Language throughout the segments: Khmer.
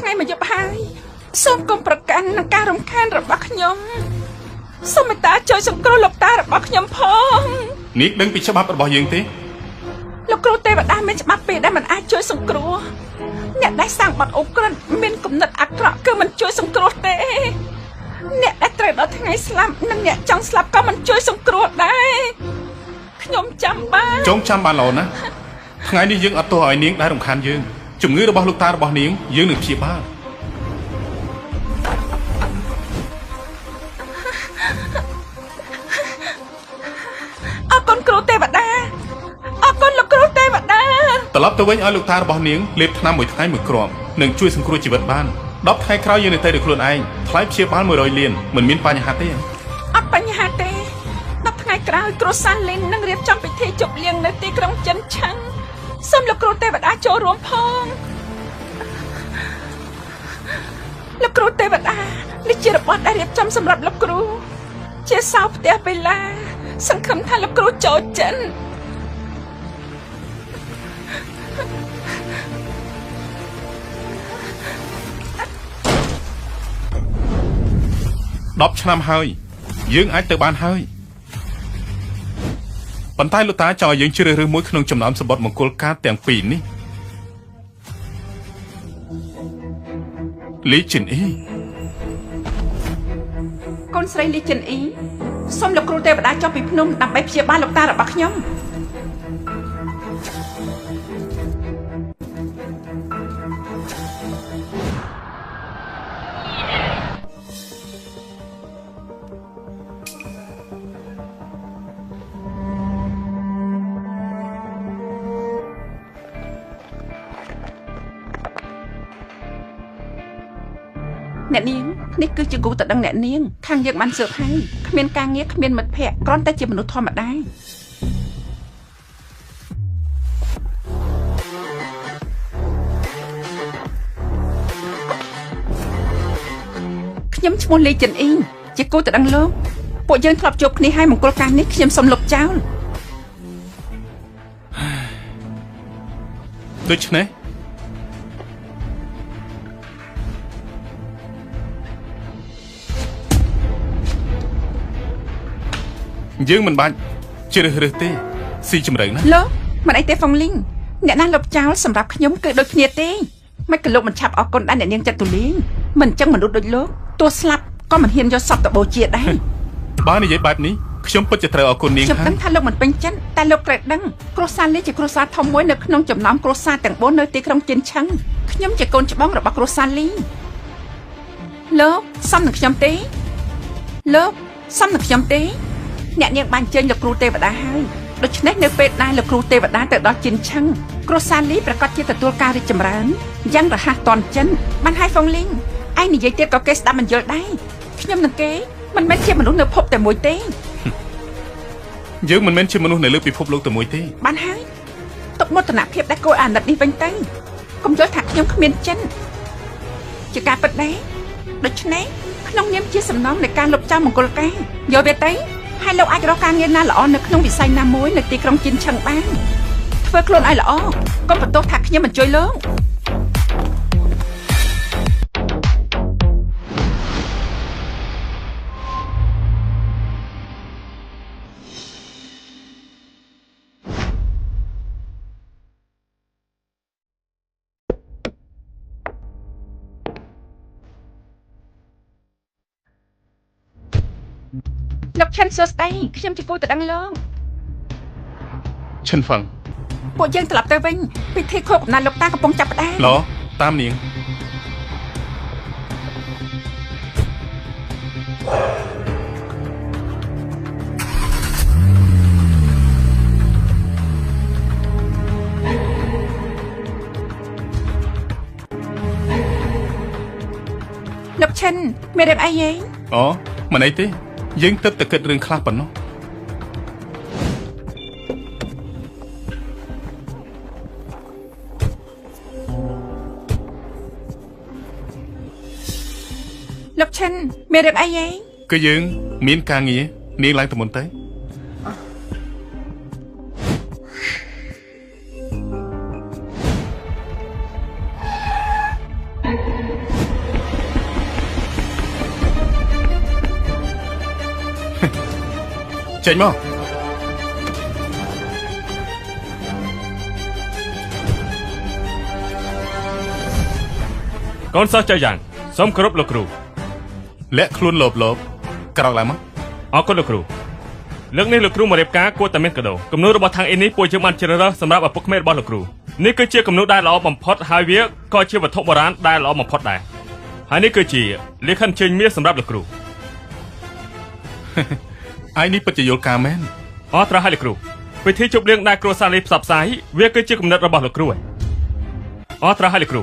ថ្ងៃមកយប់ហើយសូមកុំប្រកាន់នឹងការរំខានរបស់ខ្ញុំសូមមេត្តាជួយសង្គ្រោះលោកតារបស់ខ្ញុំផងនាងដឹងពីច្បាប់របស់យើងទេលោកគ្រូទេវតាមានច្បាប់ពីដែលមិនអាចជួយសង្គ្រោះអ្នកដែលសាងបាត់អូក្រិតមានគំនិតអាក្រក់គឺមិនជួយសង្គ្រោះទេអ្នកដែលត្រូវដល់ថ្ងៃស្លាប់និងអ្នកចង់ស្លាប់ក៏មិនជួយសង្គ្រោះដែរខ្ញុំចាំបានចងចាំបានល្អណាស់ថ្ងៃនេះយើងអត់ទោះឲ្យនាងដែលរំខានយើងជំងឺរបស់លោកតារបស់នាងយើងនឹងព្យាបាលអរគុណគ្រូទេវតាអរគុណលោកគ្រូទេវតាត្រឡប់ទៅវិញឲ្យលោកតារបស់នាងលេបថ្នាំមួយថ្ងៃមួយគ្រាប់នឹងជួយសង្គ្រោះជីវិតបាន10ថ្ងៃក្រោយយើងនឹងទៅដោយខ្លួនឯងថ្លៃព្យាបាល100លានមិនមានបញ្ហាទេអត់បញ្ហាទេ10ថ្ងៃក្រោយគ្រូសាលីននឹងរៀបចំពិធីជប់លៀងនៅទីក្រុងចិនឆាន់សូមលោកគ្រូទេវតាចូលរួមផងលោកគ្រូទេវតានេះជារបស់ដែលរៀបចំសម្រាប់លោកគ្រូជាសោផ្ទះបេឡាសង្ឃឹមថាលោកគ្រូចូលចិន10ឆ្នាំហើយយើងអាចទៅបានហើយប៉ុន្តែលោកតាចង់ឲ្យយើងជ្រើសរើសមួយក្នុងចំណោមសម្បត្តិមង្គលការទាំងពីរនេះលីជិនអ៊ីកូនស្រីលីជិនអ៊ីសូមលោកគ្រូទេវតាចុះពីភ្នំដើម្បីព្យាបាលលោកតារបស់ខ្ញុំអ្នកនាងនេះគឺជាគូតដឹងអ្នកនាងខាងយើងបានសើបហើយគ្មានការងារគ្មានមិត្តភ័ក្តិគ្រាន់តែជាមនុស្សធម្មតាខ្ញុំឈ្មោះលីចិនអ៊ីជាគូតដឹងលោកពួកយើងធ្លាប់ជួបគ្នាហើយមង្គលការនេះខ្ញុំសូមលុបចោលដូច្នេះយើងមិនបាច់ជ្រើសរើសទេស៊ីជម្រៅណាលោកមិនអីទេហ្វុងលីងអ្នកណាលុបចោលសម្រាប់ខ្ញុំគឺដូចគ្នាទេមិនក៏លោកមិនឆាប់អរគុណដែរអ្នកនាងចិត្តទូលាយមិនអញ្ចឹងមនុស្សដូចលោកទោះស្លាប់ក៏មិនហ៊ានយកសពទៅបូជាដែរបើនិយាយបែបនេះខ្ញុំពិតជាត្រូវអរគុណនាងហើយខ្ញុំដឹងថាលោកមិនពេញចិត្តតែលោកត្រូវដឹងគ្រួសារនេះជាគ្រួសារធំមួយនៅក្នុងចំណោមគ្រួសារទាំង4នៅទីក្រុងជិនឆឹងខ្ញុំជាកូនច្បងរបស់គ្រួសារលីលោកសំនឹងខ្ញុំទេលោកសំនឹងខ្ញុំទេអ្នកនាងបានចេញលោកគ្រូទេវតាហើយដូច្នេះនៅពេលដែលលោកគ្រូទេវតាទៅដល់ជិនឆឹងគ្រួសារលីប្រកាសជាទទួលការរីកចម្រើនយ៉ាងរហ័សទាន់ចិនបានហើយហ្វុងលីងឯងនិយាយទៀតក៏គេស្ដាប់មិនយល់ដែរខ្ញុំនឹងគេមិនមែនជាមនុស្សនៅភពតែមួយទេយើងមិនមែនជាមនុស្សនៅលើពិភពលោកតែមួយទេបានហើយទុកមោទនភាពដែលគួរអាណិតនេះវិញទៅកុំយល់ថាខ្ញុំគ្មានចិនជាការពិតដែរដូច្នេះក្នុងនាមជាសំណងនៃការលុបចោលមង្គលការយកវាទៅហើយលោកអាចរកការងារណាល្អនៅក្នុងវិស័យណាមួយនៅទីក្រុងជិនឆឹងបានធ្វើខ្លួនឲ្យល្អកុំបន្ទោសថាខ្ញុំមិនជួយលោកលោកឈិនសួស្ដីខ្ញុំជាគូតដឹងលោកឈិនហ្វឹងពួកយើងត្រឡប់ទៅវិញពិធីខួបកំណើតលោកតាកំពុងចាប់ផ្ដើមឡូតាមនាងលោកឈិនមានរឿងអីហ៎អូមិនអីទេយើងទៅតែគិតរឿងខ្លះប៉ុណ្ណោះលោកឈិនមានរឿងអីហ៎គឺយើងមានការងារនាងឡើងទៅមុនទៅ ចេញមកកូនសិស្សចៅយ៉ាងសូមគោរពលោកគ្រូលាក់ខ្លួនលោបក្រោកឡើងមកអរគុណលោកគ្រូលើកនេះលោកគ្រូមករៀបការគួរតែមានកដោគំនូររបស់ທາງអ៊ីនេះពួកយើងបានជ្រើសរើសសម្រាប់ឪពុកក្មេករបស់លោកគ្រូនេះគឺជាគំនូរដែលល្អបំផុតហើយវាក៏ជាវត្ថុបុរាណដែលល្អបំផុតដែរហើយនេះគឺជាលិខិតអញ្ជើញមាសសម្រាប់លោកគ្រូឯនេះពិតជាយល់ការមែនអរត្រូវហើយលោកគ្រូពិធីជប់លៀងដែលគ្រួសារលីផ្សព្វផ្សាយវាគឺជាគំនិតរបស់លោកគ្រូអរត្រូវហើយលោកគ្រូ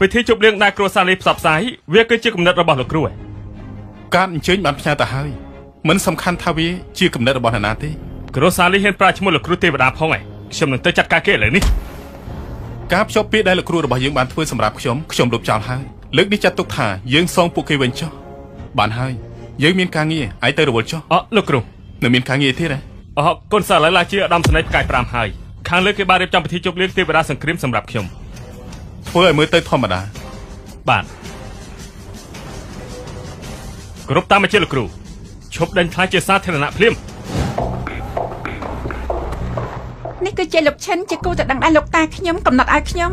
ពិធីជប់លៀងដែលគ្រួសារលីផ្សព្វផ្សាយវាគឺជាគំនិតរបស់លោកគ្រូការអញ្ជើញបានផ្ញើទៅហើយមិនសំខាន់ថាវាជាគំនិតរបស់អ្នកណាទេគ្រួសារលីហ៊ានប្រើឈ្មោះលោកគ្រូទេវតាផងឯងខ្ញុំនឹងទៅចាត់ការគេឥឡូវនេះការភ្ជាប់ពាក្យដែលលោកគ្រូរបស់យើងបានធ្វើសម្រាប់ខ្ញុំលុបចោលហើយលើកនេះចាត់ទុកថាយើងសងពួកគេវិញចុះបានហើយយើងមានការងារឯងទៅរវល់ចុះលោកគ្រូនៅមានការងារទៀតទេកូនសិស្សឥឡូវឡាជាឧត្តមសេនីយ៍ផ្កាយ5ហើយខាងលើគេបានរៀបចំពិធីជប់លៀងទេវតាសង្គ្រាមសម្រាប់ខ្ញុំធ្វើឲ្យមើលទៅធម្មតាបាទគ្រប់តាមបញ្ជាលោកគ្រូឈប់ដេញថ្លៃជាសាធារណៈភ្លាមនេះគឺជាលោកឈិនជាគូទៅដឹងដែរលោកតាខ្ញុំកំណត់ឲ្យខ្ញុំ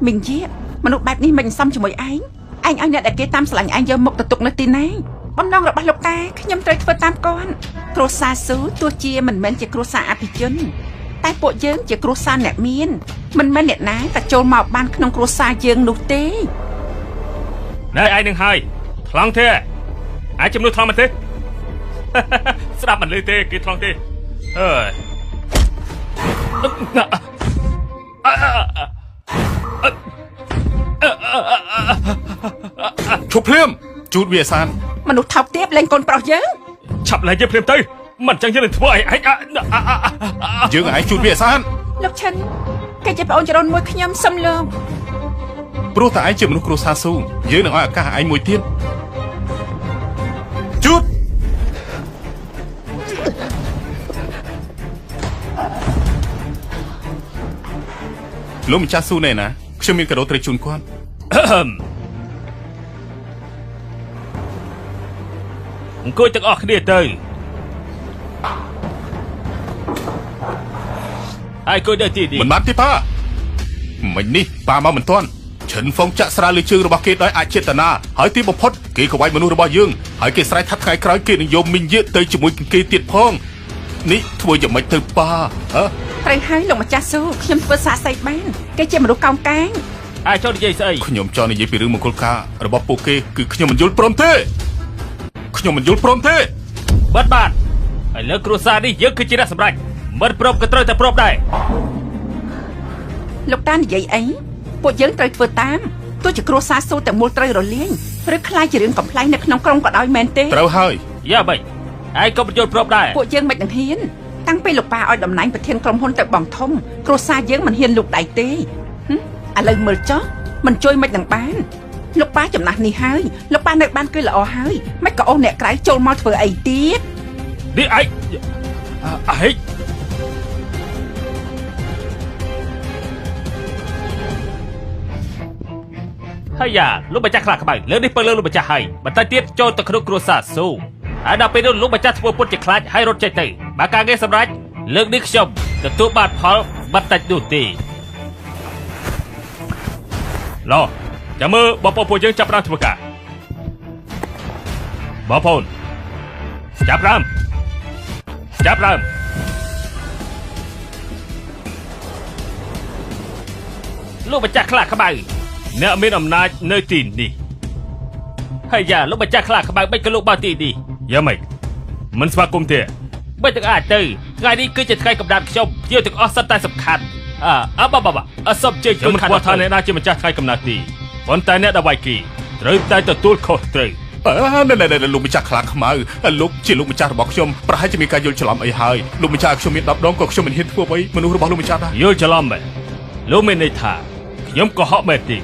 មីងជាមនុស្សបែបនេះមិនសមជាមួយឯងឲ្យអ្នកដែលគេតាមស្រឡាញ់ឯងយកមុខទៅទុកនៅទីណាបំណងរបស់លោកតាខ្ញុំត្រូវធ្វើតាមគាត់គ្រួសារស៊ូទោះជាមិនមែនជាគ្រួសារអភិជនតែពួកយើងជាគ្រួសារអ្នកមានមិនមែនអ្នកណាតែចូលមកបានក្នុងគ្រួសារយើងនោះទេណែឯងនឹងហើយថ្លង់ទេអាចជំនួសថ្លង់មិនទេស្ដាប់មិនលឺទេគេថ្លង់ទេអើយឈប់ភ្លាមជូតវាសានមនុស្សថោកទាបលេងកូនប្រុសយើងឆាប់ឡើងយើងភ្លាមទៅមិនចឹងយើងនឹងធ្វើឲ្យឯងយើងឯងជូតវាសានលោកឈិនគេជាប្អូនចរូនមួយខ្ញុំសុំលោកព្រោះតែឯងជាមនុស្សគ្រួសារស៊ូយើងនឹងឲ្យឱកាសឯងមួយទៀតជូតលោកម្ចាស់ស៊ូណែណាខ្ញុំមានកាដូត្រូវជូនគាត់អង្គុយទាំងអស់គ្នាទៅហើយគួយដល់ទីនេះមិនបានទេប៉ាមិញនេះប៉ាមកមិនទាន់ឈិនហ្វុងចាក់ស្រាលើជើងរបស់គេដោយអចេតនាហើយទីបំផុតគេក៏វាយមនុស្សរបស់យើងហើយគេស្រែកថាថ្ងៃក្រោយគេនឹងយកមីងយាទៅជាមួយគេទៀតផងនេះធ្វើយ៉ាងម៉េចទៅប៉ាត្រូវហើយលោកម្ចាស់ស៊ូខ្ញុំធ្វើសាកសីបានគេជាមនុស្សកោងកាងអាចចូលនិយាយស្អីខ្ញុំចង់និយាយពីរឿងមង្គលការរបស់ពួកគេគឺខ្ញុំមិនយល់ព្រមទេខ្ញុំមិនយល់ព្រមទេបាត់ហើយលើគ្រួសារនេះយើងគឺជាអ្នកសម្រេចមិនព្រមក៏ត្រូវតែព្រមដែរលោកតានិយាយអីពួកយើងត្រូវធ្វើតាមទោះជាគ្រួសារស៊ូទាំងមូលត្រូវរលាយឬខ្លាចជារឿងកំ pl ែងនៅក្នុងក្រុមក៏ដោយមែនទេត្រូវហើយយ៉ាបៃឯងក៏បញ្យល់ព្រមដែរពួកយើងមិននឹងហ៊ានតាំងពីលោកប៉ាឲ្យតំណែងប្រធានក្រុមហ៊ុនទៅបងធំគ្រួសារយើងមិនហ៊ានលូកដៃទេឥឡូវមើលចុះមិនជួយមិននឹងបានលោកប៉ាចំណាស់នេះហើយលោកប៉ានៅបានគឺល្អហើយមិនក៏អូនអ្នកក្រៅចូលមកធ្វើអីទៀតនេះឯងហើយយ៉ាលោកម្ចាស់ខ្លាក្បៅលើនេះពើលើលោកម្ចាស់ហើយបន្តិចទៀតចូលទៅក្នុងគ្រួសារស៊ូហើយដល់ពេលនោះលោកម្ចាស់ធ្វើពុតជាខ្លាចហើយរត់ចេញទៅបើការងារសម្រេចលើកនេះខ្ញុំទទួលបានផលបន្តិចនោះទេឡោចាំមើលបងប្អូនពួកយើងចាប់ផ្ដើមធ្វើការបងប្អូនចាប់ផ្ដើមលោកម្ចាស់ខ្លាក្បៅអ្នកមានអំណាចនៅទីនេះហើយយ៉ាលោកម្ចាស់ខ្លាក្បៅបិចក៏លោកបើទីនេះយ៉ាងម៉េចមិនស្វាគមន៍ទេបិចទាំងអាចទៅថ្ងៃនេះគឺជាថ្ងៃកំណត់ខ្ញុំភ្ញៀវទាំងអស់សិតតែសំខាន់សុំជើញខ្ញុំមិនថាអ្នកណាជាម្ចាស់ថ្ងៃកំណត់ទីប៉ុន្តែអ្នកដែលវាយគីត្រូវតែទទួលខុសត្រូវណែលោកម្ចាស់ខ្លាខ្មៅលោកជាលោកម្ចាស់របស់ខ្ញុំប្រហែលជាមានការយល់ច្រឡំអីហើយលោកម្ចាស់ខ្ញុំមាន10ដងក៏ខ្ញុំមិនហ៊ានធ្វើអ្វីមនុស្សរបស់លោកម្ចាស់ដែរយល់ច្រឡំមែនលោកមានន័យថាខ្ញុំកុហកមែនទេ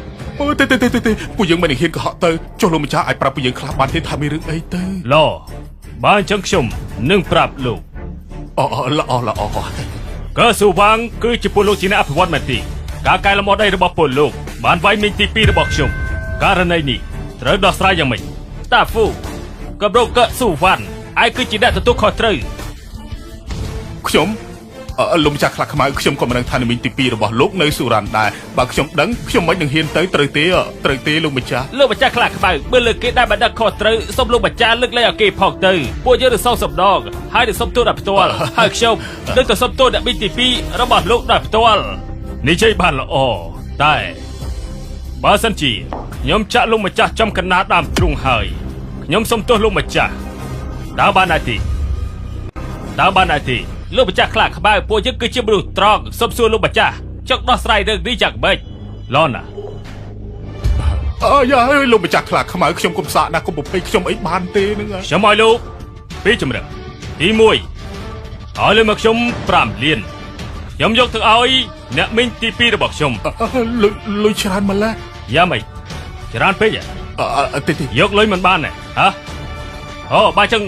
ទេពួកយើងមិនហ៊ានកុហកទៅចុះលោកម្ចាស់អាចប្រាប់ពួកយើងខ្លះបានទេថាមានរឿងអីទៅឡបើអញ្ចឹងខ្ញុំនឹងប្រាប់លោកល្អកើស៊ូវ៉ាងគឺជាពលលោកជាអ្នកអភិវឌ្ឍមែនទេការកែលម្អដីរបស់ពលលោកបានវាយមីងទី2របស់ខ្ញុំ ករណីនេះត្រូវដោះស្រាយយ៉ាងម៉េចតាហ្វូក៏ប្រូកស៊ូវ៉ាន់ឯគឺជាអ្នកទទួលខុសត្រូវខ្ញុំលោកម្ចាស់ខ្លាខ្មៅខ្ញុំក៏មិនដឹងថានិមិត្តទី2របស់លោកនៅស៊ូរ៉ាន់ដែរបើខ្ញុំដឹងខ្ញុំមិននឹងហ៊ានទៅត្រូវទេលោកម្ចាស់ខ្លាខ្មៅបើលើកគេដែលមិនដឹងខុសត្រូវសូមលោកម្ចាស់លើកលែងឲ្យគេផងទៅពួកយើងនឹងសងសំដងហើយនឹងសុំទោសដោយផ្ទាល់ហើយខ្ញុំនឹងទៅសុំទោសអ្នកមីទី2របស់លោកដោយផ្ទាល់នេះជ័យបានល្អតែបើសិនជាខ្ញុំចាក់លោកម្ចាស់ចំកណ្ដាលដើមទ្រូងហើយខ្ញុំសុំទោសលោកម្ចាស់តើបានទេលោកម្ចាស់ខ្លាខ្មៅពួកយើងគឺជាមនុស្សត្រង់សុំសួរលោកម្ចាស់ចង់ដោះស្រាយរឿងនេះយ៉ាងម៉េចឡនណាយ៉ាលោកម្ចាស់ខ្លាខ្មៅខ្ញុំកុំសាកណាកុំបំពេញខ្ញុំអីបានទេនឹងខ្ញុំឲ្យលោកពីជំរឹកទី1ឲ្យលើមកខ្ញុំ5លានខ្ញុំយកទៅឲ្យអ្នកមីងទី2របស់ខ្ញុំលុយច្រើនម្ល៉េះយ៉ាងម៉េចច្រើនពេកតិចយកលុយមិនបានទេហ៎អូបើចឹង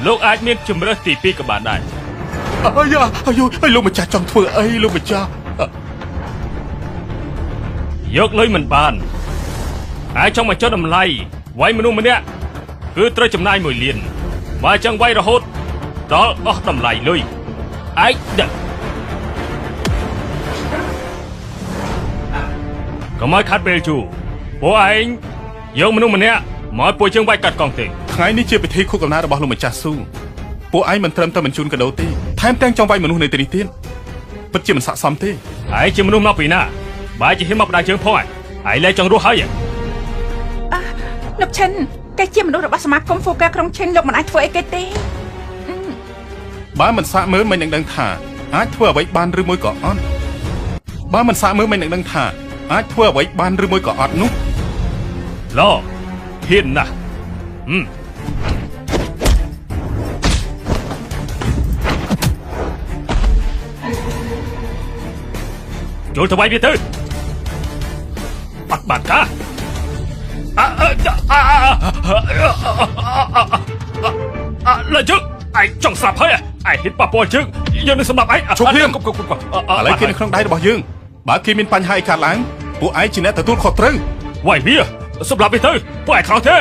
លោកអាចមានជំរើសទី2ក៏បានដែរយ៉ាលោកម្ចាស់ចង់ធ្វើអីលោកម្ចាស់យកលុយមិនបានអាចចង់មកចុះតម្លៃវាយមនុស្សម្នាក់គឺត្រូវចំណាយ1លានបើចឹងវាយរហូតដល់អស់តម្លៃលុយឯងដឹកកុំឲ្យខាត់ពេលជូពួកឯងយកមនុស្សម្នាក់មកពួកយើងវាយកាត់កង់ទេថ្ងៃនេះជាពិធីខួបកំណើតរបស់លោកម្ចាស់ស៊ូពួកឯងមិនត្រឹមតែបញ្ជូនកាដូទេថែមទាំងចង់វាយមនុស្សនៅទីនេះទៀតពិតជាមិនស័ក្តិសមទេឯងជាមនុស្សមកពីណាបើជាហ៊ានមកបដាជើងផងឯងលែងចង់រស់ហើយលោកឈិនគេជាមនុស្សរបស់សមាគមហ្វូកាក្រុងឈិនលោកមិនអាចធ្វើអីគេទេបើមិនសាកមើលមិននឹងដឹងថាអាចធ្វើអ្វីបានឬមួយក៏អត់បើមិនសាកមើលមិននឹងដឹងថាអាចធ្វើអ្វីបានឬមួយក៏អត់នោះឡហ៊ានណាស់ចូលទៅវាយវាទៅអត់បានការលើជើងឯងចង់ស្លាប់ហើយឯងហ៊ានប៉ះពាល់ជើងយើងនឹងសម្លាប់ឯងជុំភ្លាមឥឡូវគេនៅក្នុងដៃរបស់យើងបើគេមានបញ្ហាអីកើតឡើងពួកឯងជាអ្នកទទួលខុសត្រូវវាយវាសម្លាប់វាទៅពួកឯងខុសទេ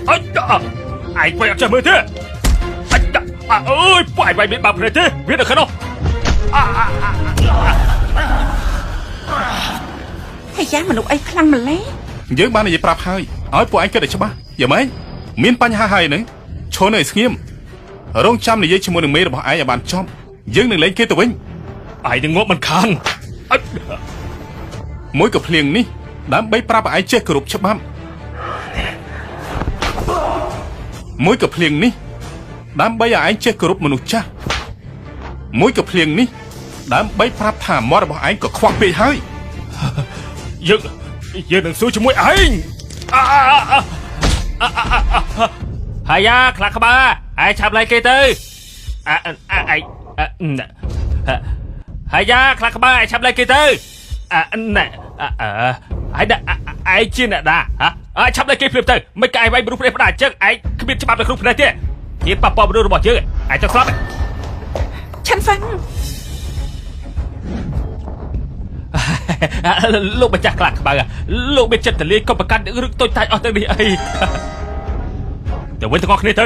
អញឯងវាយអត់ចេះមើលទេអើយពួកឯងវាយមានបាបព្រៃទេវានៅក្នុងហើយយ៉ាងមនុស្សអីខ្លាំងម្ល៉េះយើងបាននិយាយប្រាប់ហើយឲ្យពួកឯងគិតឲ្យច្បាស់យ៉ាងម៉េចមានបញ្ហាហើយហ្នឹងឈរនៅស្ងៀមរងចាំនិយាយជាមួយនឹងមេរបស់ឯងឲ្យបានចប់យើងនឹងលែងគេទៅវិញឯងនឹងងាប់មិនខានមួយក៏ភ្លៀងនេះដើម្បីប្រាប់ឲ្យឯងចេះគោរពច្បាប់មួយក៏ភ្លៀងនេះដើម្បីឲ្យឯងចេះគោរពមនុស្សចាស់មួយក៏ភ្លៀងនេះដើម្បីប្រាប់ថាមាត់របស់ឯងក៏ខ្វះពេកហើយយើងនឹងស៊ូជាមួយឯងហើយយ៉ាខ្លាខ្បើឯងឆាប់ឡៃគេទៅហើយយ៉ាខ្លាខ្បើឯងឆាប់ឡៃគេទៅណែឯងជាអ្នកណាឆាប់ឡៃគេភ្លាមទៅមិនក៏ឯងវាយមនុស្សផ្ដេសផ្ដាចឹងឯងគ្មានច្បាប់នៅក្នុងផ្នែកទេជាប៉ះពាល់មនុស្សរបស់យើងឯងចង់ស្លាប់ឆាន់ហ្វាំងលោកម្ចាស់ខ្លាខ្មៅលោកមានចិត្តទលាយកុំប្រកាន់រឿងតូចតាចអស់ទាំងនេះអីទៅវិញទាំងអស់គ្នាទៅ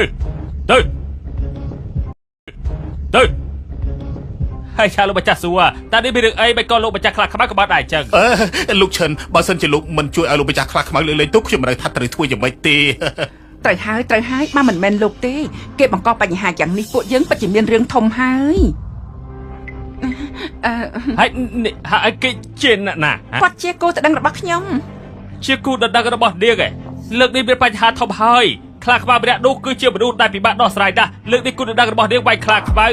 ហើយឆាលោកម្ចាស់សួរតើនេះមានរឿងអីមិនក៏លោកម្ចាស់ខ្លាខ្មៅក៏បានដែរចឹងលោកឈិនបើសិនជាលោកមិនជួយឲ្យលោកម្ចាស់ខ្លាខ្មៅលើកលែងទុកខ្ញុំមិនដឹងថាត្រូវធ្វើយ៉ាងម៉េចទេត្រូវហើយបើមិនមែនលោកទេគេបង្កបញ្ហាយ៉ាងនេះពួកយើងពិតជាមានរឿងធំហើយហើយគេជាអ្នកណាគាត់ជាគូដណ្ដឹងរបស់ខ្ញុំជាគូដណ្ដឹងរបស់នាងឯងលើកនេះមានបញ្ហាធំហើយខ្លាខ្មៅម្នាក់នោះគឺជាមនុស្សដែលពិបាកដោះស្រាយណាស់លើកនេះគូដណ្ដឹងរបស់នាងវាយខ្លាខ្មៅ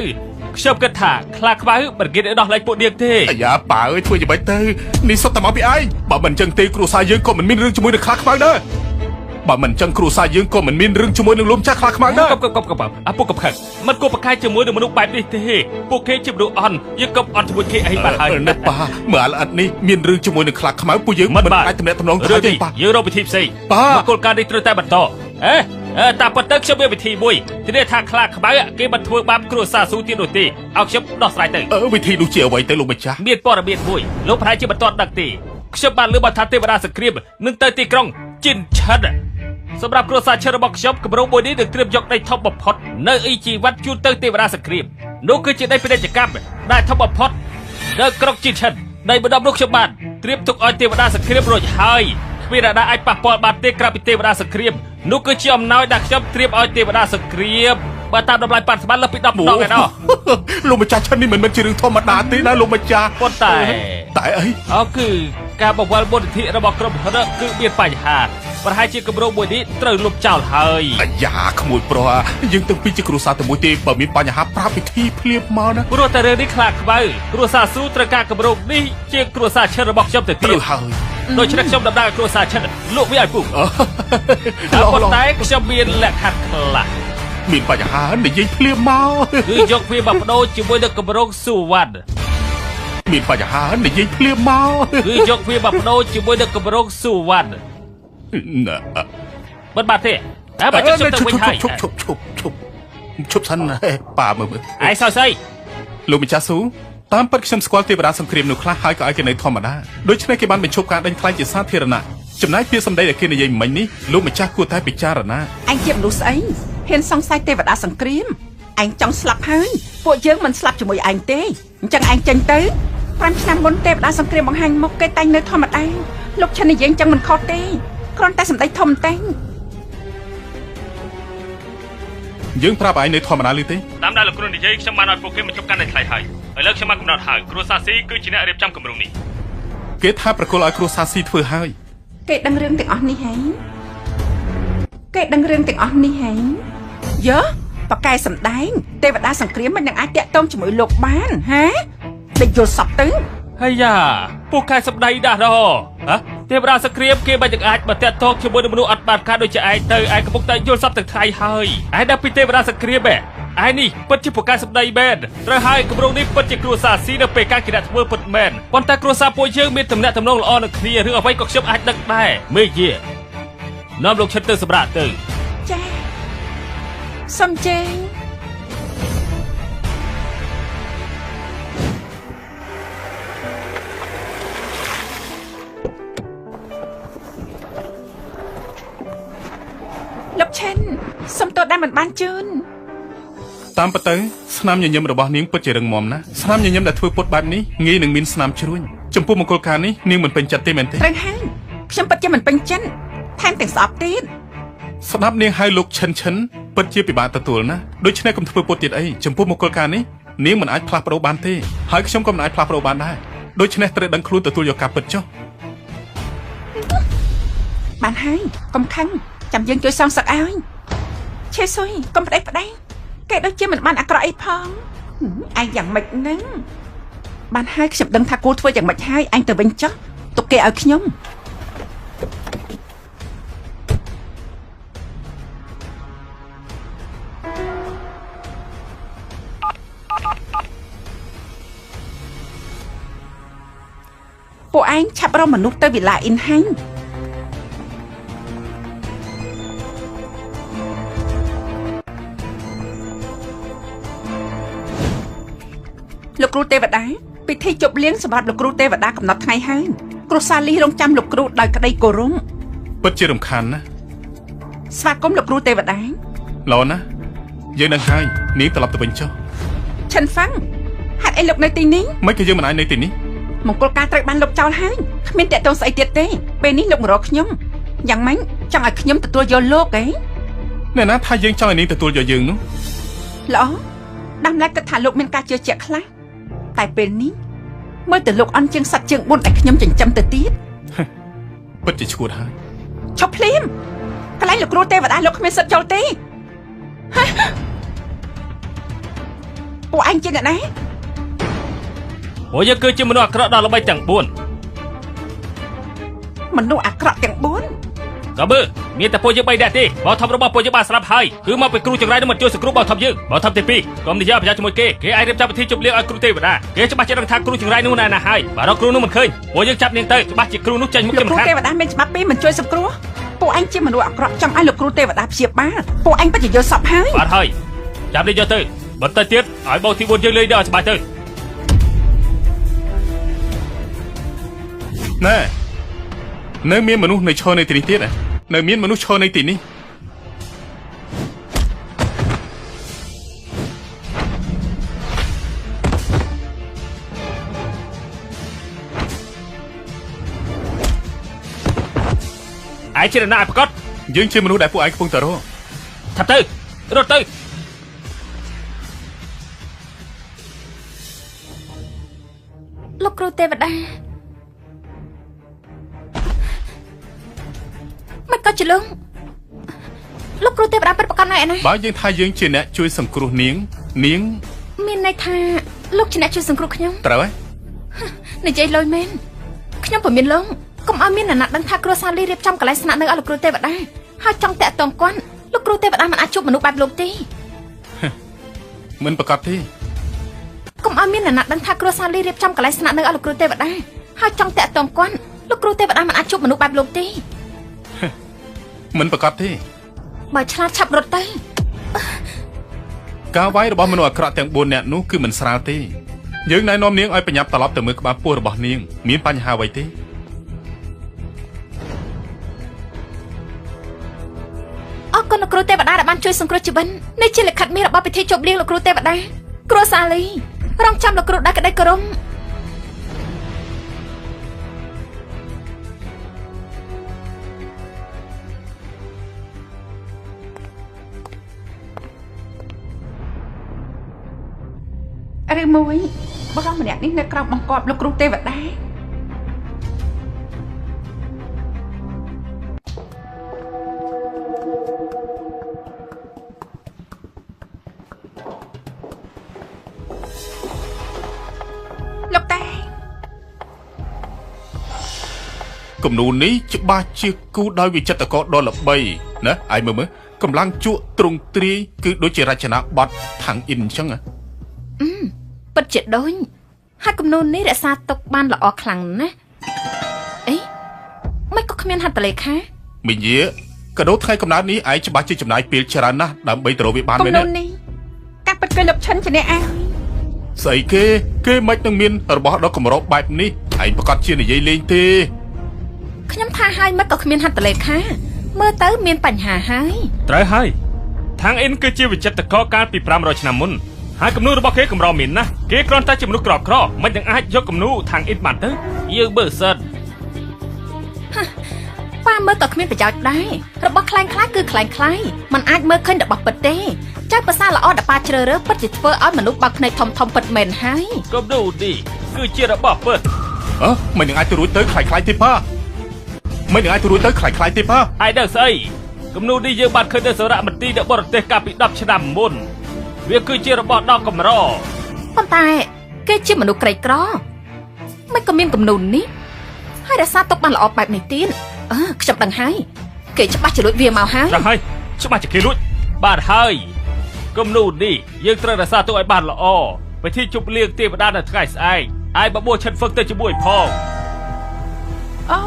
ខ្ញុំគិតថាខ្លាខ្មៅមិនគិតឲ្យដោះលែងពួកនាងទេអាយ៉ាប៉ាអើយធ្វើយ៉ាងម៉េចទៅនេះសុទ្ធតែមកពីឯងបើមិនចឹងទេគ្រួសារយើងក៏មិនមានរឿងជាមួយនឹងខ្លាខ្មៅដែរបើមិនចឹងគ្រួសារយើងក៏មិនមានរឿងជាមួយនឹងលោកម្ចាស់ខ្លាខ្មៅដែរកុំពុកកំខឹងមិនគួរប្រកែកជាមួយនឹងមនុស្សបែបនេះទេពួកគេជាមនុស្សអន់យើងកុំអន់ជាមួយគេអីបានហើយណាប៉ាមើលល្អិតនេះមានរឿងជាមួយនឹងខ្លាខ្មៅពួកយើងមិនអាចទំនាក់ទំនងទេប៉ាយើងរកវិធីផ្សេងមកគោលការណ៍នេះត្រូវតែបន្តតាប៉ុន្តែខ្ញុំមានវិធីមួយធានាថាខ្លាខ្មៅគេមិនធ្វើបាបគ្រួសារស៊ូទៀតនោះទេឲ្យខ្ញុំដោះស្រាយទៅវិធីនោះជាអ្វីទៅលោកម្ចាស់មានព័ត៌មានមួយលោកប្រហែលជាមិនទាន់ដឹងទេ ខ្ញុំបានលើកថាទេវតាសង្គ្រាមនឹងទៅទីក្រុងជីនឆិតសម្រាប់គ្រួសារឈិតរបស់ខ្ញុំគម្រោងមួយនេះនឹងត្រៀមយកដីធំបំផុតនៅអ៊ីជីវ៉ាត់ជូនទៅទេវតាសង្គ្រាមនោះគឺជាដីពាណិជ្ជកម្មដែលធំបំផុតនៅក្រុងជីនឆិតដីបណ្ដប់នោះខ្ញុំបានត្រៀមទុកឲ្យទេវតាសង្គ្រាមរួចហើយគ្មាននរណាអាចប៉ះពាល់បានទេក្រៅពីទេវតាសង្គ្រាមនោះគឺជាអំណោយដែលខ្ញុំត្រៀមឲ្យទេវតាសង្គ្រាមបើតាមតម្លៃប៉ាន់ស្មានលើសពី10ដងឯណោះ លោកម្ចាស់ឈិននេះមិនមែនជារឿងធម្មតាទេណាលោកម្ចាស់ ប៉ុន្តែ អី គឺការបង្វិលមន្តធិរបស់ក្រុមហឹកគឺមានបញ្ហាប្រហែលជាគម្រោងមួយនេះត្រូវលុបចោលហើយ អាយ៉ាក្មួយប្រុសយើងទាំងពីរជាគ្រួសារតែមួយទេបើមានបញ្ហាប្រាប់វិធីភ្លាមមកណា ព្រោះតែរឿងនេះខ្លាចខ្វៅគ្រួសារស៊ូត្រូវការគម្រោងនេះជាគ្រួសារឈិតរបស់ខ្ញុំទៅទៀត ហើយ ដូច្នេះខ្ញុំដំណើរឲ្យគ្រួសារឈិតលក់វាឲ្យពុកប៉ុន្តែខ្ញុំមានលក្ខខណ្ឌខ្លះ មានបញ្ហានិយាយភ្លាមមក គឺយកវាមកបដូរជាមួយនឹងគម្រោងស៊ូវ៉ាន់ មានបញ្ហានិយាយភ្លាមមក គឺយកវាមកបដូរជាមួយនឹងគម្រោងស៊ូវ៉ាន់មិនបានទេតែបើខ្ញុំទៅវិញហើយ ឈប់សិនប៉ាមើល ឯងសើស្អី លោកម្ចាស់ស៊ូតាមពិតខ្ញុំស្គាល់ទេវតាសង្គ្រាមនោះខ្លះហើយក៏ឲ្យគេនៅធម្មតាដូច្នេះគេបានបញ្ឈប់ការដេញថ្លៃជាសាធារណៈចំណាយពាក្យសម្ដីដែលគេនិយាយមិញនេះលោកម្ចាស់គួរតែពិចារណា ឯងជាមនុស្សស្អីហ៊ានសង្ស័យទេវតាសង្គ្រាមឯងចង់ស្លាប់ហើយពួកយើងមិនស្លាប់ជាមួយឯងទេអញ្ចឹងឯងចេញទៅ5ឆ្នាំមុនទេវតាសង្គ្រាមបង្ហាញមុខគេតែងនៅធម្មតាលោកឈិននិយាយអញ្ចឹងមិនខុសទេគ្រាន់តែសម្ដីធំតែង យើងប្រាប់ឯងនៅធម្មតាឬទេ តាមដែលលោកគ្រូនិយាយខ្ញុំបានឲ្យពួកគេបញ្ចប់ការដេញថ្លៃហើយឥឡូវខ្ញុំបានកំណត់ហើយគ្រួសារស៊ីគឺជាអ្នករៀបចំគម្រោងនេះ គេថាប្រគល់ឲ្យគ្រួសារស៊ីធ្វើហើយ គេដឹងរឿងទាំងអស់នេះហើយគេដឹងរឿងទាំងអស់នេះហើយយើប៉ាកែសម្ដែងទេវតាសង្គ្រាមមិននឹងអាចតាក់ទងជាមួយលោកបានហាដេកយល់សពទៅ ហើយយ៉ាពួកកែសម្ដីដាស់ដល់ហ៎ទេវតាសង្គ្រាមគេមិនទាំងអាចមកតាក់ទងជាមួយនឹងមនុស្សអត់បានការដូចជាឯងទៅឯងកំពុងតែយល់សពទាំងថ្ងៃហើយឯងដល់ពីទេវតាសង្គ្រាមឯងនេះពិតជាពួកកែសម្ដីមែនត្រូវហើយគម្រោងនេះពិតជាគ្រួសារស៊ីនៅពេលការគិតធ្វើពិតមែនប៉ុន្តែគ្រួសារពួកយើងមានទំនាក់ទំនងល្អនឹងគ្នារឿងអ្វីក៏ខ្ញុំអាចដឹងដែរមេយានាំលោកឈិតទៅសម្រាប់ទៅ ចាសំជេងលោកឈិនសុំទោសដែលមិនបានជឿន តាមពិតទៅស្នាមញញឹមរបស់នាងពិតជារឹងមាំណាស់ស្នាមញញឹមដែលធ្វើពុតបែបនេះងាយនឹងមានស្នាមជ្រួញចំពោះមង្គលការនេះនាងមិនពេញចិត្តទេមែនទេ ត្រូវហើយខ្ញុំពិតជាមិនពេញចិត្តថែមទាំងស្អប់ទៀត ស្ដាប់នាងហៅលោកឈិនឈិនពិតជាពិបាកទទួលណាដូច្នេះកុំធ្វើពុតទៀតអីចំពោះមង្គលការនេះនាងមិនអាចផ្លាស់ប្ដូរបានទេហើយខ្ញុំក៏មិនអាចផ្លាស់ប្ដូរបានដែរដូច្នេះត្រូវដឹងខ្លួនទទួលយកការពិតចុះ បានហើយកុំខឹងចាំយើងជួយសងសឹកឲ្យឆេស៊ុយកុំប្តេជ្ញាគេដូចជាមិនបានអាក្រក់អីផងឯងយ៉ាងម៉េចហ្នឹងបានហើយខ្ញុំដឹងថាគួរធ្វើយ៉ាងម៉េចហើយឯងទៅវិញចុះទុកគេឲ្យខ្ញុំពួកឯងឆាប់រកមនុស្សទៅវិឡាអ៊ីនហាញ់ លោកគ្រូទេវតាពិធីជប់លៀងសម្រាប់លោកគ្រូទេវតាកំណត់ថ្ងៃហើយគ្រួសារលីរងចាំលោកគ្រូដោយក្តីគោរព ពិតជារំខានណាស់ ស្វាគមន៍លោកគ្រូទេវតា ល្អណាស់យើងនឹងហើយនាងត្រឡប់ទៅវិញចុះ ឈិនហ្វាំងហេតុអីលោកនៅទីនេះ មិនក៏យើងមិនអាចនៅទីនេះ មង្គលការត្រូវបានលុបចោលហើយគ្មានតាក់ទងស្អីទៀតទេពេលនេះលោកម្រកខ្ញុំយ៉ាងម៉េចចង់ឲ្យខ្ញុំទទួលយកលោកហ៎ អ្នកណាថាយើងចង់ឲ្យនាងទទួលយកយើងនោះ ល្អដំណើរគិតថាលោកមានការជឿជាក់ខ្លះតែពេលនេះមើលទៅលោកអន់ជាងសត្វជើង4ដែលខ្ញុំចិញ្ចឹមទៅទៀត ពិតជាឈួតហើយ ឈប់ភ្លាមកន្លែងលោកគ្រូទេវតាលោកគ្មានសិទ្ធិចូលទេពួកឯងជាអ្នកណា ពួកយើងគឺជាមនុស្សអាក្រក់ដល់ល្បីទាំង4 មនុស្សអាក្រក់ទាំង4 ក៏មើលមានតែពួកយើង3នាក់ទេបោធំរបស់ពួកយើងបានស្លាប់ហើយគឺមកពីគ្រូចង្រៃនឹងមកជួយសង្គ្រោះបោធំយើងបោធំទី2កុំនិយាយប្រយ័ត្នជាមួយគេអាចរៀបចំពិធីជប់លៀងឲ្យគ្រូទេវតាគេច្បាស់ជាដឹងថាគ្រូចង្រៃនោះណាហើយបើរកគ្រូនោះមិនឃើញពួកយើងចាប់នាងទៅច្បាស់ជាគ្រូនោះចាញ់មុខជាមិនខាន គ្រូទេវតាមានច្បាប់ពីមិនជួយសង្គ្រោះពួកឯងជាមនុស្សអាក្រក់ចង់ឲ្យលោកគ្រូទេវតាព្យាបាលពួកឯងពិតជាយល់សពហើយ បាទហើយចាប់នេះយកទៅបន្តទៅទៀតឲ្យបោទី4យើងលេងដល់ច្បាស់ទៅ ណែ នៅមានមនុស្សនៅឈរនៅទីនេះទៀតនៅមានមនុស្សឈរនៅទីនេះឯជាណាប្រកាសយើងជាមនុស្សដែលពួកឯងកំពុងតែរកថាទៅរត់ទៅលោកគ្រូទេវតាមិនក៏ច្រឡំលោកគ្រូទេវតាពិតប្រាកដណាស់ឯណាបើយើងថាយើងជាអ្នកជួយសង្គ្រោះនាងមានន័យថាលោកជាអ្នកជួយសង្គ្រោះខ្ញុំត្រូវហើយនិយាយលុយមែនខ្ញុំពុំមានលងកុំឲ្យមានអ្នកណាដឹងថាគ្រួសារលីរៀបចំកន្លែងស្នាក់នៅឲ្យលោកគ្រូទេវតាហើយចង់តាក់ទងគាត់លោកគ្រូទេវតាមិនអាចជួបមនុស្សបែបលោកទេមិនប្រកាសទេកុំឲ្យមានអ្នកណាដឹងថាគ្រួសារលីរៀបចំកន្លែងស្នាក់នៅឲ្យលោកគ្រូទេវតាហើយចង់តាក់ទងគាត់លោកគ្រូទេវតាមិនអាចជួបមនុស្សបែបលោកទេមិនប្រកាសទេបើឆ្លាតឆាប់រត់ទៅការវាយរបស់មនុស្សអាក្រក់ទាំង4នាក់នោះគឺមិនស្រាលទេយើងណែនាំនាងឲ្យប្រញាប់ត្រឡប់ទៅមើលក្បាលពោះរបស់នាងមានបញ្ហាអ្វីទេអរគុណលោកគ្រូទេវតាដែលបានជួយសង្គ្រោះជីវិតនេះជាលិខិតមាសរបស់ពិធីជប់លៀងលោកគ្រូទេវតាគ្រួសារលីរងចាំលោកគ្រូដោយក្តីគោរពឬមួយបរិសម្នាក់នេះនៅក្រោមបង្គាប់លោកគ្រូទេវតាលោកតាគំនូរនេះច្បាស់ជាគូដោយវិចិត្រករដ៏ល្បីណាឯងមើលកម្លាំងជក់ទ្រង់ទ្រាយគឺដូចជារចនាបថខាងអ៊ីនអញ្ចឹងពិតជាដូចហើយគំនូរនេះរក្សាទុកបានល្អខ្លាំងណាស់អីមិនក៏គ្មានហត្ថលេខាមីងយាកដោថ្ងៃកំណើតនេះឯងច្បាស់ជាចំណាយពេលច្រើនណាស់ដើម្បីទៅរកវាបានមែនទេគំនូរនេះការពិតគឺលោកឈិនជាអ្នកអាយស្អីគេមិននឹងមានរបស់ដ៏កម្របែបនេះឯងប្រកាសជានិយាយលេងទេខ្ញុំថាហើយមិនក៏គ្មានហត្ថលេខាមើលទៅមានបញ្ហាហើយត្រូវហើយខាងអ៊ីនគឺជាវិចិត្រករកាលពី500ឆ្នាំមុនហើយគំនូររបស់គេកម្រមានណាស់គេគ្រាន់តែជាមនុស្សក្រមិនទាំងអាចយកគំនូរខាងអ៊ីនបានទៅយើងបើសិនប៉ាមើលក៏គ្មានប្រយោជន៍ដែររបស់ខ្លែងខ្លាយគឺខ្លែងខ្លាយมันអាចមើលឃើញរបស់ពិតទេចៅភាសាល្អដែលប៉ាជ្រើសរើសពិតជាធ្វើឲ្យមនុស្សបើកភ្នែកធំពិតមែនហើយគំនូរនេះគឺជារបស់ពិតមិននឹងអាចទៅរួចទៅខ្លាយទេប៉ាមិននឹងអាចទៅរួចទៅខ្លាយទេប៉ាឯដឹងស្អីគំនូរនេះយើងបានឃើញនៅសារមន្ទីរនៅបរទេសកាលពី10ឆ្នាំមុនវាគឺជារបស់ដ៏កម្រប៉ុន្តែគេជាមនុស្សក្រីក្រមិនក៏មានគំនូរនេះហើយរក្សាទុកបានល្អបែបនេះទៀតខ្ញុំដឹងហើយគេច្បាស់ជាលួចវាមកហើយដឹងហើយច្បាស់ជាគេលួចបានហើយគំនូរនេះយើងត្រូវរក្សាទុកឲ្យបានល្អពិធីជប់លៀងទេវតានៅថ្ងៃស្អែកឯបបួលឈិនហ្វឹកទៅជាមួយផងអូ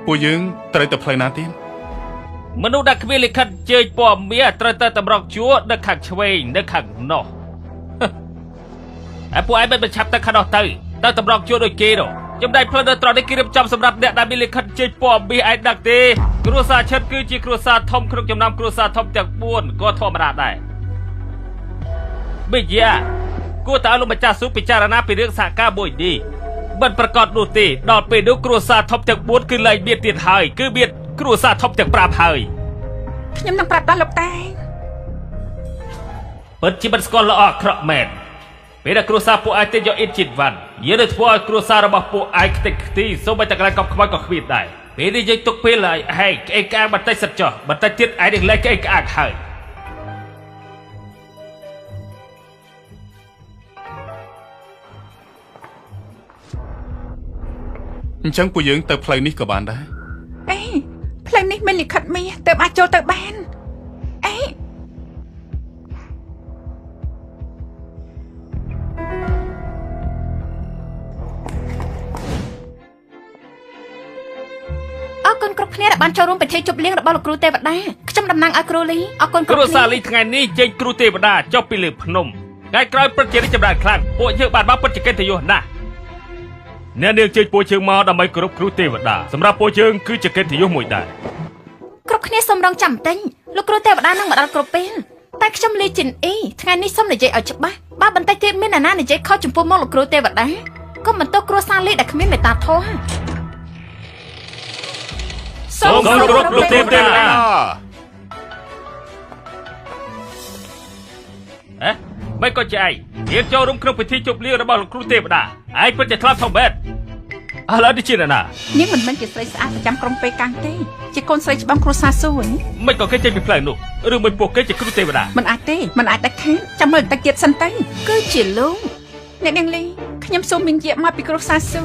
ពួកយើងត្រូវទៅផ្លូវណាទៀតមនុស្សដែលគ្មានលិខិតជើញពណ៌មាសត្រូវទៅតម្រង់ជួរនៅខាងឆ្វេងនៅខាងនោះហើយពួកឯងមិនឆាប់ទៅខាងនោះទៅតម្រង់ជួរដូចគេនោះចំណាយផ្លូវនៅត្រង់នេះគេរៀបចំសម្រាប់អ្នកដែលមានលិខិតជើញពណ៌មាសឯងដឹងទេគ្រួសារឈិតគឺជាគ្រួសារធំក្នុងចំណោមគ្រួសារធំទាំង4ក៏ធម្មតាដែរបិយាគួរតើលោកម្ចាស់ស៊ូពិចារណាពីរឿងសហការមួយនេះមិនប្រកាសនោះទេដល់ពេលនោះគ្រួសារធំទាំង4គឺលែងមានទៀតហើយគឺមានគ្រួសារធំទាំង5ហើយខ្ញុំនឹងប្រាប់ដល់លោកតាពិតជាមិនស្គាល់ល្អអាក្រក់មែនពេលដែលគ្រួសារពួកឯងទៅយកអ៊ីនជីតវ៉ាន់យើងនឹងធ្វើឲ្យគ្រួសាររបស់ពួកឯងខ្ទេចខ្ទីសូម្បីតែកន្លែងកប់ខ្មោចក៏គ្មានដែរពេលនេះយើងទុកពេលឲ្យហែកក្អេកក្អាងបន្តិចសិតចុះបន្តិចទៀតឯងនឹងលែងក្អេកក្អាងហើយអញ្ចឹងពួកយើងទៅផ្លូវនេះក៏បានដែរផ្លូវនេះមានលិខិតមាសទើបអាចចូលទៅបានអរគុណគ្រប់គ្នាដែលបានចូលរួមពិធីជប់លៀងរបស់លោកគ្រូទេវតាខ្ញុំ ខ្ញុំតំណាងឲ្យគ្រូលីអរគុណ គ្រូសាលីថ្ងៃនេះចេញគ្រូទេវតាចុះពីលើភ្នំថ្ងៃក្រោយពិតជារីកចម្រើនខ្លាំងពួកយើងបានមកពិតជាកិត្តិយសណាស់អ្នកនាងជើញពួកយើងមកដើម្បីគោរពគ្រូទេវតាសម្រាប់ពួកយើងគឺជាកិត្តិយសមួយដែរ គ្រប់គ្នាសូមរងចាំបន្តិចលោកគ្រូទេវតានឹងមកដល់គ្រប់ពេលតែខ្ញុំលីជីនអ៊ីថ្ងៃនេះសូមនិយាយឲ្យច្បាស់បើបន្តិចទៀតមានអ្នកណានិយាយខុសចំពោះមកលោកគ្រូទេវតាកុំបន្ទោសគ្រូសាលីដែលគ្មានមេត្តាធម៌ សូមគោរពគ្រូទេវតាមិនក៏ចាយរៀនចូលរួមក្នុងពិធីជប់លៀងរបស់លោកគ្រូទេវតាឯងពិតជាថ្លាធំបែបឥឡូវនេះជាណា នាងមិនមែនជាស្រីស្អាតប្រចាំក្រុងពេកាំងទេជាកូនស្រីច្បាំងគ្រួសារស៊ូហ្នឹង មិនក៏គេចេញពីផ្លូវនោះឬមួយពួកគេជាគ្រូទេវតា មិនអាចទេមិនអាចដាច់ខាតចាំមើលបន្តិចទៀតសិនទៅ គឺជាលោក អ្នកនាងលីខ្ញុំសូមមានជាមកពីគ្រួសារស៊ូ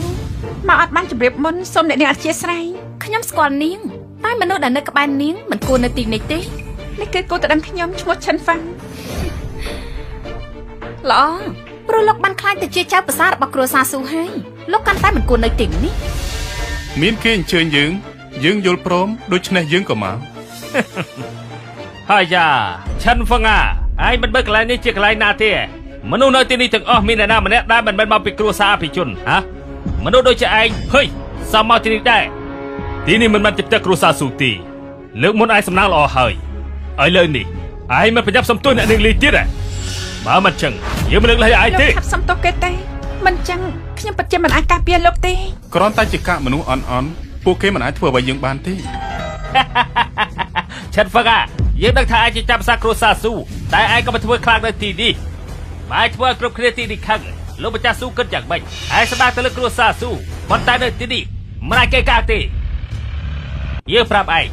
មកអត់បានជម្រាបមុនសូមអ្នកនាងអធិស្ឋាន ខ្ញុំស្គាល់នាងតែមនុស្សដែលនៅក្បែរនាងមិនគួរនៅទីនេះទេ នេះគឺគូតដឹងខ្ញុំឈ្មោះឈិនហ្វាំង ល្អព្រោះលោកបានខ្លាចទៅជាចៅប្រសាររបស់គ្រួសារស៊ូហើយលោកកាន់តែមិនគួរនៅទីនេះ មានគេអញ្ជើញយើងយល់ព្រមដូច្នេះយើងក៏មក ហើយយ៉ាឆិនហ្វឹងឯងមិនបើកន្លែងនេះជាកន្លែងណាទេមនុស្សនៅទីនេះទាំងអស់មានអ្នកណាម្នាក់ដែលមិនមែនមកពីគ្រួសារអភិជនហ៎មនុស្សដូចជាឯងហុយសមមកទីនេះដែរទីនេះមិនមែនជាផ្ទះគ្រួសារស៊ូទីលើកមុនឯងសំណាងល្អហើយឥឡូវនេះឯងមិនប្រញាប់សំទោសអ្នកនាងលីទៀតបើមិនចឹងយើងមិនលើកលែងឯងទេ លោកថាប់សំទោសគេទេមិនចឹងខ្ញុំពិតជាមិនអាចការពារលោកទេ គ្រាន់តែជាកាកមនុស្សអន់ពួកគេមិនអាចធ្វើអ្វីយើងបានទេ ឆិនហ្វឹងយើងដឹងថាឯងជាចាប់សាគ្រួសារស៊ូតែឯងក៏មិនធ្វើខ្លាំងនៅទីនេះបើឯងធ្វើគ្រប់គ្នាទីនេះខឹងលោកម្ចាស់ស៊ូគិតយ៉ាងម៉េចឯងស្ដាប់ទៅលើគ្រួសារស៊ូប៉ុន្តែនៅទីនេះមិនអាចគេកាទេយើងប្រាប់ឯង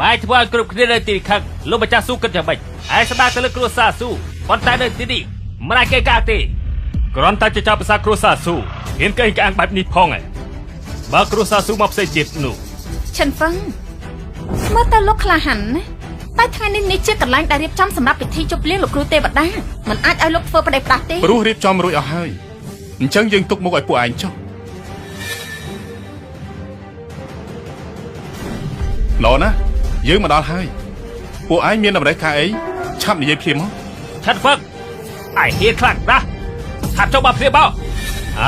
បើឯងធ្វើគ្រប់គ្នានៅទីនេះខឹងលោកម្ចាស់ស៊ូគិតយ៉ាងម៉េចឯងស្ដាប់ទៅលើគ្រួសារស៊ូប៉ុន្តែនៅទីនេះមិនអាចគេកាទេគ្រាន់តែជាចាប់ភាសាគ្រួសារស៊ូហ៊ានកេងក្អាងបែបនេះផងឯងបើគ្រួសារស៊ូមកផ្សេងទៀតនោះ ឈិនហ្វឹងមើលទៅលោកក្លាហានណាតែថ្ងៃនេះជាកន្លែងដែលរៀបចំសម្រាប់ពិធីជប់លៀងលោកគ្រូទេវតាមិនអាចឲ្យលោកធ្វើប្រដេផ្ដាស់ទេ ព្រោះរៀបចំរួចអស់ហើយអញ្ចឹងយើងទុកមុខឲ្យពួកឯងចុះឡណាយើងមកដល់ហើយពួកឯងមានតម្រូវការអីឆាប់និយាយភ្លាមមក ឆាត់ហ្វឹកឯងហ៊ានខ្លាំងណាស់ថាប់ចុះមកព្រាបោឥ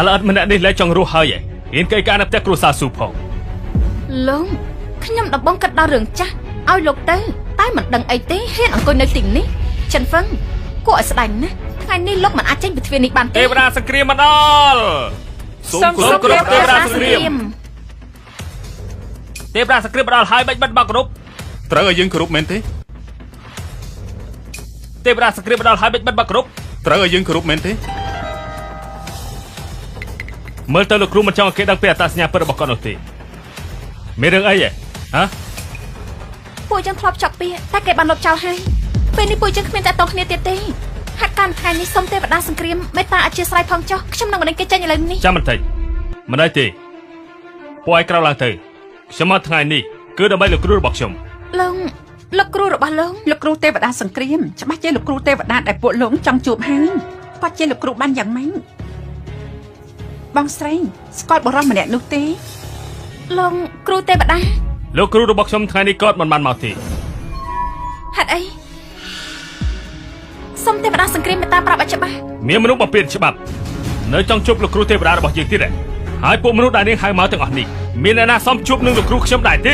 ឡូវអត់ម្នាក់នេះលែងចង់រស់ហើយហ៊ានគេការនៅផ្ទះគ្រួសារស៊ូផង លោកខ្ញុំដំបងកាត់ដល់រឿងចាស់ឲ្យលោកទៅតែមិនដឹងអីទេហ៊ានអង្គុយនៅទីនេះឈិនហ្វឹងគួរឲ្យស្ដាយណាស់ថ្ងៃនេះលោកមិនអាចចេញពីទ្វារនេះបានទេ ទេវតាសង្គ្រាមមកដល់សូមគោរពទេវតាសង្គ្រាមទេវតាសង្គ្រាមមកដល់ហើយបាច់បិទមកគ្រប់ ត្រូវឲ្យយើងគោរពមែនទេ ទេវតាសង្គ្រាមមកដល់ហើយបាច់បិទមកគ្រប់ ត្រូវឲ្យយើងគោរពមែនទេ មើលទៅលោកគ្រូមិនចង់ឲ្យគេដឹងពីអត្តសញ្ញាណពិតរបស់គាត់នោះទេមានរឿងអីហ៎ ពួកយើងធ្លាប់ចប់ពីតែគេបានលុបចោលហើយពេលនេះពួកយើងគ្មានតែតោះគ្នាទៀតទេហាក់កាន់ថ្ងៃនេះសូមទេវតាសង្គ្រាមមេត្តាអធិស្ឋានផងចុះខ្ញុំនឹងបណ្ដេញគេចេញឥឡូវនេះ ចាំបន្តិចមិនអីទេពួកឯងក្រោកឡើងទៅខ្ញុំមកថ្ងៃនេះគឺដើម្បីលោកគ្រូរបស់ខ្ញុំ លោកគ្រូរបស់លោក លោកគ្រូទេវតាសង្គ្រាមច្បាស់ជាលោកគ្រូទេវតាដែលពួកលោកចង់ជួបហើយគាត់ជាលោកគ្រូបានយ៉ាងម៉េចបងស្រីស្គាល់បរិមម្នាក់នោះទេ លោកគ្រូទេវតា លោកគ្រូរបស់ខ្ញុំថ្ងៃនេះគាត់មិនបានមកទេ ហេតុអីសូមទេវតាសង្គ្រាមមេត្តាប្រាប់ឲ្យច្បាស់ មានមនុស្សបំពានច្បាប់នៅចង់ជួបលោកគ្រូទេវតារបស់យើងទៀតហើយពួកមនុស្សដែលនាងហៅមកទាំងអស់នេះមានអ្នកណាសមជួបនឹងលោកគ្រូខ្ញុំដែរទេ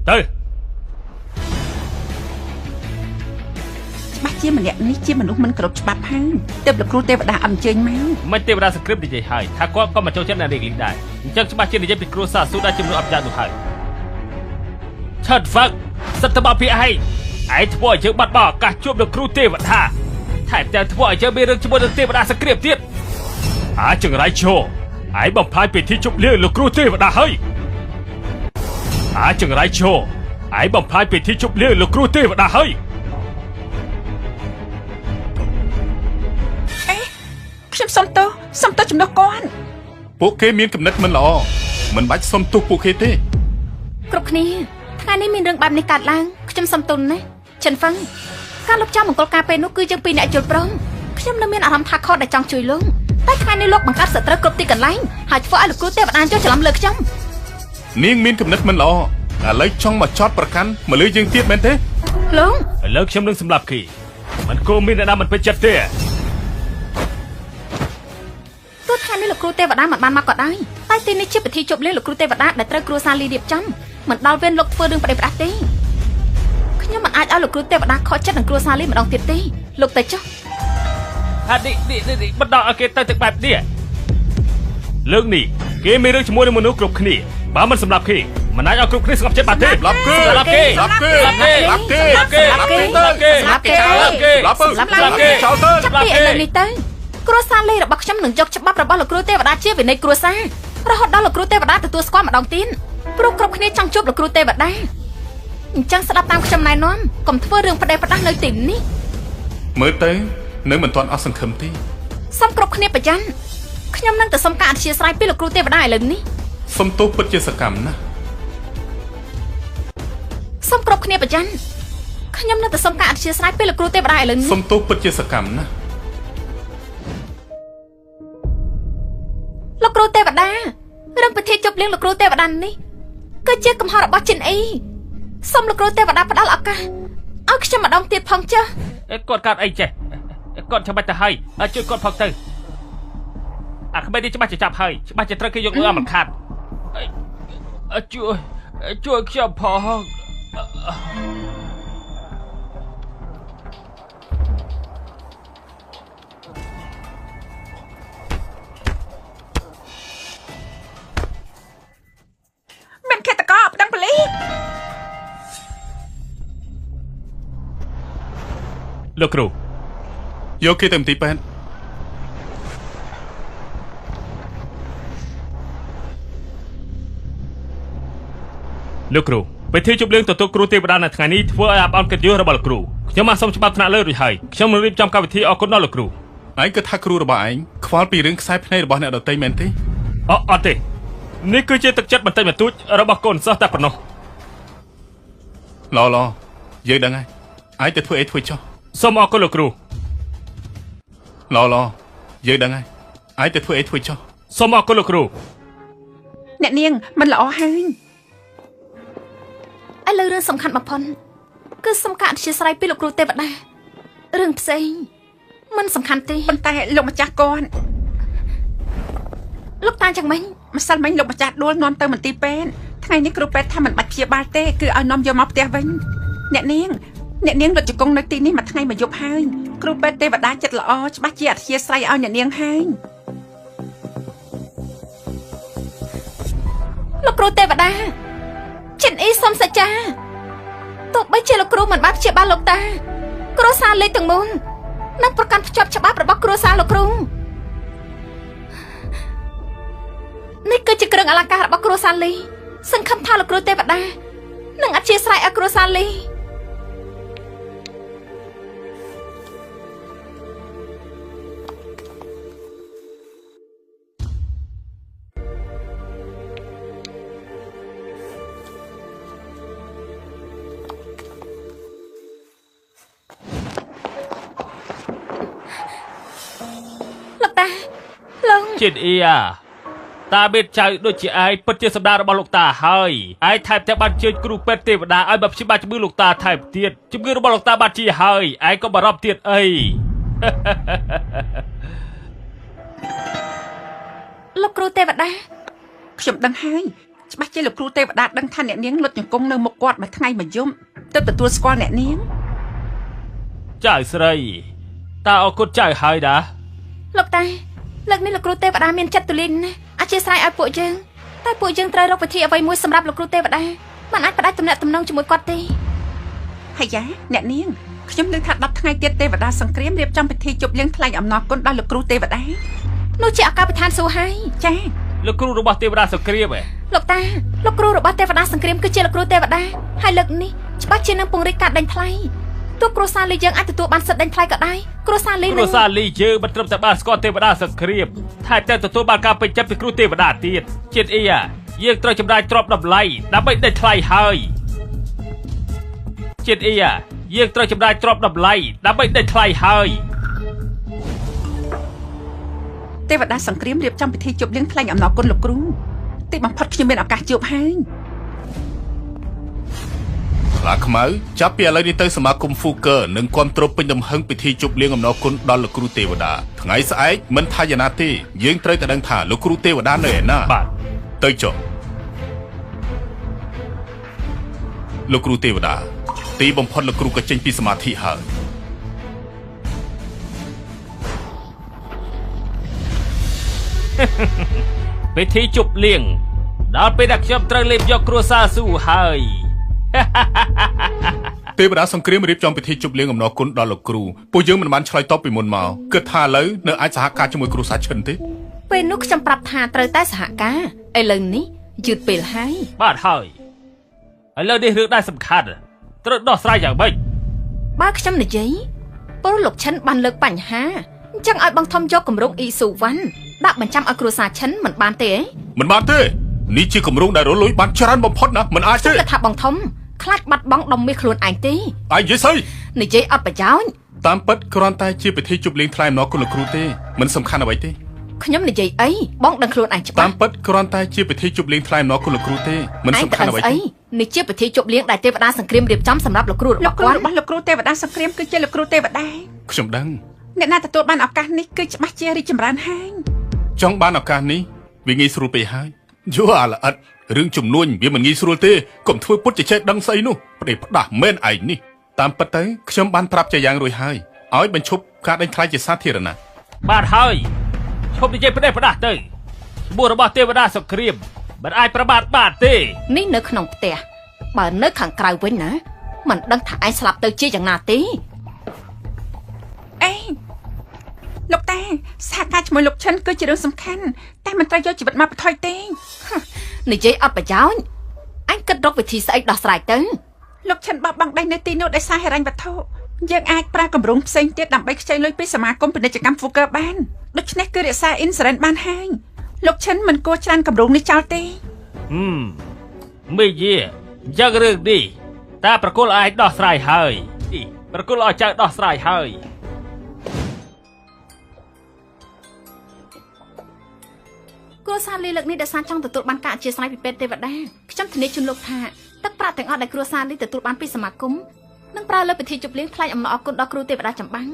ទៅ ច្បាស់ជាម្នាក់នេះជាមនុស្សមិនគ្រប់ច្បាប់ហើយទើបលោកគ្រូទេវតាអញ្ជើញមក មិនទេវតាសង្គ្រាមនិយាយហើយថាគាត់ក៏មកចូលចិត្តអ្នកនាងលីងដែរអញ្ចឹងច្បាស់ជានិយាយពីគ្រួសារស៊ូដែលជាមនុស្សអត់ចាស់នោះហើយឆាត់ហ្វាក់សិតទៅមកពីឯងធ្វើឲ្យយើងបាត់បង់ឱកាសជួបលោកគ្រូទេវតាថែមទាំងធ្វើឲ្យយើងមានរឿងជាមួយនឹងទេវតាសង្គ្រាមទៀតអាចង្រៃឈោឯងបំផ្លាញពិធីជប់លៀងលោកគ្រូទេវតាហើយអាចង្រៃឈោឯងបំផ្លាញពិធីជប់លៀងលោកគ្រូទេវតាហើយ ខ្ញុំសុំទោសជំនួសគាត់ ពួកគេមានគំនិតមិនល្អមិនបាច់សុំទោសពួកគេទេ គ្រប់គ្នាថ្ងៃនេះមានរឿងបែបនេះកើតឡើងខ្ញុំសុំទោសណាឈិនហ្វឹងការលុបចោលមង្គលការពេលនោះគឺយើងពីរអ្នកយល់ព្រមខ្ញុំនៅមានអារម្មណ៍ថាខុសដែលចង់ជួយលោកតែថ្ងៃនេះលោកបង្កើតសត្រូវគ្រប់ទីកន្លែងហើយធ្វើឲ្យលោកគ្រូទេវតាចូលច្រឡំលើខ្ញុំ នាងមានគំនិតមិនល្អ ឥឡូវចង់មកចោតប្រកាន់មកលើយើងទៀតមែនទេ លោក ឥឡូវខ្ញុំនឹងសម្លាប់គេមិនគួរមានអ្នកណាមិនពេញចិត្តទេ ទោះថ្ងៃនេះលោកគ្រូទេវតាមិនបានមកក៏ដោយតែទីនេះជាពិធីជប់លៀងលោកគ្រូទេវតាដែលត្រូវគ្រួសារលីរៀបចំមិនដល់វេនលោកធ្វើរឿងប្រដេប្រដាស់ទេខ្ញុំមិនអាចឲ្យលោកគ្រូទេវតាខកចិត្តនឹងគ្រួសារលីម្ដងទៀតទេលោកទៅចុះ អានេះបណ្ដោះឲ្យគេទៅទឹកបែបនេះលើកនេះគេមានរឿងជាមួយនឹងមនុស្សគ្រប់គ្នាបើមិនសម្លាប់គេមិនអាចឲ្យគ្រប់គ្នាស្ងប់ចិត្តបានទេ ស្លាប់គេ ស្លាប់គេ ស្លាប់គេ ស្លាប់គេ ស្លាប់គេ ស្លាប់គេ ស្លាប់គេ ស្លាប់គេ ស្លាប់គេ ស្លាប់គេ ស្លាប់គេ ស្លាប់គេ ចោលទៅ ចាប់ពីឥឡូវនេះទៅគ្រួសារលីរបស់ខ្ញុំនឹងយកច្បាប់របស់លោកគ្រូទេវតាជាវិន័យគ្រួសាររហូតដល់លោកគ្រូទេវតាទទួលស្គាល់ម្ដងទៀតព្រោះគ្រប់គ្នាចង់ជួបលោកគ្រូទេវតាអញ្ចឹងស្ដាប់តាមខ្ញុំណែនាំកុំធ្វើរឿងប្រដេប្រដាស់នៅទីនេះ មើលទៅនៅមិនទាន់អស់សង្ឃឹមទេ សូមគ្រប់គ្នាប្រយ័ត្នខ្ញុំនឹងទៅសុំការអធិស្ឋានពីលោកគ្រូទេវតាឥឡូវនេះ សុំទោសពិតជាសកម្មណាស់ សូមគ្រប់គ្នាប្រយ័ត្នខ្ញុំនឹងទៅសុំការអធិស្ឋានពីលោកគ្រូទេវតាឥឡូវនេះ សុំទោសពិតជាសកម្មណាស់ លោកគ្រូទេវតារឿងពិធីជប់លៀងលោកគ្រូទេវតានេះគឺជាកំហុសរបស់ចិនអ៊ីសូមលោកគ្រូទេវតាផ្ដល់ឱកាសឲ្យខ្ញុំម្ដងទៀតផងចុះ គាត់កាត់អីចេះគាត់ច្បាស់ទៅហើយជួយគាត់ផងទៅអាក្មេងនេះច្បាស់ជាចាប់ហើយច្បាស់ជាត្រូវគេយកលុយអាមិនខាត់ជួយខ្ញុំផង មានឃាតករប្តឹងប៉ូលីស លោកគ្រូ យកគេទៅមន្ទីរពេទ្យ លោកគ្រូពិធីជប់លៀងទទួលគ្រូទេវតានៅថ្ងៃនេះធ្វើឲ្យអាប់អន់កិត្តិយសរបស់លោកគ្រូខ្ញុំបានសុំច្បាប់ថ្នាក់លើរួចហើយខ្ញុំនឹងរៀបចំកម្មវិធីអរគុណដល់លោកគ្រូ ឯងគិតថាគ្រូរបស់ឯងខ្វល់ពីរឿងខ្សែភ្នែករបស់អ្នកដទៃមែនទេ អត់ទេនេះគឺជាទឹកចិត្តបន្តិចបន្តួចរបស់កូនសិស្សតែប៉ុណ្ណោះ ឡយើងដឹងហើយឯងទៅធ្វើអីធ្វើចុះ សូមអរគុណលោកគ្រូ ឡយើងដឹងហើយឯងទៅធ្វើអីធ្វើចុះ សូមអរគុណលោកគ្រូ អ្នកនាងមិនល្អហើយ ឥឡូវរឿងសំខាន់បំផុតគឺសុំការអធិស្ឋានពីលោកគ្រូទេវតារឿងផ្សេងមិនសំខាន់ទេ ប៉ុន្តែលោកម្ចាស់គាត់ លោកតាយ៉ាងម៉េចម្ សិលមិញលោកម្ចាស់ដួលនាំទៅមន្ទីរពេទ្យថ្ងៃនេះគ្រូពេទ្យថាមិនបាច់ព្យាបាលទេគឺឲ្យនាំយកមកផ្ទះវិញអ្នកនាងលុតជង្គង់នៅទីនេះមួយថ្ងៃមួយយប់ហើយគ្រូពេទ្យទេវតាចិត្តល្អច្បាស់ជាអធិស្ឋានឲ្យអ្នកនាងហើយ លោកគ្រូទេវតាចិនអ៊ីសុំសច្ចាទោះបីជាលោកគ្រូមិនបានព្យាបាលលោកតាគ្រួសារលេខទាំងមូលនឹងប្រកាន់ភ្ជាប់ច្បាប់របស់គ្រួសារលោកគ្រូនេះគឺជាគ្រឿងអលង្ការរបស់គ្រួសារលីសង្ឃឹមថាលោកគ្រូទេវតានឹងអធិស្ឋានឲ្យគ្រួសារលី ជាតិអ៊ីតាបេតចៅដូចជាឯងពិតជាសម្ដាររបស់លោកតាហើយឯងថែមទាំងបានជើញគ្រូពេទ្យទេវតាឲ្យមកព្យាបាលជំងឺលោកតាថែមទៀតជំងឺរបស់លោកតាបានជាហើយឯងក៏បារម្ភទៀតអី លោកគ្រូទេវតា ខ្ញុំដឹងហើយច្បាស់ជាលោកគ្រូទេវតាដឹងថាអ្នកនាងលុតជង្គង់នៅមុខគាត់មួយថ្ងៃមួយយប់ទើបទទួលស្គាល់អ្នកនាង ចៅស្រីតាអរគុណចៅហើយតា លោកតាលើកនេះលោកគ្រូទេវតាមានចិត្តទូលាយណាស់អធិស្ឋានឲ្យពួកយើងតែពួកយើងត្រូវរកវិធីអ្វីមួយសម្រាប់លោកគ្រូទេវតាមិនអាចផ្ដាច់ទំនាក់ទំនងជាមួយគាត់ទេ ហើយយ៉ាអ្នកនាងខ្ញុំនឹងថា10ថ្ងៃទៀតទេវតាសង្គ្រាមរៀបចំពិធីជប់លៀងថ្លែងអំណរគុណដល់លោកគ្រូទេវតា នោះជាឱកាសប្រធានសួរហើយ ចា លោកគ្រូរបស់ទេវតាសង្គ្រាម លោកតាលោកគ្រូរបស់ទេវតាសង្គ្រាមគឺជាលោកគ្រូទេវតាហើយលើកនេះច្បាស់ជានឹងពង្រីកការដេញថ្លៃទោះគ្រួសារលីយើងអាចទទួលបានសិទ្ធិដេញថ្លៃក៏ដោយគ្រួសារលីយើងមិនត្រឹមតែបានស្គាល់ទេវតាសង្គ្រាមថែមទាំងទទួលបានការពេញចិត្តពីគ្រូទេវតាទៀតជាតិអ៊ីយើងត្រូវចម្រាយទ្រព្យតម្លៃដើម្បីដេញថ្លៃហើយជាតិអ៊ីយើងត្រូវចម្រាយទ្រព្យតម្លៃដើម្បីដេញថ្លៃហើយ ទេវតាសង្គ្រាមរៀបចំពិធីជប់លៀងថ្លែងអំណរគុណលោកគ្រូទីបំផុតខ្ញុំមានឱកាសជួបហើយ ខ្លាខ្មៅចាប់ពីឥឡូវនេះទៅសមាគម Fuker នឹងគាំទ្រពេញទំហឹងពិធីជប់លៀងអំណរគុណដល់លោកគ្រូទេវតាថ្ងៃស្អែកមិនថាយ៉ាងណាទេយើងត្រូវតែដឹងថាលោកគ្រូទេវតានៅឯណាបាទទៅចុះលោកគ្រូទេវតាទីបំផុតលោកគ្រូក៏ចេញពីសមាធិហើយពិធីជប់លៀងដល់ពេលដែលខ្ញុំត្រូវលេបយកគ្រួសារស៊ូហើយទេវតាសង្គ្រាមរៀបចំពិធីជប់លៀងអំណរគុណដល់លោកគ្រូពួកយើងមិនបានឆ្លើយតបពីមុនមកគិតថាឥឡូវនៅអាចសហការជាមួយគ្រួសារឈិនទេពេលនោះខ្ញុំប្រាប់ថាត្រូវតែសហការឥឡូវនេះយឺតពេលហើយបាទហើយឥឡូវនេះរឿងដែលសំខាន់ត្រូវដោះស្រាយយ៉ាងម៉េចបើខ្ញុំនិយាយពលលោកឈិនបានលើកបញ្ហាអញ្ចឹងឲ្យបងធំយកគម្រោងអ៊ីស៊ូវ៉ាន់ដាក់បញ្ចាំឲ្យគ្រួសារឈិនមិនបានទេមិនបានទេនេះជាគម្រោងដែលរលួយបានច្រើនបំផុតណាមិនអាចទេគេថាបងធំខ្លាចបាត់បង់ដុំមាសខ្លួនឯងទេអាយនិយាយស្អីនិយាយអត់ប្រយោជន៍តាមពិតគ្រាន់តែជាពិធីជប់លៀងថ្លែងអំណរគុណលោកគ្រូទេមិនសំខាន់អ្វីទេខ្ញុំនិយាយអីបងដឹងខ្លួនឯងច្បាស់តាមពិតគ្រាន់តែជាពិធីជប់លៀងថ្លែងអំណរគុណលោកគ្រូទេមិនសំខាន់អ្វីទេនេះជាពិធីជប់លៀងដែលទេវតាសង្គ្រាមរៀបចំសម្រាប់លោកគ្រូរបស់លោកគ្រូទេវតាសង្គ្រាមគឺជាលោកគ្រូទេវតាខ្ញុំដឹងអ្នកណាទទួលបានឱកាសនេះគឺច្បាស់ជារីកចម្រើនហើយចង់បានឱកាសនេះវាងាយស្រួលពេកហើយយូអាល្អិតរឿងជំនួញវាមិនងាយស្រួលទេកុំធ្វើពុតចេះដឹងស្អីនោះប្រេផ្ដាស់មែនឯងនេះតាមពិតទៅខ្ញុំបានប្រាប់ជាយ៉ាងរួចហើយឲ្យបញ្ឈប់ការដេញថ្លៃជាសាធារណៈបាទហើយឈប់និយាយផ្ដេសផ្ដាស់ទៅឈ្មោះរបស់ទេវតាសង្គ្រាមមិនអាចប្របាទបាទទេនេះនៅក្នុងផ្ទះបើនៅខាងក្រៅវិញណាមិនដឹងថាឯងស្លាប់ទៅជាយ៉ាងណាទេអេលោកតាសហការជាមួយលោកឈិនគឺជារឿងសំខាន់តែមិនត្រូវយកជីវិតមកបន្ថយទេនិយាយអត់ប្រយោជន៍អញគិតរកវិធីស្អីដោះស្រាយទៅលោកឈិនបោះបង់ដៃនៅទីនោះដោយសារហិរញ្ញវត្ថុយើងអាចប្រើគម្រោងផ្សេងទៀតដើម្បីខ្ចីលុយពីសមាគមពាណិជ្ជកម្ម Fuker បានដូច្នេះគឺរក្សា Insurance បានហើយលោកឈិនមិនគួរច្រានគម្រោងនេះចោលទេមេយាយ៉ាងរឿងនេះតាប្រគល់អាចដោះស្រាយហើយប្រគល់ឲ្យចៅដោះស្រាយហើយគ្រួសារលីលើកនេះដោយសារចង់ទទួលបានការអធ្យាស្រ័យពីពេទ្យទេវតាខ្ញុំធានាជូនលោកថាទឹកប្រាក់ទាំងអស់ដែលគ្រួសារលីទទួលបានពីសមាគមនឹងប្រើលើពិធីជប់លៀងថ្លែងអំណរអគុណដល់គ្រូទេវតាចម្បាំង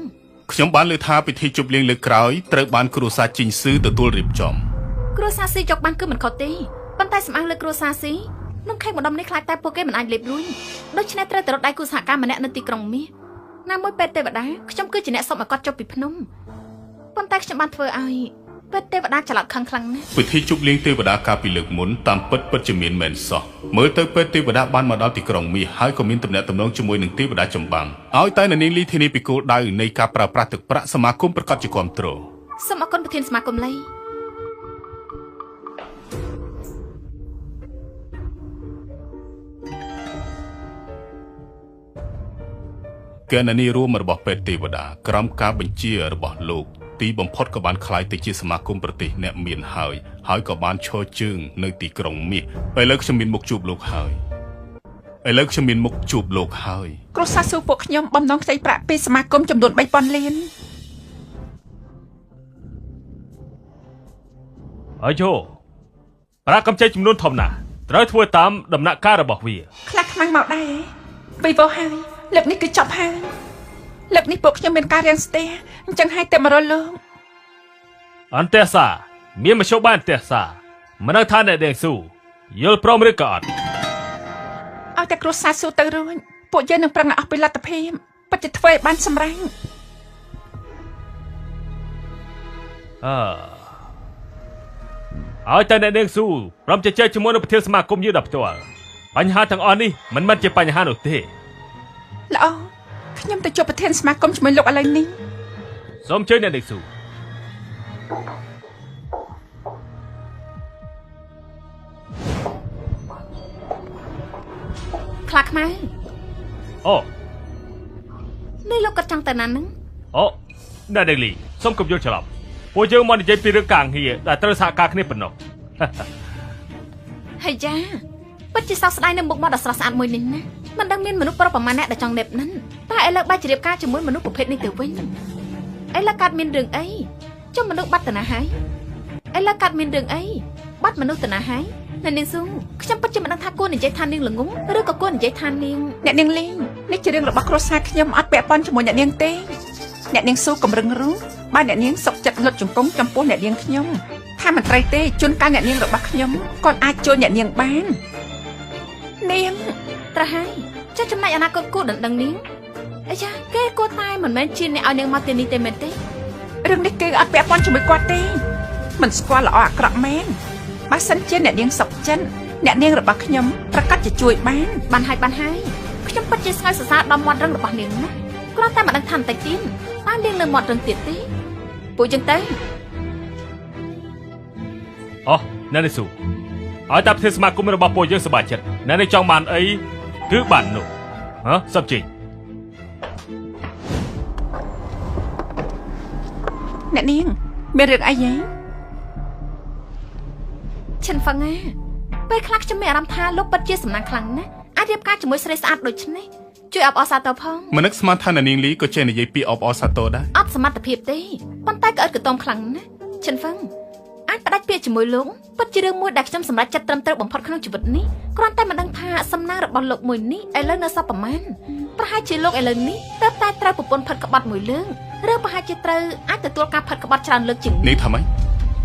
ខ្ញុំបានលើកថាពិធីជប់លៀងលើកក្រោយត្រូវបានគ្រួសារជីងស៊ឺទទួលរៀបចំគ្រួសារស៊ីយកបានគឺមិនខុសទេប៉ុន្តែសម្អាងលើគ្រួសារស៊ីនំខេកម្ដុំនេះខ្លាចតែពួកគេមិនអាចលេបលួចដូច្នេះត្រូវទៅរកដៃគូសហការម្នាក់នៅទីក្រុងមាសណាមួយពេទ្យទេវតាខ្ញុំគឺជាអ្នកសុំឲ្យគាត់ចុះពីភ្នំប៉ុន្តែខ្ញុំបានធ្វើឲ្យពេទ្យទេវតាច្រឡោតខឹងខ្លាំងណាស់ពិធីជប់លៀងទេវតាកាលពីលើកមុនតាមពិតជាមានមែនសោះមើលទៅពេទ្យទេវតាបានមកដល់ទីក្រុងមាសហើយក៏មានទំនាក់ទំនងជាមួយនឹងទេវតាចម្បាំងឲ្យតែនៅនាងលីធានីពីគោលដៅនៃការប្រើប្រាស់ទឹកប្រាក់សមាគមប្រកាសជាគ្រប់គ្រងសូមអរគុណប្រធានសមាគមលីគណនីរួមរបស់ពេទ្យទេវតាក្រោមការបញ្ជារបស់លោកទីបំផុតក៏បានក្លាយទៅជាសមាគមប្រទេសអ្នកមានហើយក៏បានឈរជើងនៅទីក្រុងមាសឥឡូវខ្ញុំមានមុខជួបលោកហើយគ្រួសារស៊ូពួកខ្ញុំបំណងខ្ចីប្រាក់ពីសមាគមចំនួន 3,000 លានអាយូប្រាក់កម្ចីចំនួនធំណាស់ត្រូវធ្វើតាមដំណាក់កាលរបស់វាខ្លាចខ្មាំងមកដែរពីវោហើយលើកនេះគឺចប់ហើយលើកនេះពួកខ្ញុំមានការរៀងស្ទះអញ្ចឹងឲ្យតែមករលលោកអន្តេសាមានមធ្យោបាយអន្តេសាមិនដឹងថាអ្នកដេងស៊ូយល់ព្រមឬក៏អត់ឲ្យតែគ្រួសារស៊ូទៅរួចពួកយើងនឹងប្រឹងអស់ពីលទ្ធភាពពិតជាធ្វើឲ្យបានសម្រេចឲ្យតែអ្នកដេងស៊ូព្រមជជែកជាមួយនឹងប្រធានសមាគមយើងដល់ផ្ទាល់បញ្ហាទាំងអស់នេះមិនមែនជាបញ្ហានោះទេល្អខ្ញុំទៅជួបប្រធានសមាគមជាមួយលោកឥឡូវនេះសូមអញ្ជើញអ្នកដេកស៊ូខ្លាខ្មៅអូនេះលោកគាត់ចង់ទៅណាហ្នឹងអូអ្នកដេកលីសូមកុំយល់ច្រឡំពួកយើងមកនិយាយពីរឿងការងារដែលត្រូវសហការគ្នាប៉ុណ្ណោះហើយយ៉ាពិតជាសោកស្ដាយនៅមុខមាត់ដ៏ស្រស់ស្អាតមួយនេះណាមិនដឹងមានមនុស្សប្រុសប្រមាណអ្នកដែលចង់នេបហ្នឹងតែឥឡូវបាច់ជ្រាបការជាមួយមនុស្សប្រភេទនេះទៅវិញឥឡូវកើតមានរឿងអីចុះមនុស្សបាត់ទៅណាហើយឥឡូវកើតមានរឿងអីបាត់មនុស្សទៅណាហើយ អ្នកនាងស៊ូខ្ញុំពិតជាមិនដឹងថាគួរនិយាយថានាងល្ងងឬក៏គួរនិយាយថានាងអ្នកនាងលីនេះជារឿងរបស់គ្រួសារខ្ញុំអត់ពាក់ព័ន្ធជាមួយអ្នកនាងទេអ្នកនាងស៊ូកំរឹងរូបើអ្នកនាងសុកចិត្តលុតជង្គង់ចំពោះអ្នកនាងខ្ញុំថាមិនត្រូវទេជួនកាលអ្នកនាងរបស់ខ្ញុំគាត់អាចជួយអ្នកនាងបាននាងត្រហើយចុះចំណែកអនាគតគូដណ្ដឹងនាងអាយ៉ាគេគួរតែមិនមែនជាអ្នកឲ្យនាងមកទីនេះទេមែនទេរឿងនេះគឺអត់ពាក់ព័ន្ធជាមួយគាត់ទេមិនស្គាល់ល្អអាក្រក់មែនបើសិនជាអ្នកនាងសុកចិត្តអ្នកនាងរបស់ខ្ញុំប្រកាសជាជួយបានហើយខ្ញុំពិតជាស្ងើសរសើរដល់មាត់រឹងរបស់នាងណាគ្រាន់តែមិនដឹងថាបន្តិចទៀតតើនាងនៅមាត់រឹងទៀតទេពួកយើងទៅអូអ្នកនេះស៊ូឲ្យតាប្រធានសមាគមរបស់ពួកយើងសប្បាយចិត្តអ្នកនេះចង់បានអីគឺបាននោះហ៎សុំជិះអ្នកនាងមានរឿងអីយ៉ាងឈិនហ្វឹងពេលខ្លះខ្ញុំមានអារម្មណ៍ថាលោកពិតជាសំណាងខ្លាំងណាស់អាចរៀបការជាមួយស្រីស្អាតដូចនេះជួយអបអរសាទរផងមនឹកស្មានថានាងលីក៏ចេះនិយាយពីអបអរសាទរដែរអត់សមត្ថភាពទេប៉ុន្តែក៏ឥតកតមខ្លាំងណាស់ឈិនហ្វឹងអាចផ្ដាច់ពាក្យជាមួយលោកពិតជារឿងមួយដែលខ្ញុំសម្រេចចិត្តត្រឹមត្រូវបំផុតក្នុងជីវិតនេះគ្រាន់តែមិនដឹងថាសំណាងរបស់លោកមួយនេះឥឡូវនៅសពប្រមាណប្រហែលជាលោកឥឡូវនេះទើបតែត្រូវប្រពន្ធផិតក្បត់មួយលើកឬប្រហែលជាត្រូវអាចទទួលការផិតក្បត់ច្រើនលើកជាងនេះថាម៉េច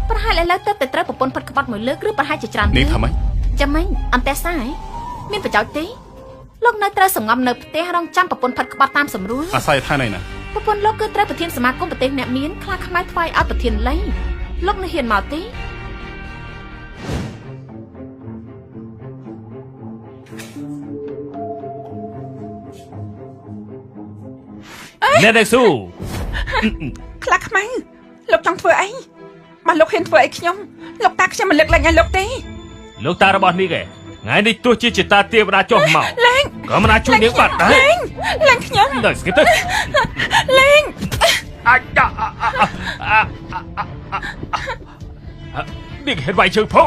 ប្រហែលឥឡូវទើបតែត្រូវប្រពន្ធផិតក្បត់មួយលើកឬប្រហែលជាច្រើននេះថាម៉េចចាំមិញអន្តេសាយមានប្រយោជន៍ទេលោកនៅត្រូវសង្ងំនៅផ្ទះរងចាំប្រពន្ធផិតក្បត់តាមសម្រួលអាស័យឋានឯណាប្រពន្ធលោកគឺត្រូវប្រធានសមាគមប្រទេសអ្នកមានខ្លាខ្មែរថ្វាយឲ្យប្រធានលីលោកនៅហ៊ានមកទេអ្នកនេះស៊ូខ្លាខ្មៅលោកចង់ធ្វើអីបើលោកហ៊ានធ្វើអីខ្ញុំលោកតាខ្ញុំមិនលើកលែងឲ្យលោកទេលោកតារបស់នេះថ្ងៃនេះទោះជាតាទេវតាចុះមកលែងក៏មិនអាចជួយនាងបាត់ដែរលែងខ្ញុំដល់ស្គិតទៅលែងអាចនេះហេតុវាយជើងផង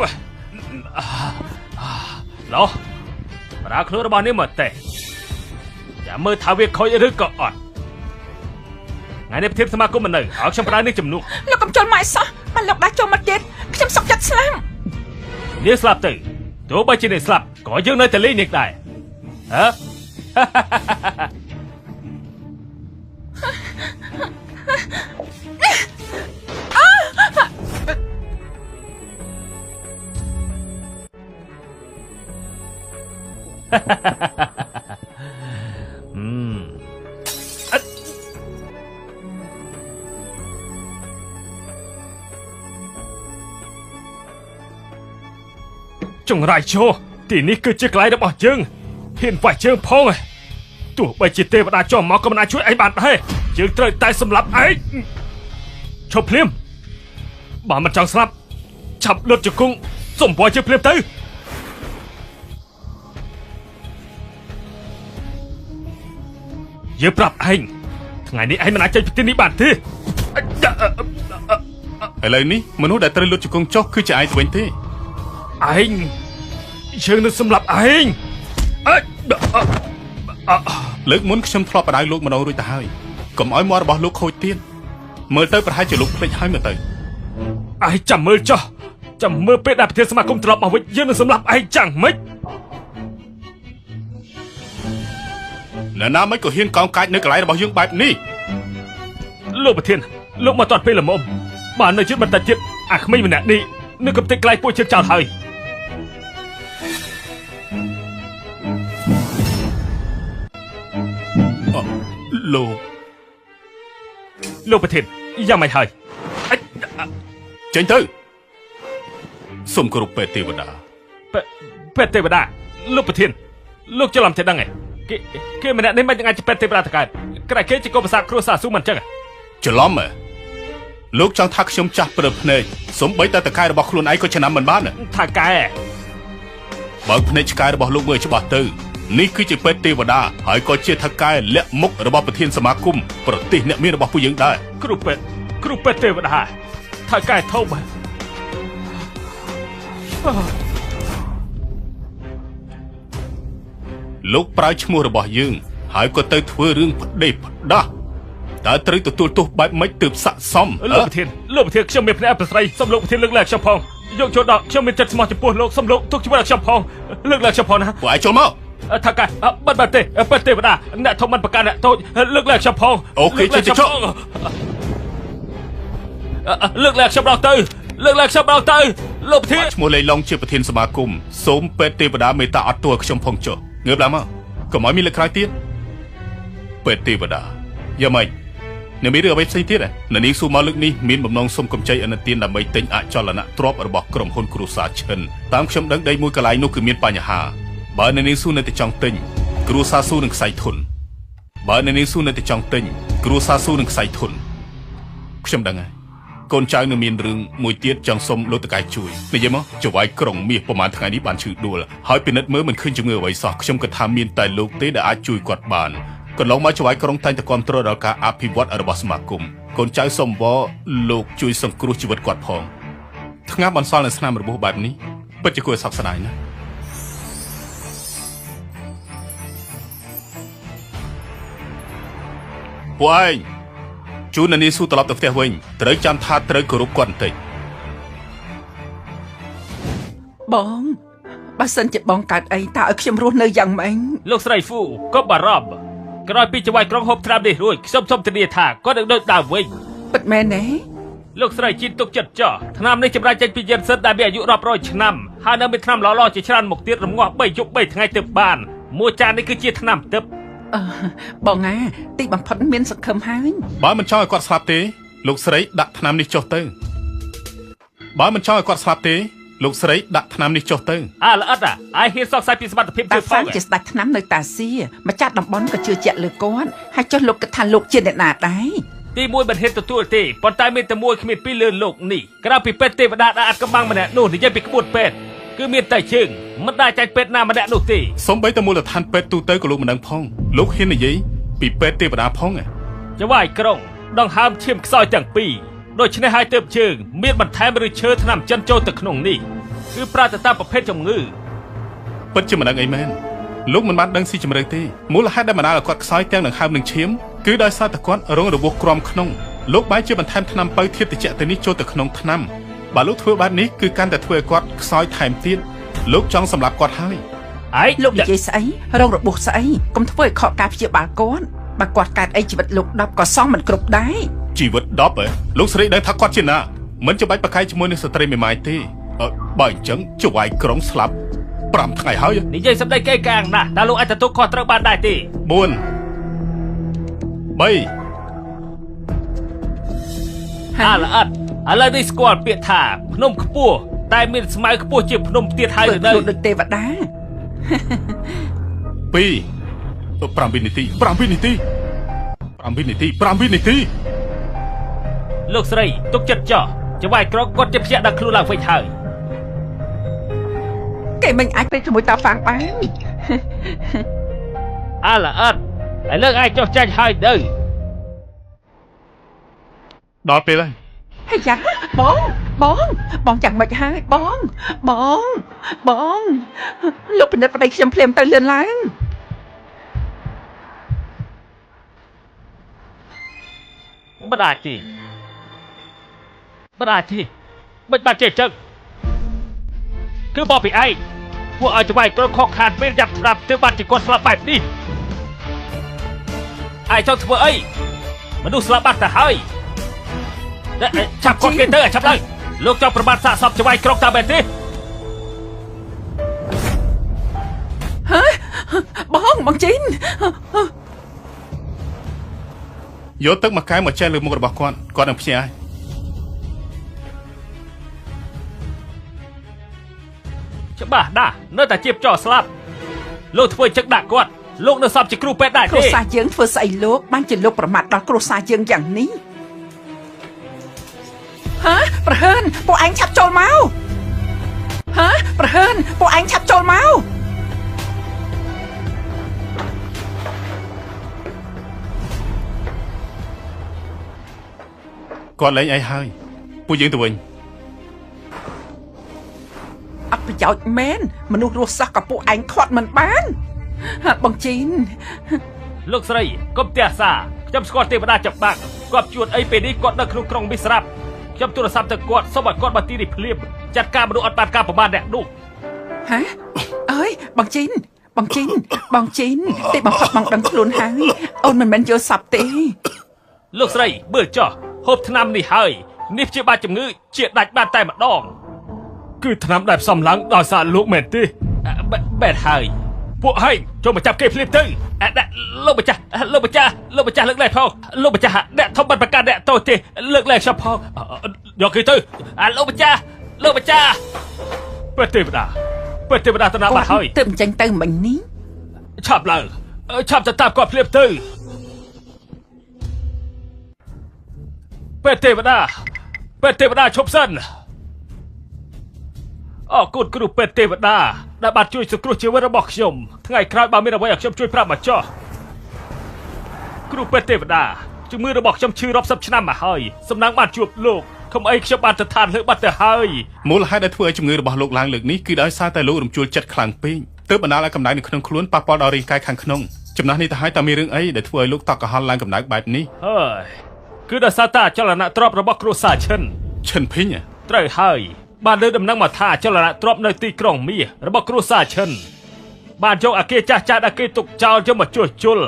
ឡោះប្រាខ្លួនរបស់នេះមកទេចាំមើលថាវាខូចឬក៏អត់ថ្ងៃនេះប្រធានសមាគមមិននៅឲ្យខ្ញុំប្រើនេះជំនួសលោកកំជុលម៉ែសោះបើលោកដាក់ចូលមកទៀតខ្ញុំសុកចិត្តស្លាប់នាងស្លាប់ទៅទោះបីជានាងស្លាប់ក៏យើងនៅតែលេងនាងដែរហ៎ចង្រៃឈោទីនេះគឺជាកន្លែងរបស់យើងហ៊ានវាយជើងផងទោះបីជាទេវតាចុះមកក៏មិនអាចជួយអីបានដែរយើងត្រូវតែសម្លាប់ឯងឈប់ភ្លាមបើមិនចង់ស្លាប់ឆាប់លុតជង្គង់សុំពណ៌ជើងភ្លាមទៅយើងប្រាប់ឯងថ្ងៃនេះឯងមិនអាចចេញពីទីនេះបានទេឥឡូវនេះមនុស្សដែលត្រូវលុតជង្គង់ចុះគឺជាឯងទៅវិញទេឯងយើងនឹងសម្លាប់ឯងលើកមុនខ្ញុំធ្លាប់បដៅលោកម្ដងរួចទៅហើយកុំឲ្យមាត់របស់លោកខូចទៀតមើលទៅប្រហែលជាលោកភ្លេចហើយមើលទៅឯងចាំមើលចុះចាំមើលពេលដែលប្រធានសមាគមត្រឡប់មកវិញយើងនឹងសម្លាប់ឯងចាំម៉េចណាមិនក៏ហ៊ានកោងកាច់នៅកន្លែងរបស់យើងបែបនេះលោកប្រធានលោកមកតតពេលល្មមបាននៅជិតបន្តិចទៀតអាក្មេងម្នាក់នេះនឹងកំទេចក្លាយពួកជើងចោលហើយលោកប្រធានយ៉ាងម៉េចហើយចេញទៅសូមគោរពពេទ្យទេវតាពេទ្យទេវតាលោកប្រធានលោកច្រឡំទេដឹងឯងគេម្នាក់នេះមិនអាចពេទ្យទេវតាតកើតក្រែគេជាកុំប្រសាទគ្រួសារស៊ូមិនចឹងច្រឡំលោកចង់ថាខ្ញុំចាស់ព្រឹបភ្នែកសំបីតែតកែរបស់ខ្លួនឯងក៏ឆ្នាំមិនបានថាកែបើភ្នែកឆ្កែរបស់លោកមើលច្បាស់ទៅនេះគឺជាពេទ្យទេវតាហើយក៏ជាថកែលាក់មុខរបស់ប្រធានសមាគមប្រទេសអ្នកមានរបស់ពួកយើងដែរគ្រូពេទ្យទេវតាថកែធំលោកប្រើឈ្មោះរបស់យើងហើយក៏ទៅធ្វើរឿងផ្ដេសផ្ដាស់តើត្រូវទទួលទោសបែបម៉េចទើបស័ក្តិសមលោកប្រធានខ្ញុំមានភ្នែកប្រស្រីសូមលោកប្រធានលើកលែងខ្ញុំផង យកចូលដល់ខ្ញុំមានចិត្តស្មោះចំពោះលោកសំលោកទុកជាមួយខ្ញុំផងលើកឡើងខ្ញុំផងណា ពួកឯងចូលមក ថាកាបាត់ទេបាត់ទេវតាអ្នកធំមិនប្រកាន់អ្នកតូចលើកឡើងខ្ញុំផង អូខេចុះលើកឡើងខ្ញុំដល់ទៅលើកឡើងខ្ញុំដល់ទៅលោកប្រធាន ឈ្មោះលេឡុងជាប្រធានសមាគមសូមពេទ្យទេវតាមេត្តាអត់ទោសខ្ញុំផងចុះងើបឡើងមកកុំឲ្យមានលើកក្រោយទៀតពេទ្យទេវតាយ៉ាងម៉េចអ្នកមានរឿងអ្វីផ្សេងទៀតណានាងស៊ូមកលើកនេះមានបំណងសុំកម្ចីអនុទានដើម្បីទិញអចលនទ្រព្យរបស់ក្រុមហ៊ុនគ្រួសារឈិនតាមខ្ញុំដឹងដីមួយកន្លែងនោះគឺមានបញ្ហាបើអ្នកនាងស៊ូនៅតែចង់ទិញគ្រួសារស៊ូនឹងខ្សែធនបើអ្នកនាងស៊ូនៅតែចង់ទិញគ្រួសារស៊ូនឹងខ្សែធនខ្ញុំដឹងហើយកូនចៅនៅមានរឿងមួយទៀតចង់សុំលោកតកែជួយនិយាយមកចវាយក្រុងមាសប្រហែលថ្ងៃនេះបានឈឺដួលហើយពិនិត្យមើលមិនឃើញជំងឺអ្វីសោះខ្ញុំគិតថាមានតែលោកទេដែលអាចជួយគាត់បានកន្លងមកចវាយក្រុងតែងតែគ្រប់គ្រងដល់ការអភិវឌ្ឍរបស់សមាគមកូនចៅសុំវរលោកជួយសង្គ្រោះជីវិតគាត់ផងថ្ងៃបន្សល់នៅស្នាមរបួសបែបនេះពិតជាគួរឲ្យសោកស្ដាយណាស់ពួកឯងជួននាងស៊ូត្រឡប់ទៅផ្ទះវិញត្រូវចាំថាត្រូវគោរពគាត់បន្តិចបងបើសិនជាបងកើតអីតើឲ្យខ្ញុំរស់នៅយ៉ាងម៉េច លោកស្រីហ្វូក៏បារម្ភក្រោយពីចវាយក្រុងហូបត្រាំនេះរួចខ្ញុំសូមធានាថាគាត់នឹងដូចដើមវិញ ពិតមែនទេ លោកស្រីជិនទុកចិត្តចោះថ្នាំនេះចម្រាញ់ចេញពីយិនសិនដែលមានអាយុរាប់រយឆ្នាំហើយនៅមានថ្នាំល្អៗជាច្រើនមុខទៀតរងាស់3យប់3ថ្ងៃទៅបានមួយចាននេះគឺជាថ្នាំទឹក បងណាទីបំផុតមានសង្ឃឹមហើយ បើមិនចង់ឲ្យគាត់ស្លាប់ទេលោកស្រីដាក់ថ្នាំនេះចុះទៅបើមិនចង់ឲ្យគាត់ស្លាប់ទេលោកស្រីដាក់ថ្នាំនេះចុះទៅល្អិតអាយហ៊ានសោកស្ដាយពីសមត្ថភាពជឿផង ជាស្ដេចថ្នាំនៅតាសៀម្ចាស់តំបន់ក៏ជឿជាក់លើគាត់ហើយចុះលោកគិតថាលោកជាអ្នកណាដែរ ទីមួយមិនហ៊ានទទួលទេប៉ុន្តែមានតែមួយគ្មានពីរលើលោកនេះក្រៅពីពេទ្យទេវតាដែលអាចកំបាំងម្នាក់នោះនិយាយពីក្បួនពេទ្យគឺមានតែជើងមិនដែលចាច់ពេទ្យណាម្នាក់នោះទេសូម្បីតែមូលដ្ឋានពេទ្យទូទៅក៏លោកមិនដឹងផងលោកហ៊ាននិយាយពីពេទ្យទេវតាផងចវាយក្រុងដងហើមឈាមខ្សោយទាំងពីរដូច្នេះហើយទើបជើងមានបន្ថែមឬឈើថ្នាំចិនចូលទៅក្នុងនេះគឺប្រើទៅតាមប្រភេទជំងឺពិតជាមិនដឹងអីមែនលោកមិនបានដឹងស៊ីជម្រៅទេមូលហេតុដែលបណ្ដាលឲ្យគាត់ខ្សោយទាំងដង្ហើមនិងឈាមគឺដោយសារតែគាត់រងរបួសក្រំក្នុងលោកបែរជាបន្ថែមថ្នាំបើធាតុត្រជាក់ទៅនេះចូលទៅក្នុងថ្នាំបើលោកធ្វើបែបនេះគឺកាន់តែធ្វើឲ្យគាត់ខ្សោយថែមទៀតលោកចង់សម្លាប់គាត់ហើយឯងលោកនិយាយស្អីរងរបួសស្អីកុំធ្វើឲ្យខកការព្យាបាលគាត់បើគាត់កើតអីជីវិតលោក10ក៏សងមិនគ្រប់ដែរជីវិត10លោកស្រីដឹងថាគាត់ជាណាមិនចាំបាច់ប្រកែកជាមួយនឹងស្ត្រីមេម៉ាយទេបើអញ្ចឹងចវាយក្រុងស្លាប់5ថ្ងៃហើយនិយាយសម្ដីកេកាងណាស់តើលោកអាចទទួលខុសត្រូវបានដែរទេ4 3ល្អិតឥឡូវនេះស្គាល់ពាក្យថាភ្នំខ្ពស់តែមានស្មៅខ្ពស់ជាភ្នំទៀតហើយនៅដូចទេវតា2 7 វិនាទី7វិនាទីលោកស្រីទុកចិត្តចោះចវាយក្រុងគាត់ជាភ្ញាក់ដល់ខ្លួនឡើងវិញហើយគេមិនអាចទៅជាមួយតាហ្វាំងបានល្អិតឥឡូវអាចចុះចាញ់ហើយទៅដល់ពេលហើយហើយយ៉ាបងចាំមិនហើយបងលោកពិនិត្យប្តីខ្ញុំភ្លាមទៅលឿនឡើងមិនអាចទេមិនបាច់ចេះចឹងគឺបបពីឯងពួកឲ្យចវាយក្រុងខកខានពេលយ៉ាប់ស្ដាប់ទើបបានជាគាត់ស្លាប់បែបនេះឯងចង់ធ្វើអីមនុស្សស្លាប់បាត់ទៅហើយចាប់គាត់គេទៅចាប់ឡើងលោកចង់ប្រមាថសាកសពចវាយក្រុងតាមបែបទេបងជីនយកទឹកមកកែមកចែលើមុខរបស់គាត់នឹងភ្ញាក់ច្បាស់ណាស់នៅតែជាបចោស្លាប់លោកធ្វើចឹកដាក់គាត់លោកនៅសពជាគ្រូពេទ្យដែរទេគ្រួសារយើងធ្វើស្អីលោកបានជាលោកប្រមាថដល់គ្រួសារយើងយ៉ាងនេះប្រហើនពួកឯងឆាប់ចូលមកប្រហើនពួកឯងឆាប់ចូលមកគាត់លែងអីហើយពួកយើងទៅវិញអត់ប្រយោជន៍មែនមនុស្សរស់សោះក៏ពួកឯងខាត់មិនបានបងជីនលោកស្រីកុំទះសាខ្ញុំស្គាល់ទេវតាចាប់បាំងគាត់ជួនអីពេលនេះគាត់នៅក្នុងក្រុងមីស្រាប់ខ្ញុំទូរស័ព្ទទៅគាត់សូមឲ្យគាត់មកទីនេះភ្លាម จัดการមនុស្សអត់បានការប្រមាណអ្នកនោះ ហ៎អើយបងជីនបងជីនបងជីនទីបំផុតបងដឹងខ្លួនហើយអូនមិនមែនយល់សប្ទេ លោកស្រីមើលចុះហូបថ្នាំនេះហើយនេះជាបាច់ជំងឺជាដាច់បានតែម្ដងគឺថ្នាំដែលផ្សំឡើងដោយសារលោកមែនទេបែបហើយពួកហើយចូលមកចាប់គេភ្លាមទៅលោកម្ចាស់លើកលែងផងលោកម្ចាស់អ្នកធំបាត់ប្រកាសអ្នកតូចទេលើកលែងខ្ញុំផងយកគេទៅលោកម្ចាស់ពេលទេវតាទៅណាបាត់ហើយ ទើបអញ្ចឹងទៅមិញនេះ ឆាប់ឡើងឆាប់ទៅតាមគាត់ភ្លាមទៅពេលទេវតាឈប់សិនអរគុណគ្រូពេទ្យទេវតាដែលបានជួយសង្គ្រោះជីវិតរបស់ខ្ញុំថ្ងៃក្រោយបើមានអ្វីឲ្យខ្ញុំជួយប្រាប់មកចុះគ្រូពេទ្យទេវតាជំងឺរបស់ខ្ញុំឈឺរាប់សិបឆ្នាំមកហើយសំណាងបានជួបលោកកុំអីខ្ញុំបានទៅឋានលើបាត់ទៅហើយមូលហេតុដែលធ្វើឲ្យជំងឺរបស់លោកឡើងលើកនេះគឺដោយសារតែលោករំជួលចិត្តខ្លាំងពេកទើបបណ្ដាលឲ្យកម្ដៅនៅក្នុងខ្លួនប៉ះពាល់ដល់រាងកាយខាងក្នុងចំណាស់នេះទៅហើយតើមានរឿងអីដែលធ្វើឲ្យលោកតក់ក្រហល់ឡើងកម្ដៅបែបនេះហើយគឺដោយសារតែអចលនទ្រព្យរបស់គ្រួសារឈិនភីងត្រូវហើយបានលើដំណឹងមកថាអចលនទ្រព្យនៅទីក្រុងមាសរបស់គ្រួសារឈិនបានយកអាគារចាស់ដែលគេទុកចោលយកមកជួសជុល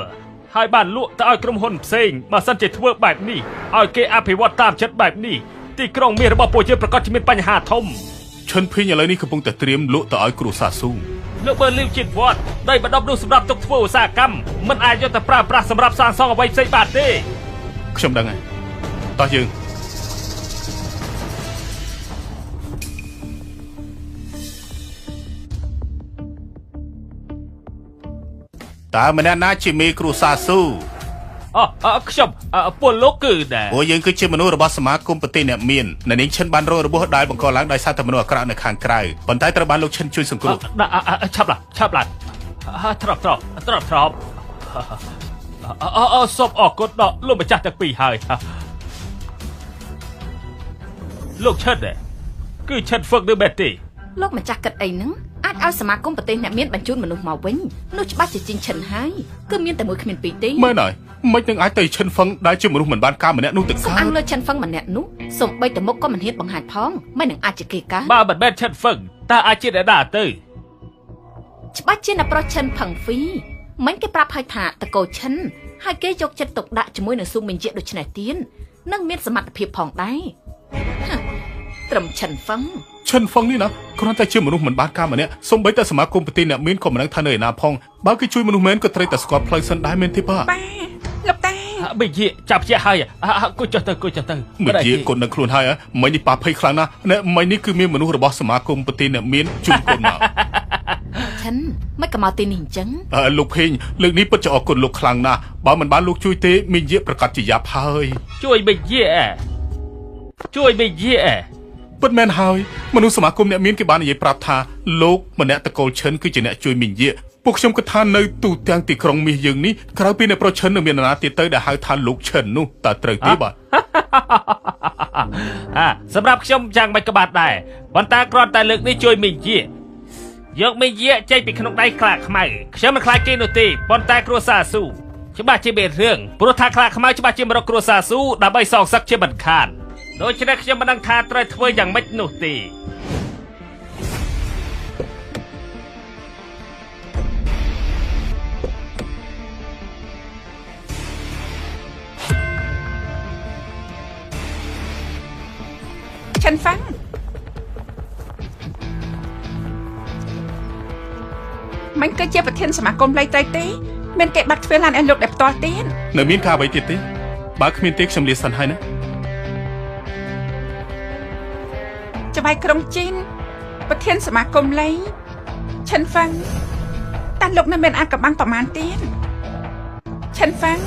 ហើយបានលក់ទៅឲ្យក្រុមហ៊ុនផ្សេងបើសិនជាធ្វើបែបនេះឲ្យគេអភិវឌ្ឍតាមចិត្តបែបនេះទីក្រុងមាសរបស់ពួកយើងប្រកាសជាមានបញ្ហាធំឈិនភីងឥឡូវនេះកំពុងតែត្រៀមលក់ទៅឲ្យគ្រួសារស៊ូលោកបើលីវជាតិវត្តដីបណ្ដប់នោះសម្រាប់ទុកធ្វើឧស្សាហកម្មមិនអាចយកទៅប្រើប្រាស់សម្រាប់សាងសង់អ្វីផ្សេងបានទេខ្ញុំដឹងហើយតោះយើងតើម្នាក់ណាជាមេគ្រួសារស៊ូខ្ញុំពលលោកគឺដែរពួកយើងគឺជាមនុស្សរបស់សមាគមប្រទេសអ្នកមាននៅនាងឈិនបានរងរបួសដែលបង្កឡើងដោយសារតែមនុស្សអាក្រក់នៅខាងក្រៅប៉ុន្តែត្រូវបានលោកឈិនជួយសង្គ្រោះឆាប់ឡើងត្រប់សូមអរគុណដល់លោកម្ចាស់ទាំងពីរហើយលោកឈិនដែរគឺឈិនហ្វឹកឬបែបទេលោកម្ចាស់គិតអីហ្នឹងអាចឲ្យសមាគមប្រទេសអ្នកមានបញ្ជូនមនុស្សមកវិញនោះច្បាស់ជាជីងឈិនហើយគឺមានតែមួយគ្មានពីរទេមើលហើយមិននឹងអាចទៅឈិនហ្វឹងដែលជាមនុស្សមិនបានការម្នាក់នោះទៅកើតអង្គលើឈិនហ្វឹងម្នាក់នោះសំបីតែមុខក៏មិនហ៊ានបង្ហាញផងមិននឹងអាចជាគេកើតបើមិនមែនឈិនហ្វឹងតើអាចជាអ្នកណាទៅច្បាស់ជាអ្នកប្រុសឈិនផឹងហ្វីមិនគេប្រាប់ឲ្យថាតកោឈិនហើយគេយកចិត្តទុកដាក់ជាមួយនឹងស៊ូមិញជាដូចនេះទៀតនឹងមានសមត្ថភាពផងដែរត្រឹមឈិនហ្វឹងនេះណាគ្រាន់តែជាមនុស្សមិនបានការម្នាក់សំបីតែសមាគមប្រទេសអ្នកមានក៏មិនដឹងថានៅឯណាផងបើគេជួយមនុស្សមែនក៏ត្រូវតែស្គាល់ផ្លូវសិនដែរមែនទេបាទលោកតាបិជាចាប់ជាហើយគួចចុះទៅបិជាកូននៅខ្លួនហើយមិញនេះប៉ាភ័យខ្លាំងណាស់អ្នកមិញនេះគឺមានមនុស្សរបស់សមាគមប្រទេសអ្នកមានជួយកូនមកឈិនមិនក៏មកទីនេះអញ្ចឹងលោកភេងលើកនេះពិតជាអរគុណលោកខ្លាំងណាស់បើមិនបានលោកជួយទេមីយាប្រកាសជាយ៉ាប់ហើយជួយបិជាពិតមែនហើយមនុស្សសមាគមអ្នកមានគេបាននិយាយប្រាប់ថាលោកម្នាក់តកូលឈិនគឺជាអ្នកជួយមីងយាពួកខ្ញុំគិតថានៅទូទាំងទីក្រុងមាសយើងនេះក្រៅពីអ្នកប្រុសឈិននៅមាននរណាទៀតទៅដែលហៅថាលោកឈិននោះតើត្រូវទេបាទសម្រាប់ខ្ញុំយ៉ាងមិនក៏បានដែរប៉ុន្តែគ្រាន់តែលើកនេះជួយមីងយាយកមីងយាចេញពីក្នុងដៃខ្លាខ្មៅខ្ញុំមិនខ្លាចគេនោះទេប៉ុន្តែគ្រួសារស៊ូច្បាស់ជាមានរឿងព្រោះថាខ្លាខ្មៅច្បាស់ជាមករកគ្រួសារស៊ូដើម្បីសងសឹកជាមិនខានដូច្នេះខ្ញុំមិនដឹងថាត្រូវធ្វើយ៉ាងម៉េចនោះទេឈិនហ្វាំងមិនគឺជាប្រធានសមាគមលៃត្រីទេមានគេបាត់ធ្វើឡានឲ្យលោកដែលផ្ទាល់ទៀតនៅមានការអ្វីទៀតទេបើគ្មានទេខ្ញុំលាសិនហើយណាច្បាយក្រុងជីនប្រធានសមាគមលៃឈិនហ្វាំងតើលោកនៅមានអាកបាំងប្រមាណទៀតឈិនហ្វាំង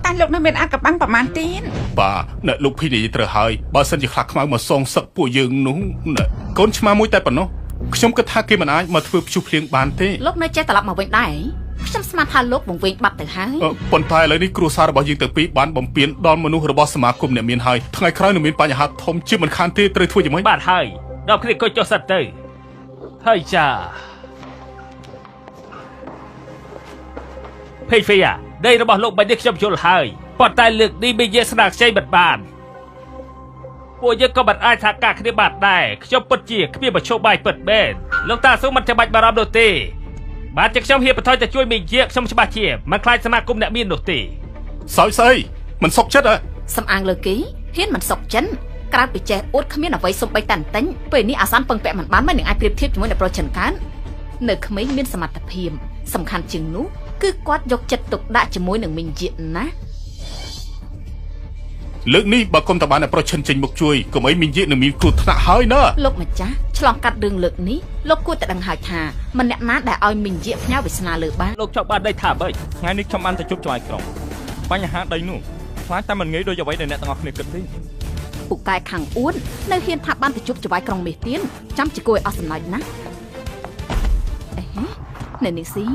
តើលោកនៅមានអាកបាំងប្រមាណទៀតបាទអ្នកលោកភីនិយាយត្រូវហើយបើសិនជាខ្លាក់ខ្មៅមកសងសឹកពួកយើងនោះកូនឆ្មាមួយតែប៉ុណ្ណោះខ្ញុំគិតថាគេមិនអាចមកធ្វើព្យុះភ្លៀងបានទេលោកនៅចេះត្រឡប់មកវិញដែរខ្ញុំស្មានថាលោកវង្វេងបាត់ទៅហើយប៉ុន្តែឥឡូវនេះគ្រួសាររបស់យើងទាំងពីរបានបំពេញដល់មនុស្សរបស់សមាគមអ្នកមានហើយថ្ងៃក្រោយនឹងមានបញ្ហាធំជាមិនខានទេត្រូវធ្វើយ៉ាងម៉េចបាទហើយដល់គ្នាក៏ចុះសិតទៅហើយចាភេហ្វីយ៉ាដីរបស់លោកបាញ់នេះខ្ញុំយល់ហើយប៉ុន្តែលើកនេះមានយាស្នាខ្ចីបិទបាន ពួកយើងក៏មិនអាចថាការគ្នាបានដែរខ្ញុំពិតជាគ្មានមធ្យោបាយពិតមែនលោកតាស៊ូមិនចាំបាច់បារម្ភនោះទេបាទជាខ្ញុំហ៊ានបន្ថយទៅជួយមីងយាខ្ញុំច្បាស់ជាមិនខ្លាចសមាគមអ្នកមាននោះទេសើចស្អីមិនសុកចិត្តហ៎សំអាងលើគេហ៊ានមិនសុកចិនក្រៅពីចេះអួតគ្មានអ្វីសំបីតាន់តែងពេលនេះអាសានពឹងពាក់មិនបានមិននឹងអាចប្រៀបធៀបជាមួយអ្នកប្រចិនកើតនៅក្មេងមានសមត្ថភាពសំខាន់ជាងនោះគឺគាត់យកចិត្តទុកដាក់ជាមួយនឹងមីងយាណាលើកនេះបើគុំតបានអ្នកប្រឈិនចេញមកជួយកុំអីមីងយានឹងមានគ្រោះថ្នាក់ហើយណាលោកម្ចាស់ឆ្លងកាត់រឿងលើកនេះលោកគួរតែដឹងហើយថាមិនអ្នកណាដែលឲ្យមីងយាផ្ញើវាសនាលើបានលោកចង់បានដីថាម៉េចថ្ងៃនេះខ្ញុំបានទៅជួបចៅឯកក្រុងបញ្ហាដីនោះខ្លាចតែមិនងាយដូចអ្វីដែលអ្នកទាំងអស់គ្នាគិតទេពូកែខាងអួននៅហ៊ានថាបានទៅជួបចៅឯកក្រុងមេទៀនចាំជាគួរឲ្យអស់សំណើចណាអេនៅនេះស៊ី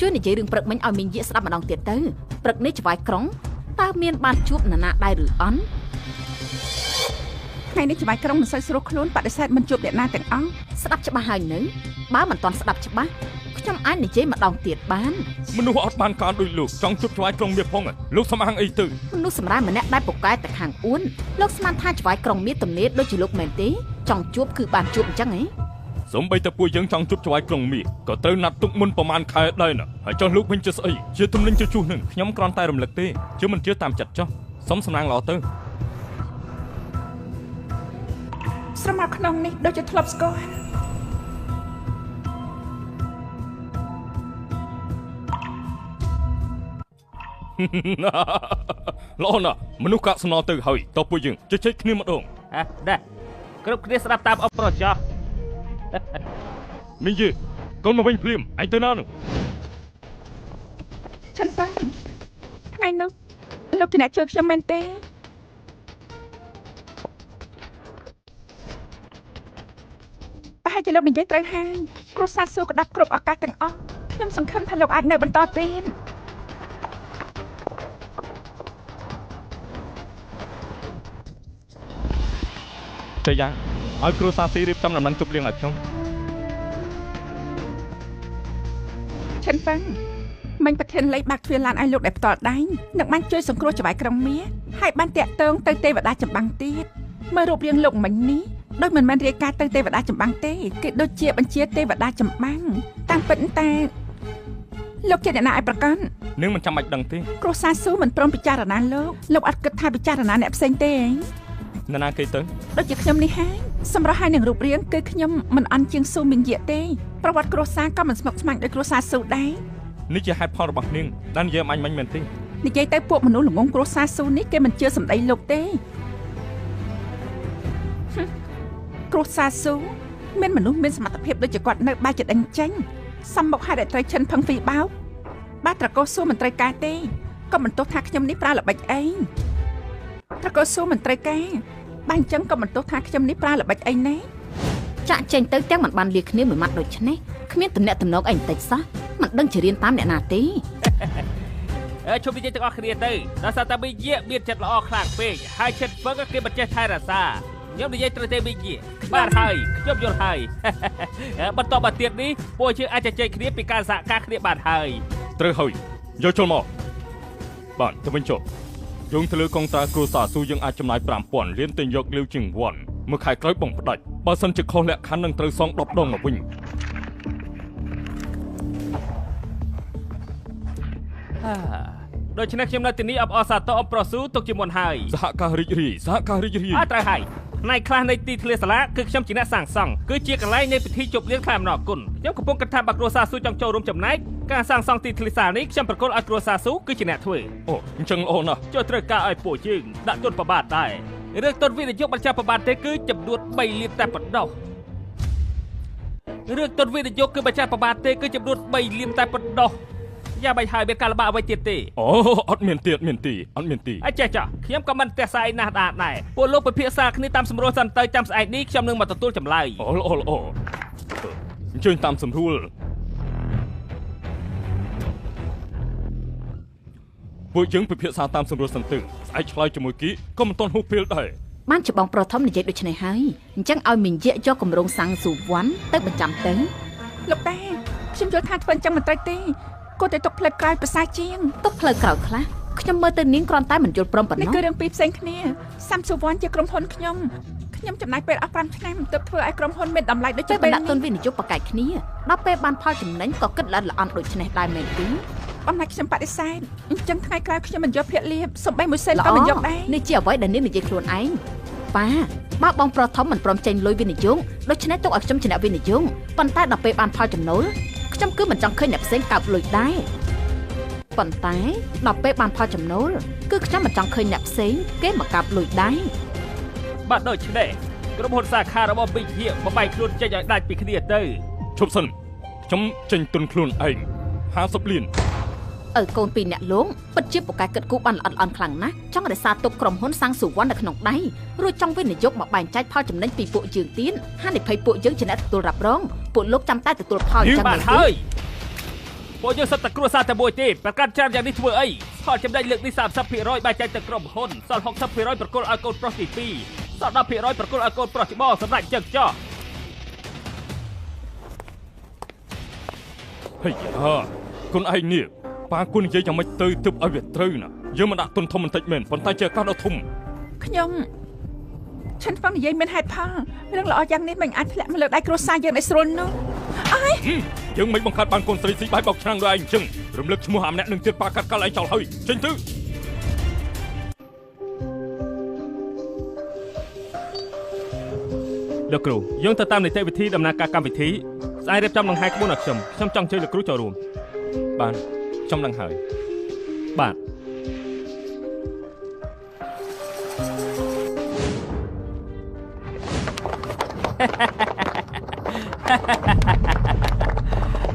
ជួយនិយាយរឿងព្រឹកមិញឲ្យមីងយាស្ដាប់ម្ដងទៀតទៅព្រឹកនេះចៅឯកក្រុងតើមានបានជួបនរណាដែរឬអន់ថ្ងៃនេះចៅឯកក្រុងមិនសូវស្រួលខ្លួនបដិសេធមិនជួបអ្នកណាទាំងអស់ស្ដាប់ច្បាស់ហើយនៅបើមិនទាន់ស្ដាប់ច្បាស់ខ្ញុំអាចនិយាយម្ដងទៀតបានមនុស្សអត់បានការដូចលោកចង់ជួបចៅឯកក្រុងមាសផងលោកសំអាងអីទៅមនុស្សសម្រាប់ម្នាក់ដែលពូកែទៅខាងអួនលោកស្មានថាចៅឯកក្រុងមាសទំនេរដូចជាលោកមែនទេចង់ជួបគឺបានជួបអញ្ចឹងហ៎សំបីតែពួកយើងចង់ជួបចៅឯកក្រុងមាសក៏ត្រូវណាត់ទុកមុនប្រហែលខែដែរណាហើយចុះលោកវិញជាស្អីជាទំនិញជជុះនឹងខ្ញុំគ្រាន់តែរំលឹកទេជឿមិនជឿតាមចិត្តចុះសុំសំណាងល្អទៅស្រមោលក្នុងនេះដូចជាធ្លាប់ស្គាល់ល្អណាស់មនុស្សកាក់សំណទៅហើយតើពួកយើងជជែកគ្នាម្ដងដែរគ្រប់គ្នាស្ដាប់តាមអបប្រចោះមីងយីកូនមកវិញភ្លាមឯងទៅណានោះឆិនប៉ាថ្ងៃនោះលោកជាអ្នកជួយខ្ញុំមែនទេប្រហែលជាលោកនិយាយត្រូវហើយគ្រូសាស្ត្រស៊ូក៏ដាប់គ្រប់ឱកាសទាំងអស់ខ្ញុំសង្ឃឹមថាលោកអាចនៅបន្តទៀតតែយ៉ាងឲ្យគ្រូសាស្ត្រស៊ីរៀបចំដំណឹងជប់លៀងឲ្យខ្ញុំឆិនប៉ាមិញប្រធានលេខបាក់ទ្វារឡានឲ្យលោកដែលផ្ទាល់ដៃនឹងបានជួយសង្គ្រោះចៅឯកក្រុងមាសហើយបានតាក់ទងទៅទេវតាចម្បាំងទៀតមើលរូបរាងលោកមិញនេះដូចមិនមែនរាយការណ៍ទៅទេវតាចម្បាំងទេគេដូចជាបញ្ជាទេវតាចម្បាំងតាមពិតតែលោកជាអ្នកណាឲ្យប្រកាន់នឹងមិនចាំបាច់ដឹងទេគ្រូសាស៊ូមិនព្រមពិចារណាលោកអត់គិតថាពិចារណាអ្នកផ្សេងទេនរណាគេទៅដូចជាខ្ញុំនេះហើយសម្រាប់ឲ្យនឹងរូបរាងគឺខ្ញុំមិនអន់ជាងស៊ូមីងយាទេប្រវត្តិគ្រួសារក៏មិនស្មុគស្មាញដោយគ្រួសារស៊ូដែរនេះជាហេតុផលរបស់នាងដែលនិយាយអញមិញមែនទេនិយាយទៅពួកមនុស្សល្ងងគ្រួសារស៊ូនេះគេមិនជឿសម្ដីលោកទេគ្រួសារស៊ូមានមនុស្សមានសមត្ថភាពដូចជាគាត់នៅបែរជាដេញចេញសំមុខហេតុតែត្រូវឈិនផឹងពីបោកបាទត្រកោស៊ូមិនត្រូវការទេក៏មិនទោសថាខ្ញុំនេះប្រើល្បិចអីត្រកោស៊ូមិនត្រូវការបើអញ្ចឹងក៏មិនទោសថាខ្ញុំនេះប្រើល្បិចអីណែចាក់ចេញទៅទាំងមិនបានលាគ្នាមួយម៉ាត់ដូចនេះគ្មានទំនាក់ទំនងអីបន្តិចសោះមិនដឹងជារៀនតាមអ្នកណាទេជុំនិយាយទាំងអស់គ្នាទៅដោយសារតែមីងយាមានចិត្តល្អខ្លាំងពេកហើយចិត្តពឹងគេមិនចេះថែរក្សាខ្ញុំនិយាយត្រូវទេមីងយាបាទហើយខ្ញុំយល់ហើយបន្តមកទៀតនេះពួកយើងអាចជជែកគ្នាពីការសហការគ្នាបានហើយត្រូវហើយយកចូលមកបាទទៅវិញចុះយើងទៅលើកងត្រាគ្រួសារស៊ូយើងអាចចំណាយ 5000 លានទិញយកលាវជាងវ៉ាន់មួយខែក្រោយបងផ្ដាច់បើសិនជាខុសលក្ខខណ្ឌនឹងត្រូវសង10ដងមកវិញដូច្នេះខ្ញុំនៅទីនេះអបអរសាទរអបប្រស៊ូទុកជាមុនហើយសហការរីករាយត្រូវហើយផ្នែកខ្លះនៃទីធ្លាសាលាគឺខ្ញុំជាអ្នកសាងសង់គឺជាកន្លែងនៃពិធីជប់លៀងខែអំណរគុណខ្ញុំកំពុងគិតថាបើគ្រួសារស៊ូចង់ចូលរួមចំណែកការសាងសង់ទីធ្លាសាលានេះខ្ញុំប្រកល់ឲ្យគ្រួសារស៊ូគឺជាអ្នកធ្វើអូអញ្ចឹងល្អណាស់ចូលត្រូវការឲ្យពួកយើងដាក់ទុនប្របាទដែររឿងទុនវិនិយោគបញ្ចប់ប្របាទទេគឺចំនួន3លានតែប៉ុណ្ណោះរឿងទុនវិនិយោគគឺបញ្ចប់ប្របាទទេគឺចំនួន3លានតែប៉ុណ្ណោះយ៉ាមិនហើយមានការលំបាកអ្វីទៀតទេអូអត់មានទៀតអត់មានទីអញ្ចឹងខ្ញុំក៏មិនទះស្អែកណាស់ដែរពួកលោកពិភាក្សាគ្នាតាមសម្រួលសិនទៅចាំស្អែកនេះខ្ញុំនឹងមកទទួលចម្លើយអូល្អអញ្ជើញតាមសម្រួលពួកយើងពិភាក្សាតាមសម្រួលសិនទៅស្អែកឆ្លើយជាមួយគីក៏មិនទាន់ហួសពេលដែរបានជាបងប្រុសធំនិយាយដូចនេះហើយអញ្ចឹងឲ្យមីងយាយកគម្រោងសាំងស៊ូវ៉ាន់ទៅបញ្ចាំទៅលោកតាខ្ញុំយល់ថាធ្វើអញ្ចឹងមិនត្រូវទេគួរតែទុកផ្លូវក្រោយប្រសើរជាងទុកផ្លូវក្រោយខ្លះ ខ្ញុំមើលទៅនាងគ្រាន់តែមិនយល់ព្រមប៉ុណ្ណោះ នេះគឺរឿងពីរផ្សេងគ្នាសាំសុវណ្ណជាក្រុមហ៊ុនខ្ញុំចំណាយពេលអស់5ឆ្នាំទើបធ្វើឲ្យក្រុមហ៊ុនមានតម្លៃដូច ពេល ជា បណ្ដាក់ទុនវិនិយោគប្រកែកគ្នាដល់ពេលបានផលចំណេញក៏គិតល្អិតល្អន់ដូចនេះដែរមែនទេ អំណាចខ្ញុំបដិសេធអញ្ចឹងថ្ងៃក្រោយខ្ញុំមិនយកភាគលៀបសំបីមួយសេនក៏មិនយកដែរ នេះជាអ្វីដែលនាងនិយាយខ្លួនឯងប៉ាបើបងប្រុសធំមិនព្រមចេញលុយវិនិយោគដូច្នេះទុកឲ្យខ្ញុំជាអ្នកវិនិយោគប៉ុន្តែដល់ពេលបានផលចំណូលខ្ញុំគឺមិនចង់ឃើញអ្នកផ្សេងកើបលុយដែរប៉ុន្តែដល់ពេលបានផលចំណូលគឺខ្ញុំមិនចង់ឃើញអ្នកផ្សេងគេមកកើបលុយដែរ បាទដូចនេះក្រុមហ៊ុនសាខារបស់វិជាបបែកខ្លួនចេញឲ្យដាច់ពីគ្នាទៅ ឈប់សិនខ្ញុំចេញទុនខ្លួនឯង50លាន កូនពីរអ្នកលោកពិតជាពូកែគិតគូរបានល្អិតល្អន់ខ្លាំងណាស់ចង់រក្សាទុកក្រុមហ៊ុនសាំងសុវណ្ណនៅក្នុងដៃរួចចង់វិនិយោគមកបែងចែកផលចំណេញពីពួកយើងទៀតហានិភ័យពួកយើងជាអ្នកទទួលរ៉ាប់រងពួកលោកចាំតែទទួលផលអញ្ចឹង បាទហើយពួកយើងសិតតែគ្រួសារតែមួយទេប្រកាសច្រើនយ៉ាងនេះធ្វើអីផលចំណេញលើកនេះ 30% បែងចែកទៅក្រុមហ៊ុនសល់ 60% ប្រគល់ឲ្យកូនប្រុសទី2សល់ 10% ប្រគល់ឲ្យកូនប្រុសច្បងសម្រាប់ចឹងចោះ ហេគុណឯងនេះប៉ាគុណនិយាយយ៉ាងម៉េចទៅទើបឲ្យវាត្រូវណាយើងមិនដាក់ទុនធំបន្តិចមែនប៉ុន្តែជាការដ៏ធំ ខ្ញុំឈិនហ្វឹងនិយាយមានហេតុផលរឿងល្អយ៉ាងនេះមិនអាចធ្លាក់មកលើដៃគ្រួសារយើងឲ្យស្រួលនោះអើយ យើងមិនបង្កើតបានកូនស្រីស៊ីបាយបោកឆ្នាំងដោយឯងចឹងរំលឹកឈ្មោះអាម្នាក់នឹងទៀតប៉ាកាត់កាល់ឯងចោលហើយចេញទៅ លោកគ្រូយើងទៅតាមនីតិវិធីដំណើរការកម្មវិធីស្អែករៀបចំដង្ហែក្បួនឲ្យខ្ញុំចង់ជួយលោកគ្រូចូលរួម បានខ្ញុំដឹងហើយ បាទ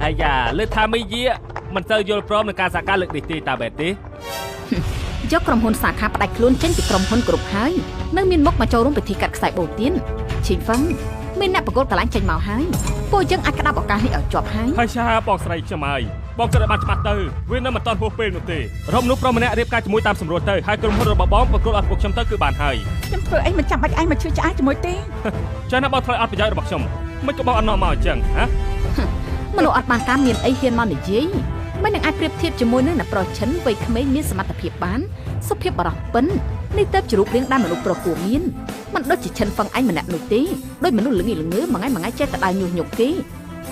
អាយ៉ាលើថាមីយាមិនទៅយល់ព្រមនឹងការសហការលើកនេះទេតាបែបទេ យកក្រុមហ៊ុនសាខាផ្ដាច់ខ្លួនចេញពីក្រុមហ៊ុនគ្រប់ហើយនៅមានមុខមកចូលរួមពិធីកាត់ខ្សែបូទៀនឈីងហ្វឹងមានអ្នកប្រកួតកន្លែងចេញមកហើយពួកយើងអាចក្តាប់ឱកាសនេះឲ្យជាប់ហើយ ហើយឆាបងស្រីខ្ញុំហើយបងគិតឲ្យបានច្បាស់ទៅវានៅមិនតាន់ហួសពេលនោះទេរំនោះប្រុសម្នាក់រៀបការជាមួយតាមសម្រួលទៅហើយក្រុមហ៊ុនរបស់បងប្រកួតឲ្យពួកខ្ញុំទៅគឺបានហើយ ខ្ញុំធ្វើអីមិនចាំបាច់ឯងមកជឿឆ្អែតជាមួយទេ ចាណាបងថ្លៃអត់ប្រយោជន៍របស់ខ្ញុំមិនក៏បងអត់នាំមកអញ្ចឹងហ៎ មនុស្សអត់បានការមានអីហ៊ានមកនិយាយមិននឹងអាចប្រៀបធៀបជាមួយនឹងអ្នកប្រុសឈិនវ័យក្មេងមានសមត្ថភាពបានសុភាពបរោះពិននេះទៅជារូបរាងដែលមនុស្សប្រុសគួរមានមិនដូចជាឈិនហ្វឹងឯងម្នាក់នោះទេដូចមនុស្សល្ងីល្ងើមួយថ្ងៃចេះតែដើរញុះញង់គេ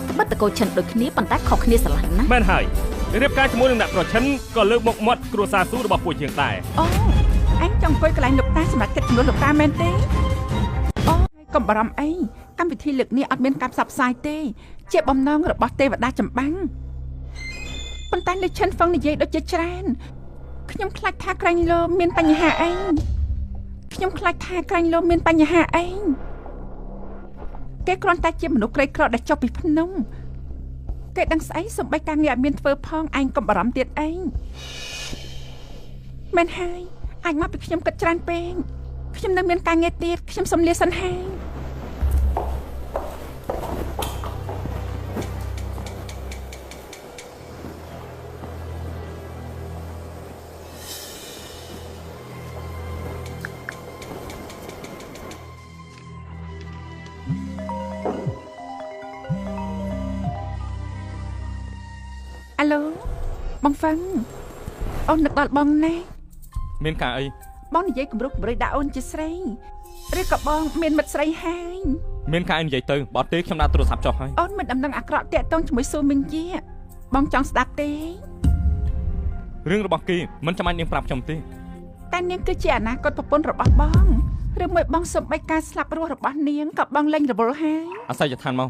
ត្បិតតកោឈិនដូចគ្នាប៉ុន្តែខុសគ្នាស្រឡះណាស់ មែនហើយរៀបការជាមួយនឹងអ្នកប្រុសឈិនក៏លើកមុខមាត់គ្រួសារស៊ូរបស់ពួកយើងដែរ អូអញចង់អង្គុយកន្លែងលោកតាសម្រាប់គិតចំនួនលោកតាមែនទេអូកុំបារម្ភអីកម្មវិធីលើកនេះអត់មានការផ្សព្វផ្សាយទេជាបំណងរបស់ទេវតាចម្បាំងប៉ុន្តែលោកឈិនហ្វឹងនិយាយដូចជាច្រើនខ្ញុំខ្លាចថាក្រែងលោមានបញ្ហាអីខ្ញុំខ្លាចថាក្រែងលោមានបញ្ហាអីគេគ្រាន់តែជាមនុស្សក្រីក្រដែលចុះពីភ្នំគេដឹងស្អីសំបីការងារអត់មានធ្វើផងឯងកុំបារម្ភទៀតអីមែនហើយអាចមកពីខ្ញុំគិតច្រើនពេកខ្ញុំនៅមានការងារទៀតខ្ញុំសុំលាសិនហើយអាឡូបងហ្វឹងអូននឹកដល់បងណា មានការអី បងនិយាយគំរោះគំរើយដាក់អូនជាស្រីឬក៏បងមានមិត្តស្រីហើយ មានការអីនិយាយទៅបើអត់ទេខ្ញុំដាក់ទូរស័ព្ទចុះហើយ អូនមិនដំណឹងអាក្រក់តាក់ទងជាមួយស៊ូមីងយាបងចង់ស្ដាប់ទេ រឿងរបស់គេមិនចាំបាច់នាងប្រាប់ខ្ញុំទេ តែនាងគឺជាអនាគតប្រពន្ធរបស់បងឬមួយបងសំបីការស្លាប់រស់របស់នាងក៏បងលែងរវល់ហើយ អាស័យដ្ឋានមក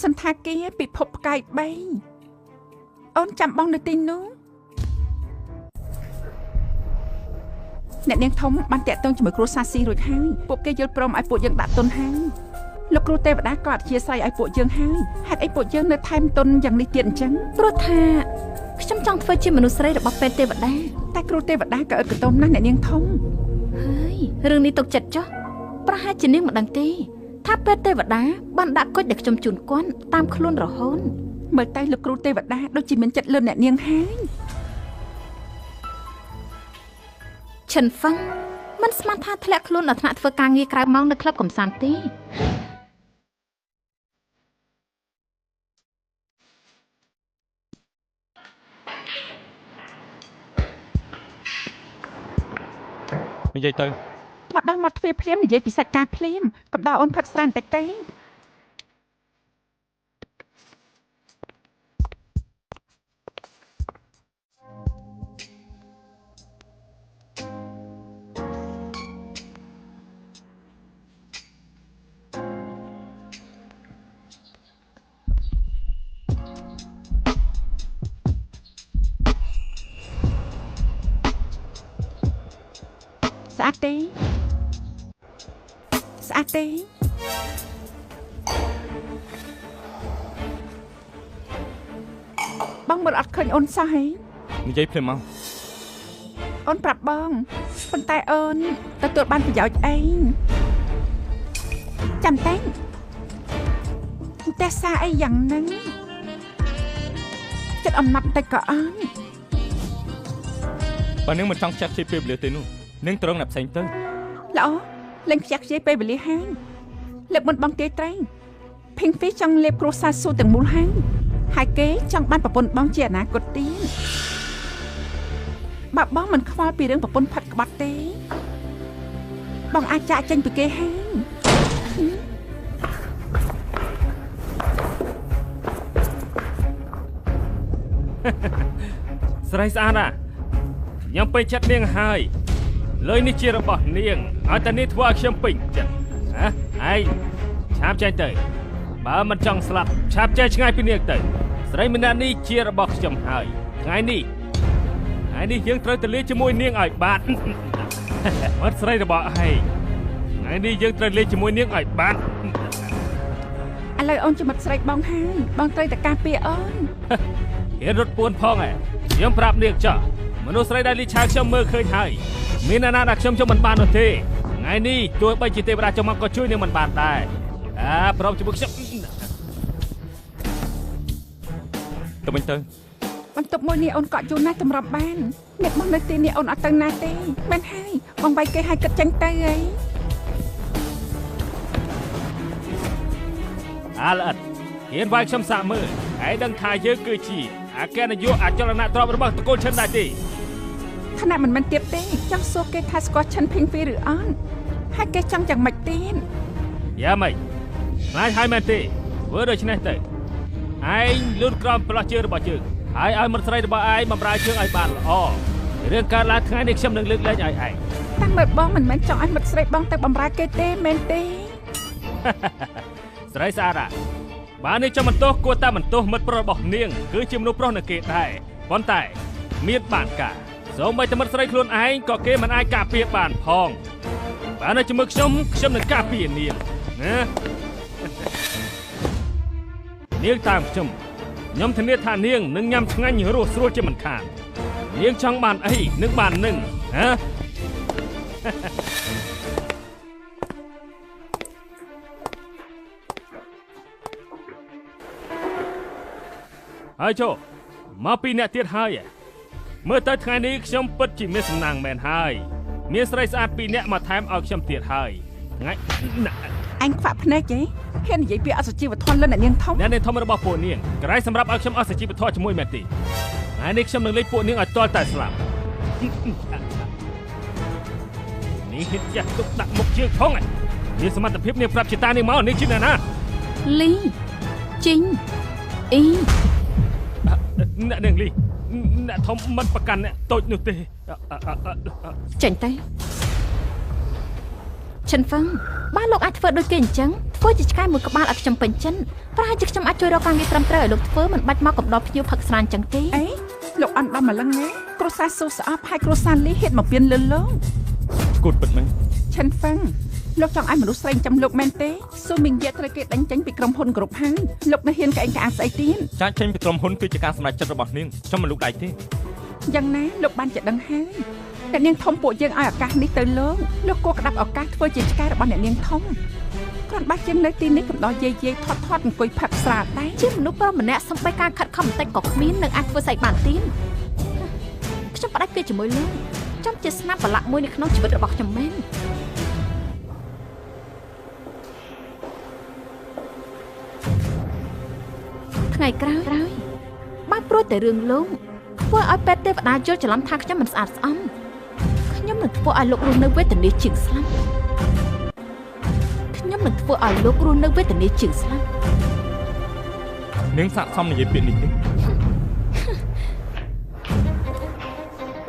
សន្តាគារពិភពផ្កាយ3អូនចាំបងនៅទីនោះអ្នកនាងធំបានតាក់ទងជាមួយគ្រួសារស៊ីរួចហើយពួកគេយល់ព្រមឲ្យពួកយើងដាក់ទុនហើយលោកគ្រូទេវតាក៏អធិស្ឋានឲ្យពួកយើងហើយហេតុអីពួកយើងនៅថែមទុនយ៉ាងនេះទៀតអញ្ចឹង ព្រោះថាខ្ញុំចង់ធ្វើជាមនុស្សស្រីរបស់ពេទ្យទេវតា តែគ្រូទេវតាក៏អត់កតមណាស់អ្នកនាងធំ ហើយរឿងនេះទុកចិត្តចុះប្រហែលជានាងមិនដឹងទេថាពេទ្យទេវតាបានដាក់គុជដែលខ្ញុំជូនគាត់តាមខ្លួនរហូត មើលទៅលោកគ្រូទេវតាដូចជាមានចិត្តលឿនអ្នកនាងហើយ ឈិនហ្វឹងមិនស្មានថាធ្លាក់ខ្លួននៅថ្នាក់ធ្វើការងារក្រៅម៉ោងនៅក្លឹបកំសាន្តទេ អ និយាយទៅ មកដល់មកទ្វារភ្លាមនិយាយពីសាច់ការភ្លាមកំដៅអូនផឹកស្រាបន្តិចទេស្អាតទេស្អាតទេបងមើលអត់ឃើញអូនសោះហី និយាយភ្លាមមក អូនប្រាប់បងប៉ុន្តែអូនទទួលបានប្រយោជន៍អីចាំតែតែសារអីយ៉ាងហ្នឹងចិត្តអំណាប់តិចក៏អត់ បើនាងមិនចង់ចាក់ជិះពេលវេលាទេនោះនាងត្រង់អ្នកផ្សេងទៅ ល្អលេងខ្ជះខ្ជាយពេលវេលាហាងលើកមុនបងទេត្រី Pink Fish ចង់លេបគ្រួសារស៊ូទាំងមូលហាងហើយគេចង់បានប្រពន្ធបងជាអនាគតទៀតបើបងមិនខ្វល់ពីរឿងប្រពន្ធផាត់ក្បត់ទេបងអាចចាក់ចេញពីគេហាង ស្រីស្អាតណាខ្ញុំពេញចិត្តនាងហើយលុយនេះជារបស់នាងឲ្យតែនាងធ្វើឲ្យខ្ញុំពេញចិត្តហ៎ឯងឆាប់ចេញទៅបើមិនចង់ស្លាប់ឆាប់ចេញឆ្ងាយពីនាងទៅស្រីម្នាក់នេះជារបស់ខ្ញុំហើយថ្ងៃនេះយើងត្រូវទៅលាជាមួយនាងឲ្យបានអត់ស្រីរបស់ឯងថ្ងៃនេះយើងត្រូវលាជាមួយនាងឲ្យបាន ឥឡូវអូនជាមិត្តស្រីបងហើយបងត្រូវតែការពារអូន គេរត់ពួនផងខ្ញុំប្រាប់នាងចោះមនុស្សស្រីដែលលីឆាខ្ញុំមើលឃើញហើយមានអ្នកណាដែលខ្ញុំមិនបាននោះទេថ្ងៃនេះទោះបីជាទេវតាចុះមកក៏ជួយនាងមិនបានដែរព្រមជាមួយខ្ញុំ ទៅវិញទៅ បន្ទប់មួយនេះអូនកក់យូរណាស់តម្រាប់បានអ្នកមកនៅទីនេះអូនអត់ទៅណាទេមែនហើយបងវាយគេឲ្យគិតចឹងទៅអី ល្អិតហ៊ានវាយខ្ញុំសាកមើលហើយដឹងថាយើងគឺជាអគ្គនាយកអចលនទ្រព្យរបស់តកូលឈិនដែរទេ ថ្នាក់មិនមែនទៀតទេចង់សួរគេថាស្គាល់ឈិនភីងហ្វីឬអត់ហើយគេចង់យ៉ាងម៉េចទៀត យ៉ាម៉េចខ្លាចហើយមែនទេធ្វើដូច្នេះទៅឯងលូនក្រោមប្រឡោះជើងរបស់យើងហើយឲ្យមិត្តស្រីរបស់ឯងបម្រើជើងឲ្យបានល្អរឿងកើតឡើងថ្ងៃនេះខ្ញុំនឹងលើកលែងឲ្យឯង តាំងមើលបងមិនមែនចង់ឲ្យមិត្តស្រីបងទៅបម្រើគេទេមែនទេ ស្រីស្អាតបើនេះចាំបន្ទោសគួរតែបន្ទោសមិត្តប្រុសរបស់នាងគឺជាមនុស្សប្រុសនៅគេដែរប៉ុន្តែមានបានការសូម្បីតែមិត្តស្រីខ្លួនឯងក៏គេមិនអាចការពារបានផងបើនៅជាមួយខ្ញុំនឹងការពារនាងណានាងតាមខ្ញុំធានាថានាងនឹងញ៉ាំឆ្ងាញ់រសស្រួលជាមិនខាននាងចង់បានអីនឹងបាននឹងហ៎ ហើយចូលមកពីអ្នកទៀតហើយមើលទៅថ្ងៃនេះខ្ញុំពិតជាមានសំណាងមែនហើយមានស្រីស្អាតពីរនាក់មកថែមឲ្យខ្ញុំទៀតហើយថ្ងៃ អញខ្វាក់ភ្នែកទេហ៊ាននិយាយពីអសុជីវធម៌លិនអ្នកនាងធំ អ្នកនាងធំរបស់ពួកនាងក្រៃសម្រាប់ឲ្យខ្ញុំអស់សុជីវធម៌ជាមួយមែនទេថ្ងៃនេះខ្ញុំនឹងលេខពួកនាងឲ្យទាល់តែស្លាប់នេះហិតចាស់ទុកដាក់មុខជើងផងមានសមត្ថភាពនាងប្រាប់ជាតានាងមកនាងជាអ្នកណា លីជីងអ៊ី អ្នកនាងលីអ្នកធំមិនប្រកាន់អ្នកតូចនោះទេ ចេញទៅឈិនហ្វឹងបើលោកអាចធ្វើដូចគេអញ្ចឹងធ្វើជាឆ្កែមួយក្បាលឲ្យខ្ញុំពេញចិនប្រហែលជាខ្ញុំអាចជួយរកការងារត្រឹមត្រូវឲ្យលោកធ្វើមិនបាច់មកកំដរភ្ញៀវផឹកស្រាអញ្ចឹងទេ អីលោកអន់ដំម្លឹងណាគ្រួសារស៊ូស្អប់ហើយគ្រួសារលីហ៊ានមកពៀនលឺលោក ស្គូតពិតមែន ឈិនហ្វឹងលោកចង់ឲ្យមនុស្សស្រីចាំលោកមែនទេស៊ូមីងយ៉ាត្រូវគេដេញចេញពីក្រុមហ៊ុនគ្រប់ហើយលោកនៅហ៊ានក្អេងក្អាងស្អីទៀត ចាច់ចេញពីក្រុមហ៊ុនគឺជាការសម្រេចចិត្តរបស់នាងខ្ញុំមិនលូកដៃទេ យ៉ាងណាលោកបានចេះដឹងហើយអ្នកនាងធំពួកយើងឲ្យឱកាសនេះទៅលោកគួរក្តាប់ឱកាសធ្វើជាឆ្កែរបស់អ្នកនាងធំគ្រាន់បើជាងនៅទីនេះកំដរយាយថត់អង្គុយផឹកស្រាដែរ ជាមនុស្សប្រុសម្នាក់សំបីការខិតខំបន្តិចក៏គ្មាននឹងអាចធ្វើស្អីបានទៀតខ្ញុំផ្ដាច់ពីជាមួយលោកចាំជាស្នាប់ប្រឡាក់មួយនៅក្នុងជីវិតរបស់ខ្ញុំមែនថ្ងៃក្រោយបើព្រួយតែរឿងលោកធ្វើឲ្យពេទ្យទេវតាយល់ច្រឡំថាខ្ញុំមិនស្អាតស្អំខ្ញុំ នឹងធ្វើឲ្យលោករស់នៅវេទនាជាងស្លាប់ខ្ញុំនឹងធ្វើឲ្យលោករស់នៅវេទនាជាងស្លាប់ នាងស័កសមនិយាយពាក្យនេះទេ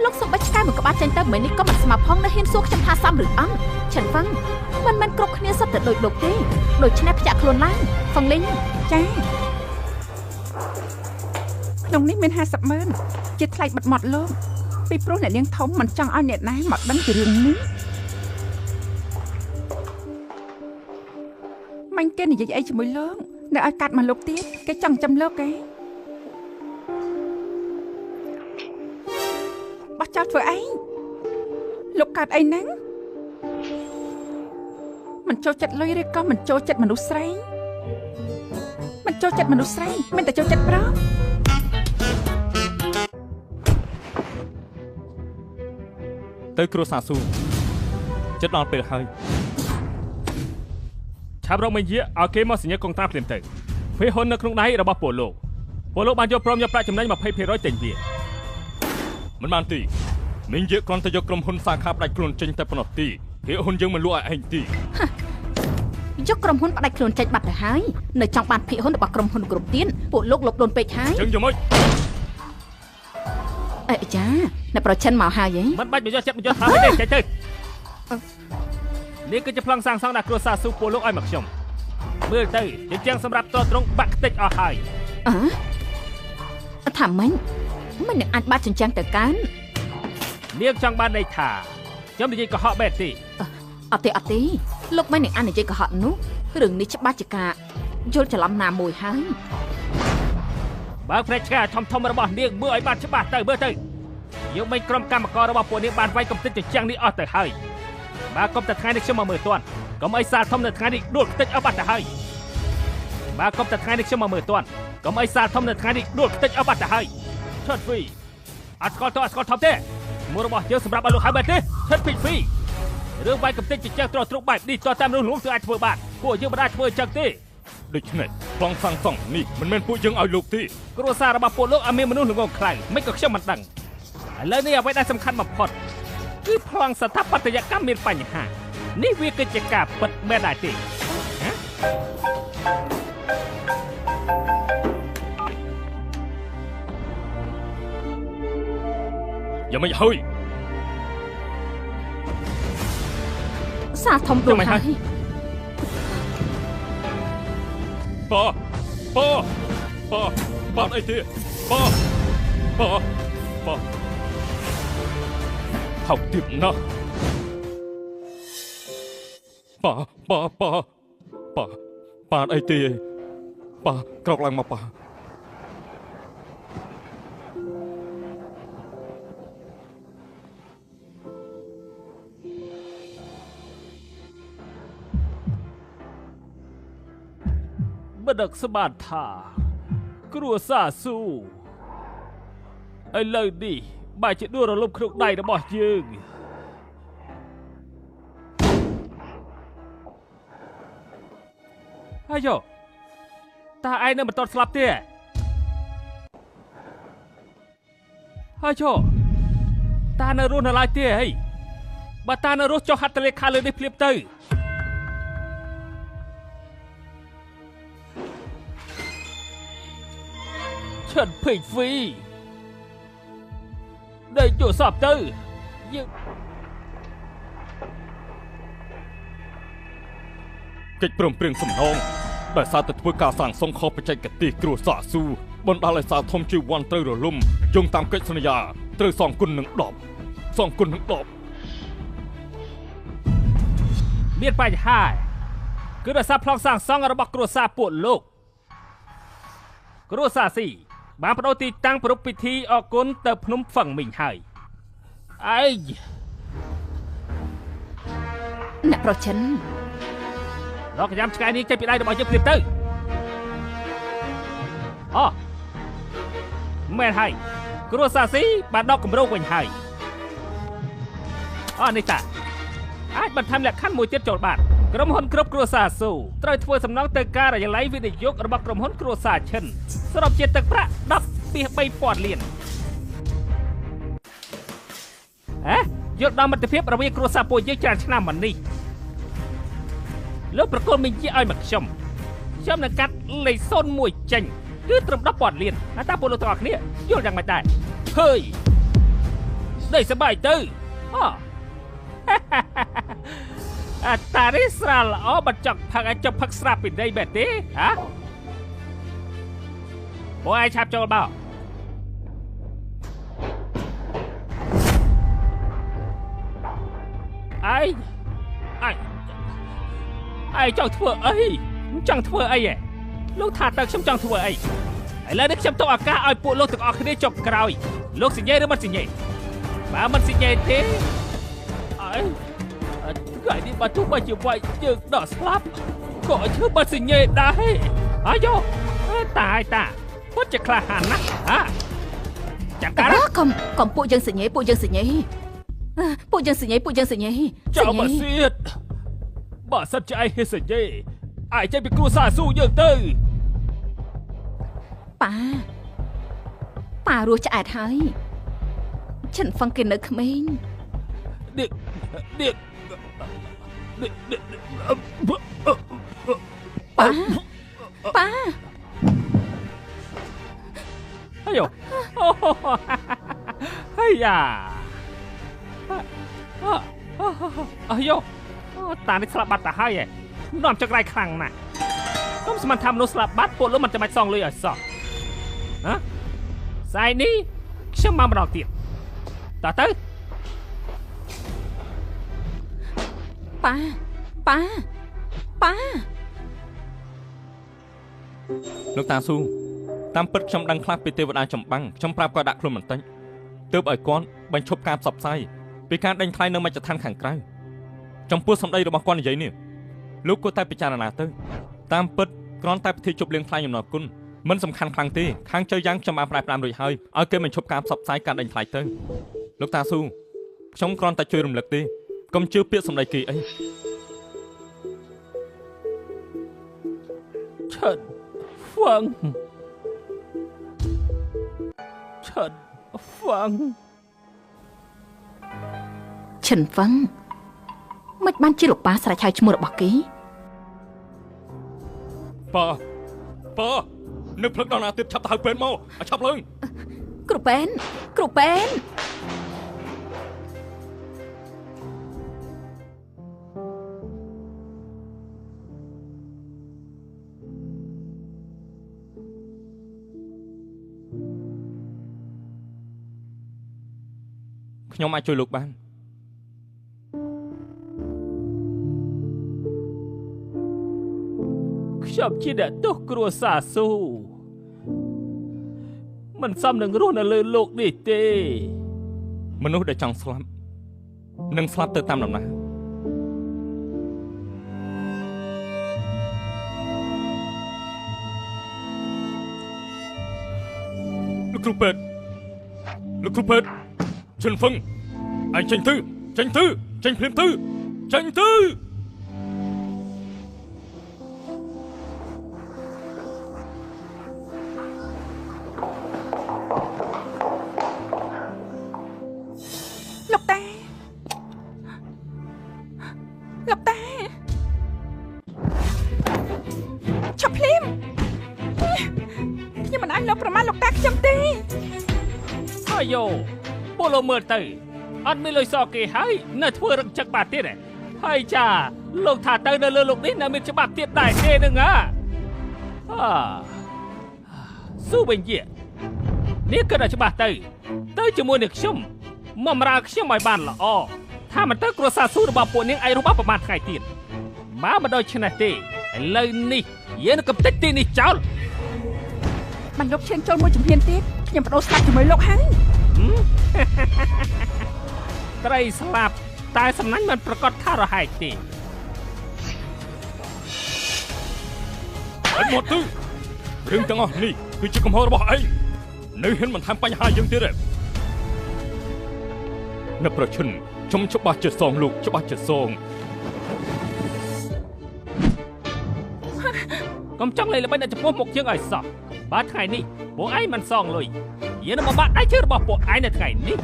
លោកសុំបាច់ឆ្កែមួយក្បាលចេញទៅមិននេះក៏មិនស្មើផងនៅហ៊ានសួរខ្ញុំថាសមឬអត់ឆិនហ្វឹងមិនមែនគ្រប់គ្នាសុទ្ធតែដូចលោកទេដូច្នេះភ្ញាក់ខ្លួនឡើងហ្វឹងលីង ចាក្នុងនេះមាន500000ជាថ្លៃបិទមាត់លោកពីព្រោះអ្នកនាងធំមិនចង់ឲ្យអ្នកណាមកដឹងពីរឿងនេះមិនគេនិយាយអីជាមួយលោកនៅឲ្យកាត់មកលោកទៀតគេចង់ចាំលោកគេបោះចោលធ្វើអីលោកកើតអីហ្នឹងមិនចូលចិត្តលុយឬក៏មិនចូលចិត្តមនុស្សស្រីមិនចូលចិត្តមនុស្សស្រីមិនតែចូលចិត្តប្រុស ទៅគ្រួសារស៊ូចិត្តដល់ពេលហើយ ឆាប់រកមេយាឲ្យគេមកសញ្ញាកងត្រាភ្លាមទៅវាហ៊ុននៅក្នុងដៃរបស់ពលលោកបានយកព្រមយកប្រាក់ចំណេញ 20% ទិញវា មិនបានទីមីងយកគ្រាន់តែយកក្រុមហ៊ុនសាខាផ្ដាច់ខ្លួនចេញតែប៉ុណ្ណោះទីគេហ៊ុនយើងមិនលក់ឲ្យឯងទី យកក្រុមហ៊ុនផ្ដាច់ខ្លួនចេញបាត់ទៅហើយនៅចង់បានភាគហ៊ុនរបស់ក្រុមហ៊ុនគ្រប់ទៀតពួកលោកលបលន់ពេកហើយ ចឹងយកមក អេចាអ្នកប្រឆិនមកហើយហ៎ មិនបាច់មកយកចិត្តមកយកថាទេចេញទៅនេះគឺជាប្លង់សាងសង់ដាក់គ្រួសារស៊ូពលលោកឲ្យមកខ្ញុំមើលទៅជាជាងសម្រាប់ត្រង់បាក់ខ្ទេចអស់ហើយ ថាមិញនឹងអាចបាត់ចិញ្ចាំងទៅកាន់ នាងចង់បានន័យថាខ្ញុំនិយាយកុហកបែបទេ អត់ទេលោកមិននឹងអាននិយាយកុហកនោះរឿងនេះច្បាស់ជាការយល់ច្រឡំណាមួយហើយ បើផ្នែកឆ្កែធំរបស់នាងមើលឲ្យបានច្បាស់ទៅមើលទៅយើងមិនក្រុមកម្មកររបស់ពួកនាងបានវាយកំទេចចិញ្ចាំងនេះអស់ទៅហើយបើកុំតែថ្ងៃនេះខ្ញុំមកមើលទាន់កុំឲ្យសាលធំនៅថ្ងៃនេះដួលខ្ទេចអស់បាត់ទៅហើយបើកុំតែថ្ងៃនេះខ្ញុំមកមើលទាន់កុំឲ្យសាលធំនៅថ្ងៃនេះដួលខ្ទេចអស់បាត់ទៅហើយឈុតហ្វីអត់ស្គាល់ធំទេមួយរបស់យើងសម្រាប់ឲ្យលោកហើយបែបទេឈុតហ្វីរឿងវាយកំទេចចិញ្ចាំងទ្រុបបែបនេះតតាមនោះលោកទើបអាចធ្វើបានពួកយើងមិនអាចធ្វើអញ្ចឹងទេ ដូច្នេះប្លង់សាងសង់នេះមិនមែនពួកយើងឲ្យលោកទេ គ្រួសាររបស់ពួកលោកអត់មានមនុស្សល្ងងខ្លាំងមិនក៏ខ្ញុំមិនដឹងឥឡូវនេះអ្វីដែលសំខាន់បំផុតគឺប្លង់ស្ថាបត្យកម្មមានបញ្ហានេះវាគឺជាការពិតមែនដែរទេ យ៉ាងម៉េចហើយ សារធំដូចហើយ បាទអីទេបាទថោកទៀតណាស់បាទអីទេបាទក្រោកឡើងមកបាទ បដឹកស្បាតថាគ្រួសារស៊ូឥឡូវនេះបែរជាដួលរលំក្នុងដៃរបស់យើងហើយយោតើឯងនៅមិនទាន់ស្លាប់ទេហើយយោតើនៅរស់នៅឡើយទេហីបើតើនៅរស់ចុះហត្ថលេខាលើនេះភ្លាមទៅ ឈិនពេកហ្វីដែលយកសពទៅយើង កិច្ចព្រមព្រៀងសំណងដោយសារតែធ្វើការសាងសង់ខុសបច្ចេកទេសគ្រួសារស៊ូបណ្ដាលឲ្យសារធំជីវ័នត្រូវរលំយោងតាមកិច្ចសន្យាត្រូវសងគុណនឹង10 មានបញ្ហាគឺដោយសារប្លង់សាងសង់របស់គ្រួសារពួកលោកគ្រួសារស៊ីបានបដូរទីតាំងប្រពៃពិធីអគុណទៅភ្នំហ្វឹងមីងហើយឯង អ្នកប្រឆិន រកយ៉ាំឆ្កែនេះចេញពីដៃរបស់យើងភ្លាមទៅអូមែនហើយគ្រួសារស៊ីបានដកគម្រោងវិញហើយអូនេះតាអាចបន្ថែមលក្ខខណ្ឌមួយទៀតចូលបានក្រុមហ៊ុនគ្រប់គ្រួសារស៊ូត្រូវធ្វើសំណងទៅការិយាល័យវិនិយោគរបស់ក្រុមហ៊ុនគ្រួសារឈិនសរុបជាទឹកប្រាក់ 10 ពី 3000 លាន យក យកដល់មិត្តភាពរវាងគ្រួសារពួកយើងច្រើនឆ្នាំមកនេះលោកប្រកូលមានជាឲ្យមកខ្ញុំនឹងកាត់លេខ01ចេញគឺត្រឹម10ពាន់លានតែពួកលោកទាំងអស់គ្នាយល់យ៉ាងម៉េចដែរហើយដេកសប្បាយទៅអាតារីស្រាលល្អបាត់ចង់ផឹកឲ្យចុះផឹកស្រាប់ពីដីបែបទេហ៎ពួកឯងឆាប់ចូលមកឯងចង់ធ្វើអីចង់ធ្វើអីលោកថាតើខ្ញុំចង់ធ្វើអីឥឡូវនេះខ្ញុំទុកឱកាសឲ្យពួកលោកទាំងអស់គ្នាចុះក្រោយលោកសញ្ញេឬមិនសញ្ញេបើមិនសញ្ញេទេថ្ងៃនេះបើទោះបីជាវាយយើងដល់ស្លាប់ក៏ឲ្យធ្វើបើសញ្ញេដែរអាយតាពិតជាក្លាហានណាស់ចាក់ការកុំពួកយើងសញ្ញេពួកយើងសញ្ញេចាំមកសៀតបើសិនជាឯងហ៊ានសញ្ញេឯងចេញពីគ្រួសារស៊ូយើងទៅប៉ារស់ឆ្អែតហើយឈិនហ្វឹងគេនៅក្មេងប៉ាអាយ៉ូអាយ៉ាអាយ៉ូតានេះស្លាប់បាត់ទៅហើយនាំចង្រៃខ្លាំងណាស់ខ្ញុំស្មានថាមនុស្សស្លាប់បាត់ពួកលោកមិនចាំបាច់សងលុយឲ្យសោះស្អែកនេះខ្ញុំមកម្ដងទៀតតើទៅប៉ាលោកតាស៊ូតាមពិតខ្ញុំដឹងខ្លះពីទេវតាចម្បាំងខ្ញុំប្រាប់គាត់ដាក់ខ្លួនបន្តិចទើបឲ្យគាត់បញ្ឈប់ការផ្សព្វផ្សាយពីការដេញថ្លៃនៅមជ្ឈដ្ឋានខាងក្រៅចំពោះសម្ដីរបស់គាត់និយាយនេះលោកគួរតែពិចារណាទៅតាមពិតគ្រាន់តែពិធីជប់លៀងថ្លៃចំនួនគុណមិនសំខាន់ខ្លាំងទេខាងជើយ៉ាងខ្ញុំបានប្រែប្រាំរួចហើយឲ្យគេបញ្ឈប់ការផ្សព្វផ្សាយការដេញថ្លៃទៅលោកតាស៊ូខ្ញុំគ្រាន់តែជួយរំលឹកទេកុំជឿពាក្យសម្ដីគេអីឈិនហ្វឹងមិនបានជាលោកប៉ាស្រេចហៅឈ្មោះរបស់គេប៉ានៅព្រឹកដល់ណាទៀតឆាប់ទៅហៅពេនមកឲ្យឆាប់ឡើងគ្រូពេនខ្ញុំអាចជួយលោកបានខ្ញុំជាអ្នកទោសគ្រួសារស៊ូមិនសមនឹងរស់នៅលើโลกនេះទេមនុស្សដែលចង់ស្លាប់នឹងស្លាប់ទៅតាមដំណើរលោកគ្រូពេទ្យឈិនហ្វឹងអញចេញភ្លាមទៅលោកតាឈប់ភ្លាមខ្ញុំមិនអាចលោកប្រមាថលោកតាខ្ញុំទេអាយ៉ូពលលោកមើលទៅអត់មានលុយសគេហើយនៅធ្វើរឹកចឹកបាទទៀតហើយចាលោកថាទៅនៅលើលោកនេះនៅមានច្បាប់ទៀតដែរទេនឹងស៊ូវិញជានេះគឺតែច្បាស់ទៅជាមួយនឹងខ្ញុំបំរើខ្ញុំឲ្យបានល្អថាមិនទៅគ្រួសារស៊ូរបស់ពួកនាងឯងរបស់ប្រមាណថ្ងៃទៀតមកមិនដូចឆ្នេះទេឥឡូវនេះយើងនឹងកំទេចទីនេះចោលបានលោកឈានចូលមួយជំហានទៀតខ្ញុំបដូរស្លាប់ជាមួយលោកហើយត្រីស្លាប់តែសំណាញ់មិនប្រកាសថារហែកទេអត់មកទៅរឿងទាំងអស់នេះគឺជាកំហុសរបស់ឯងនៅហ៊ានបន្ថែមបញ្ហាយើងទៀតនៅប្រឈិនខ្ញុំច្បាស់ជាសងលោកច្បាស់ជាសងកុំចង់លេងល្បែងដាក់ចំពោះមុខយើងឲ្យសោះបើថ្ងៃនេះពួកឯងមិនសងលុយយើងនឹងបំបាក់ដៃជើងរបស់ពួកឯងនៅថ្ងៃនេះ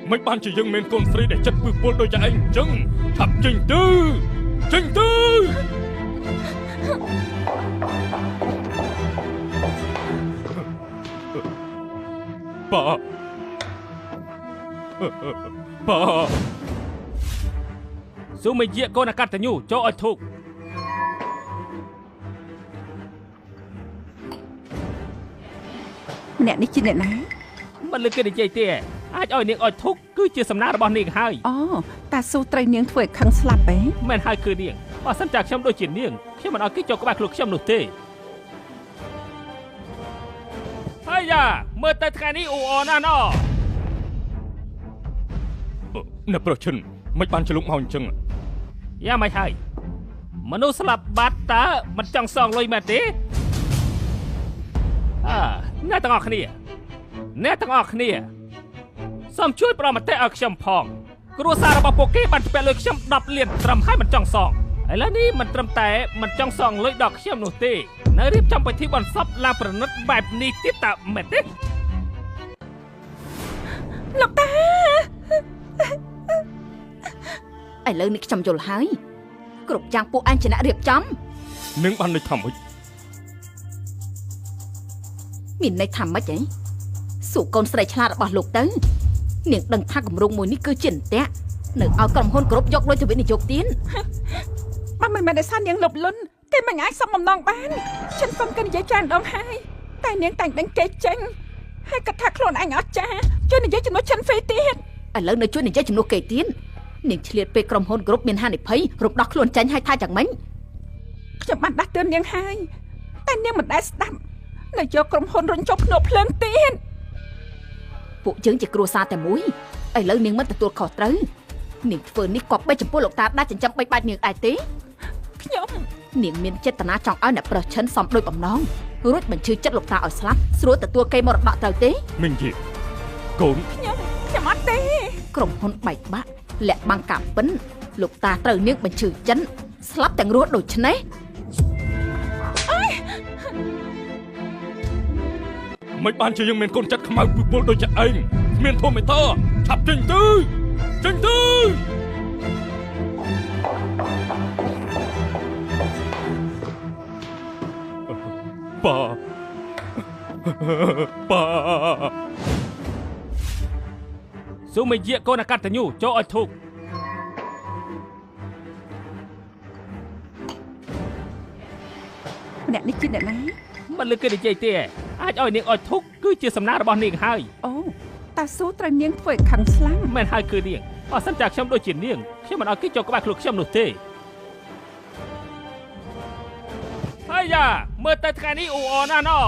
មិនបានជាយើងមានកូនស្រីដែលចិត្តពឹសពុលដូចតែឯងអញ្ចឹងឆាប់ចេញទៅប៉ាស៊ូមេជាកូនអកតញ្ញូចូលឲ្យធូបម្នាក់នេះជាអ្នកណា មិនលើគេនិយាយទេអាចឲ្យនាងឲ្យធុកគឺជាសំណាងរបស់នាងហើយ អូតាស៊ូត្រូវនាងធ្វើឲ្យខឹងស្លាប់ហ៎ មិនហើយគឺនាងបើសិនចាខ្ញុំដូចជានាងខ្ញុំមិនឲ្យគេចូលក្បែរខ្លួនខ្ញុំនោះទេហើយយ៉ាមើលទៅថ្ងៃនេះអ៊ូអរណាស់ណោះ អ្នកប្រុសឈិនមិនបានច្រឡុកមកអញ្ចឹង យ៉ាមិនហើយមនុស្សស្លាប់បាត់តើមិនចង់សងលុយមែនទេអ្នកទាំងអស់គ្នាសូមជួយប្រមតិឲ្យខ្ញុំផងគ្រួសាររបស់ពួកគេបានផ្ពាក់លុយខ្ញុំ10លានត្រឹមហើយមិនចង់សងឥឡូវនេះមិនត្រឹមតែមិនចង់សងលុយដល់ខ្ញុំនោះទេនៅរៀបចំពិធីបុណ្យសពឡើងប្រណិតបែបនេះទៀតតើមែនទេ លោកតា ឥឡូវនេះខ្ញុំយល់ហើយគ្រប់យ៉ាងពួកអញជាអ្នករៀបចំ នឹងបានន័យថាម៉េច មានន័យថាម៉េចហីសួរកូនស្រីឆ្លាតរបស់លោកទៅនាងដឹងថាគម្រោងមួយនេះគឺជាអន្ទាក់នៅឲ្យក្រុមហ៊ុនគ្រប់យកលុយទៅវិនិយោគទាន បើមិនមែនដោយសារនាងលុបលុនគេមិនអាចសុំបំណងបានចិនហ្វឹមក៏និយាយច្រើនដងហើយតែនាងតែងដឹងគេចេញហើយគាត់ថាខ្លួនអញអត់ចាជួយនិយាយជំនួសចិនហ្វេទៀត ឥឡូវនៅជួយនិយាយជំនួសគេទៀតនាងឆ្លៀតពេលក្រុមហ៊ុនគ្រប់មានហានិភ័យរំដោះខ្លួនចាញ់ឲ្យថាយ៉ាងម៉េច ខ្ញុំបានដាស់តឿននាងហើយតែនាងមិនដែលស្ដាប់នៅយកក្រុមហ៊ុនរុញចុះភ្នក់ភ្លើងទៀត ពួកយើងជាគ្រួសារតែមួយឥឡូវនាងមិនទទួលខុសត្រូវនាងធ្វើនេះគប្បីចំពោះលោកតាដែលចិញ្ចឹមបីបាច់នាងដែរទេ ខ្ញុំ នាងមានចេតនាចង់ឲ្យអ្នកប្រុសឈិនសំដូចបំណងរួចបញ្ឈឺចិត្តលោកតាឲ្យស្លាប់ស្រួលទទួលគេមរតកត្រូវទេ មិញជាកូន ខ្ញុំអត់ទេ ក្រុមហ៊ុនបែកបាក់លាក់បាំងការពិនលោកតាត្រូវនាងបញ្ឈឺចិត្តស្លាប់ទាំងរស់ដូចនេះ មិនបានជាយើងមានកូនចិត្តខ្មៅពឹសពុលដូចតែឯងគ្មានធម៌មេត្តាឆាប់ចេញទៅប៉ា ស៊ូមេជាកូនអកតញ្ញូចូលឲ្យធូប ម្នាក់នេះជាអ្នកណា មិនលើគេនិយាយទេអាចឲ្យនាងឲ្យធុកគឺជាសំណាងរបស់នាងហើយ អូតាស៊ូត្រូវនាងធ្វើឲ្យខឹងខ្លាំង មិនហើយគឺនាងបើសិនចាខ្ញុំដូចជានាងខ្ញុំមិនឲ្យគេចូលក្បែរខ្លួនខ្ញុំនោះទេហើយយ៉ាមើលទៅថ្ងៃនេះអ៊ូអរណាស់ណោះ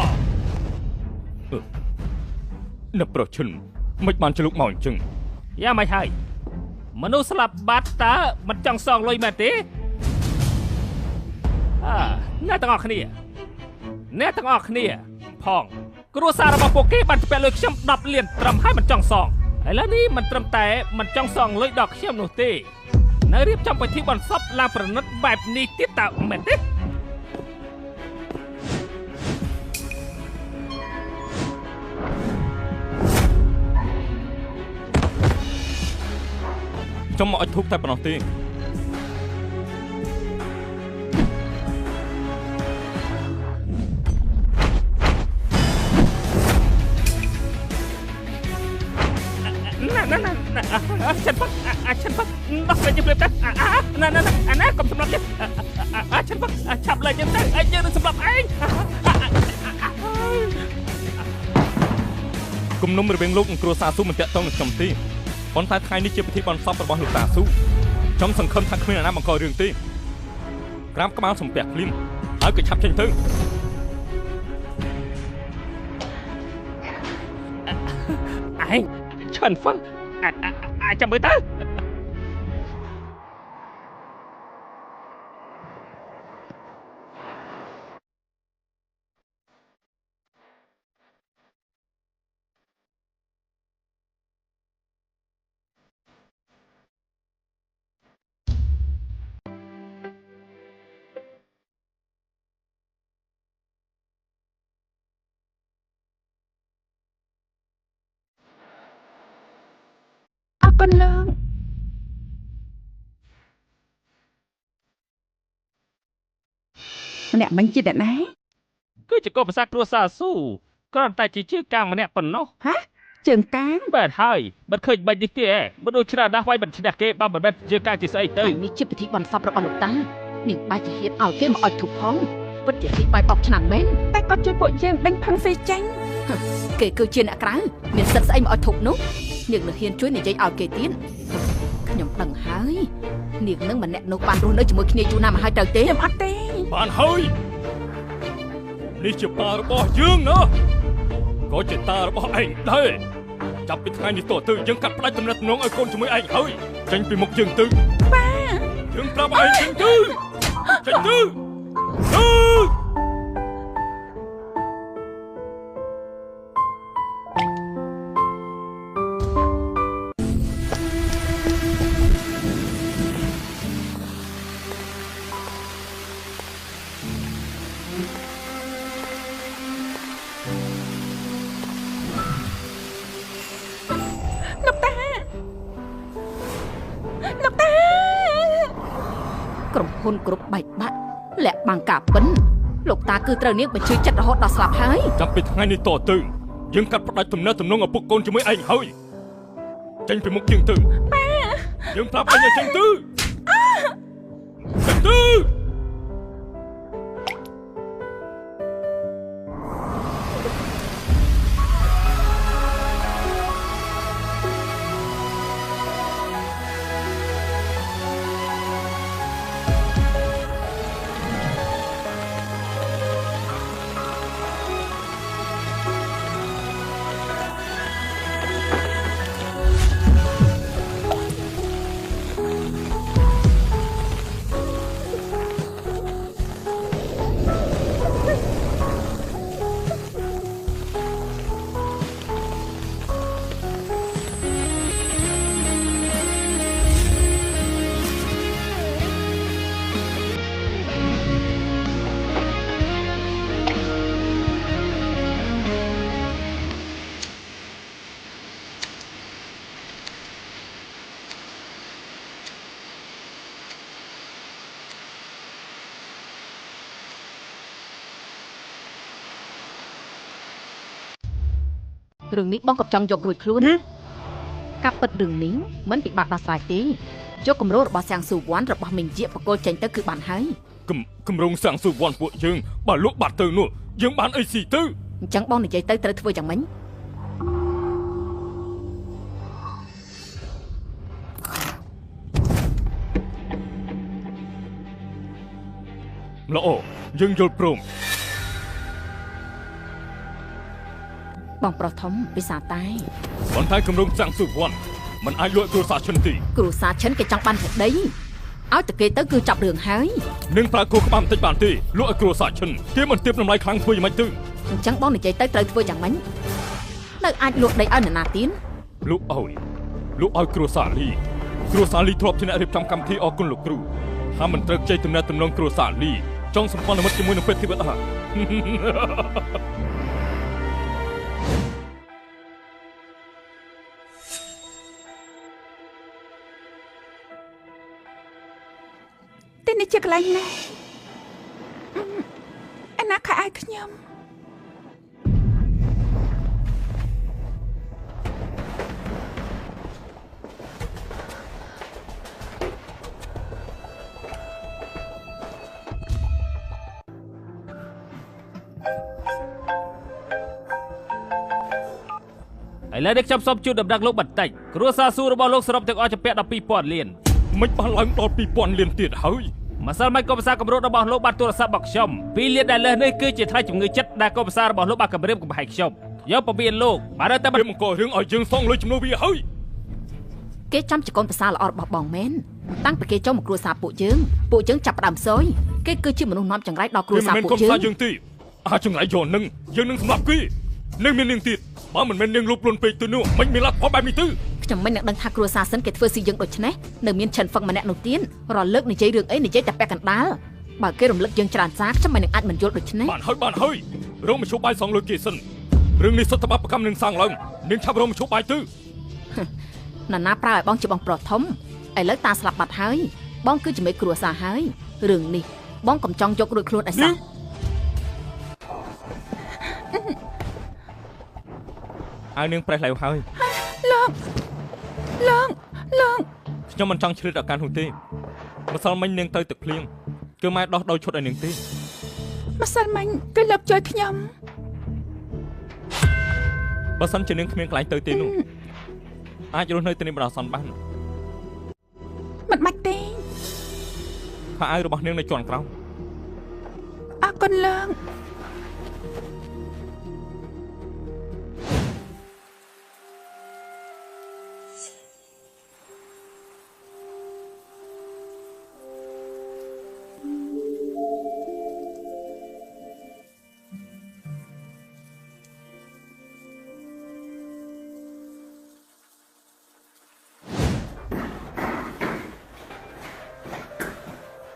អ្នកប្រុសឈិនមិនបានច្រឡុកមកអញ្ចឹង យ៉ាមិនហើយមនុស្សស្លាប់បាត់តើមិនចង់សងលុយមែនទេអ្នកទាំងអស់គ្នាផងគ្រួសាររបស់ពួកគេបានផ្ពាក់លុយខ្ញុំ10លានត្រឹមហើយមិនចង់សងឥឡូវនេះមិនត្រឹមតែមិនចង់សងលុយដល់ខ្ញុំនោះទេនៅរៀបចំពិធីបុណ្យសពឡើងប្រណិតបែបនេះទៀតតើមែនទេ ចាំមកឲ្យធូបតែប៉ុណ្ណោះទេ ฉันฟักដោះលេងយើងភ្លាមទៅណាកុំសម្លាប់ទៀតฉันฟักឆាប់លេងយើងទៅយើងនឹងសម្លាប់ឯង គំនុំរវាងលោកនិងគ្រួសារស៊ូមិនតាក់ទងនឹងខ្ញុំទេប៉ុន្តែថ្ងៃនេះជាពិធីបុណ្យសពរបស់លោកតាស៊ូខ្ញុំសង្ឃឹមថាគ្មានអ្នកណាបង្ករឿងទេក្រាមក្បាលសំពះភ្លាមហើយក៏ឆាប់ចេញទៅ ឯងฉันฟักចាំមើលទៅ គុណលោកម្នាក់មិញជាអ្នកណា គឺជាកូនប្រសាគ្រួសារស៊ូគ្រាន់តែជាជាងកាងម្នាក់ប៉ុណ្ណោះ ហ៎ជើងកាង បាទហើយមិនឃើញបាច់នេះទេមនុស្សច្រើនណាស់វាយមិនឈ្នះគេបើមិនមែនជាងកាងជាស្អីទៅ នេះជាពិធីបន់សពរបស់លោកតានាងបាច់ជាហ៊ានឲ្យគេមកអុជធូបផងពិតជាទីបាយបោកឆ្នាំមែន តែគាត់ជួយពួកយើងដេញផឹងស៊ីចេញ គេគឺជាអ្នកក្រៅមានសិទ្ធិស្អីមកអុជធូបនោះនាងនឹងហ៊ានជួយនិយាយឲ្យគេទៀតខ្ញុំដឹងហើយនាងនឹងម្នាក់នោះបានរស់នៅជាមួយគ្នាយូរណាស់មកហើយទៅទេ ខ្ញុំអត់ទេ បានហើយនេះជាប៉ារបស់យើងណាក៏ជាតារបស់ឯងដែរចាប់ពីថ្ងៃនេះតទៅយើងកាត់ផ្ដាច់ទំនាក់ទំនងឲ្យកូនជាមួយឯងហើយចេញពីមុខយើងទៅប៉ាយើងប្រាប់ឯងចេញទៅក្រុមហ៊ុនគ្រប់បែកបាក់លាក់បាំងការពិនលោកតាគឺត្រូវនាងបញ្ជឿចិត្តរហូតដល់ស្លាប់ហើយ ចាប់ពីថ្ងៃនេះតទៅយើងកាត់ផ្ដាច់ទំនាក់ទំនងឪពុកកូនជាមួយឯងហើយចេញពីមុខយើងទៅប៉ាយើងប្រាប់ឯងឲ្យចេញទៅចេញទៅរឿងនេះបងក៏ចង់យករួចខ្លួនណាកាប់ពិតរឿងនេះមិនពិបាកដោះស្រាយទេយកគម្រោងរបស់សាំងស៊ូវ័នរបស់មីងជាបកគលចេញទៅគឺបានហើយ គម្រោងសាំងស៊ូវ័នពួកយើងបើលក់បាត់ទៅនោះយើងបានអីស៊ីទៅ អញ្ចឹងបងនិយាយទៅត្រូវធ្វើយ៉ាងម៉េច ល្អយើងយល់ព្រម បងប្រុសធំពិសាតែ ប៉ុន្តែគម្រោងសាំងស៊ូវ័នមិនអាចលក់គ្រួសារឈិនទេ គ្រូសាឈិនគេចង់បានតែដីឲ្យតែគេទៅគឺចាប់រឿងហើយ នឹងប្រើគោក្បាលបន្តិចបានទេលក់ឲ្យគ្រួសារឈិនគេមិនទៀបតម្លៃខ្លាំងធ្វើយ៉ាងម៉េចទៅ អញ្ចឹងបងនិយាយទៅត្រូវធ្វើយ៉ាងម៉េចនៅអាចលក់ដីឲ្យនរណាទៀត លក់ឲ្យគ្រួសារលីធ្លាប់ជាអ្នករៀបចំកម្មវិធីអរគុណលោកគ្រូថាមិនត្រូវជ័យទំនាក់ទំនងគ្រួសារលីចង់សម្ព័ន្ធមិត្តជាមួយនឹងពេទ្យទេវតា ទីនេះជាកន្លែងណាឯណាខែឲ្យខ្ញុំ ឥឡូវនេះខ្ញុំសូមជូនដំណឹងលោកបន្តិចគ្រួសារស៊ូរបស់លោកសរុបទាំងអស់ជាពាក់ដល់ 2000 លាន មិនបានឡើងដល់ 2000 លានទៀតហើយ ម្សិលមិញកូនប្រសាគម្រោងរបស់លោកបានទូរស័ព្ទមកខ្ញុំ2លានដែលលើសនេះគឺជាថ្លៃជំងឺចិត្តដែលកូនប្រសារបស់លោកបានគម្រាមកំហែងខ្ញុំយកពវាលោកបានតែមិនមករឿងឲ្យយើងសងលុយចំនួនវាហើយ គេចាំជាកូនប្រសាល្អរបស់បងមែនតាំងពីគេចូលមកគ្រួសារពួកយើងចាប់ផ្ដើមសយគេគឺជាមនុស្សនាំចង្រៃដល់គ្រួសារពួកយើង យើងទេអាចចង្រៃយកនឹងយើងនឹងសម្លាប់គេនឹងមាននាងទៀតបើមិនមែននាងលូបលួនពេកទៅនោះមិនមានលទ្ធផលបែបនេះទៅ ខ្ញុំមិននឹងដឹងថាគ្រួសារសិនគេធ្វើស៊ីយើងដូចនេះនៅមានឆិនហ្វឹងម្នាក់នោះទៀតរលឹកនិយាយរឿងអីនិយាយតែពាក់កណ្ដាលបើគេរំលឹកយើងច្រើនសារខ្ញុំមិននឹងអាចមិនយល់ដូចនេះបានហើយរងមជ្ឈបាយសងលុយគេសិនរឿងនេះសុទ្ធតែបបកម្មនឹងសាងឡើងនាងឆាប់រងមជ្ឈបាយទៅ ណាណាប្រើឲ្យបងជាបងប្រុសធំឥឡូវតាស្លាប់បាត់ហើយបងគឺជំនួយគ្រួសារហើយរឿងនេះបងកំចង់យករួចខ្លួនឲ្យសោះ ឲ្យនាងប្រេះឡៅហើយ លោក ខ្ញុំមិនចង់ឆ្លៀតអាការនោះទេម្សិលមិញនាងទៅទឹកភ្លៀងគឺម៉ែដោះដោយឈុតឲ្យនាងទេ ម្សិលមិញគឺលោកជួយខ្ញុំ បើសិនជានាងគ្មានកន្លែងទៅទេនោះអាចរស់នៅទីនេះបណ្ដោះអាសន្នបាន មិនបាច់ទេ ខោអាវរបស់នាងនៅជាន់ក្រោម អរគុណលោក